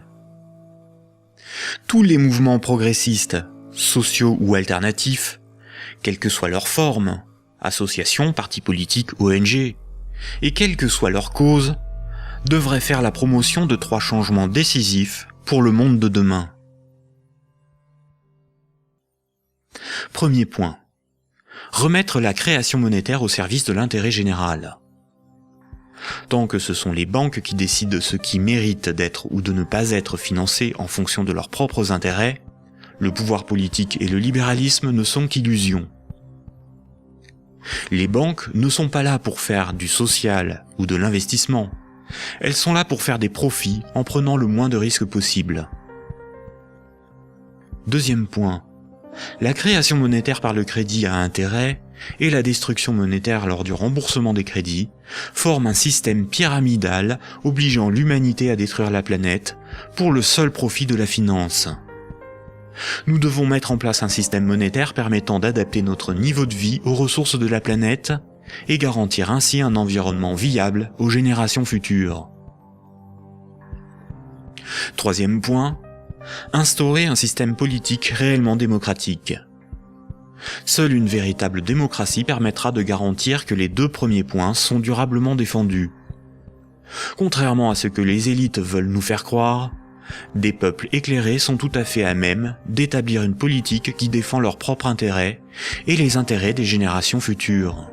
Tous les mouvements progressistes, sociaux ou alternatifs, quelle que soit leur forme, associations, partis politiques, ONG, et quelle que soit leur cause, devraient faire la promotion de 3 changements décisifs pour le monde de demain. Premier point. Remettre la création monétaire au service de l'intérêt général. Tant que ce sont les banques qui décident ce qui mérite d'être ou de ne pas être financé en fonction de leurs propres intérêts, le pouvoir politique et le libéralisme ne sont qu'illusions. Les banques ne sont pas là pour faire du social ou de l'investissement. Elles sont là pour faire des profits en prenant le moins de risques possible. Deuxième point. La création monétaire par le crédit à intérêt et la destruction monétaire lors du remboursement des crédits forment un système pyramidal obligeant l'humanité à détruire la planète pour le seul profit de la finance. Nous devons mettre en place un système monétaire permettant d'adapter notre niveau de vie aux ressources de la planète et garantir ainsi un environnement viable aux générations futures. Troisième point, instaurer un système politique réellement démocratique. Seule une véritable démocratie permettra de garantir que les 2 premiers points sont durablement défendus. Contrairement à ce que les élites veulent nous faire croire, des peuples éclairés sont tout à fait à même d'établir une politique qui défend leurs propres intérêts et les intérêts des générations futures.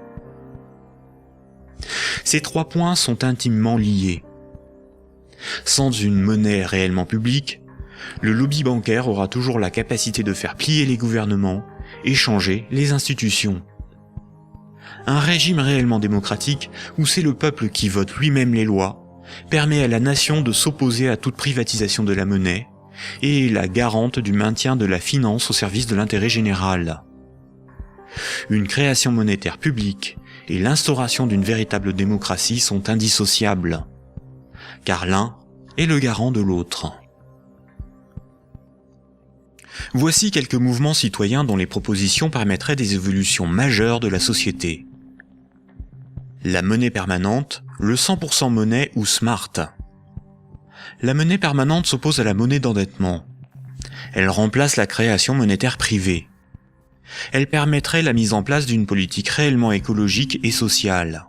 Ces 3 points sont intimement liés. Sans une monnaie réellement publique, le lobby bancaire aura toujours la capacité de faire plier les gouvernements et changer les institutions. Un régime réellement démocratique, où c'est le peuple qui vote lui-même les lois, permet à la nation de s'opposer à toute privatisation de la monnaie et est la garante du maintien de la finance au service de l'intérêt général. Une création monétaire publique et l'instauration d'une véritable démocratie sont indissociables, car l'un est le garant de l'autre. Voici quelques mouvements citoyens dont les propositions permettraient des évolutions majeures de la société. La monnaie permanente, le 100% monnaie ou smart. La monnaie permanente s'oppose à la monnaie d'endettement. Elle remplace la création monétaire privée. Elle permettrait la mise en place d'une politique réellement écologique et sociale.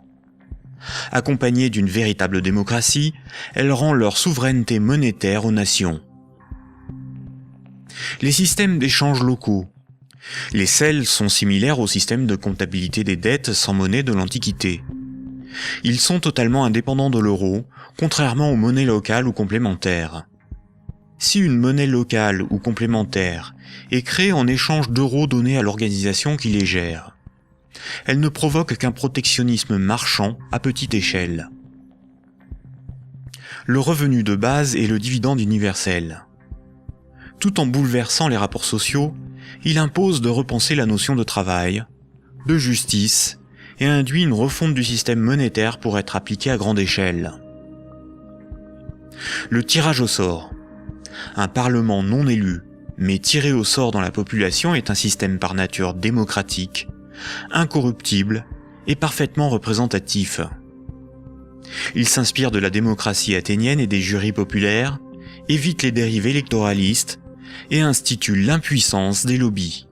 Accompagnée d'une véritable démocratie, elle rend leur souveraineté monétaire aux nations. Les systèmes d'échange locaux. Les CEL sont similaires au système de comptabilité des dettes sans monnaie de l'Antiquité. Ils sont totalement indépendants de l'euro, contrairement aux monnaies locales ou complémentaires. Si une monnaie locale ou complémentaire est créée en échange d'euros donnés à l'organisation qui les gère, elle ne provoque qu'un protectionnisme marchand à petite échelle. Le revenu de base est le dividende universel. Tout en bouleversant les rapports sociaux, il impose de repenser la notion de travail, de justice, et induit une refonte du système monétaire pour être appliqué à grande échelle. Le tirage au sort. Un parlement non élu, mais tiré au sort dans la population est un système par nature démocratique, incorruptible et parfaitement représentatif. Il s'inspire de la démocratie athénienne et des jurys populaires, évite les dérivés électoralistes et institue l'impuissance des lobbies.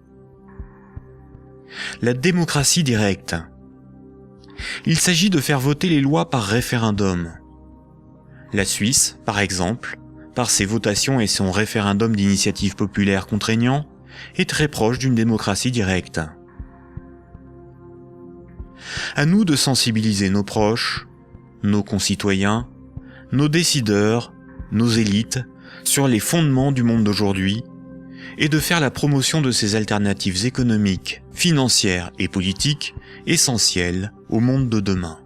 La démocratie directe. Il s'agit de faire voter les lois par référendum. La Suisse, par exemple, par ses votations et son référendum d'initiative populaire contraignant, est très proche d'une démocratie directe. À nous de sensibiliser nos proches, nos concitoyens, nos décideurs, nos élites, sur les fondements du monde d'aujourd'hui, et de faire la promotion de ces alternatives économiques, financières et politiques essentielles au monde de demain.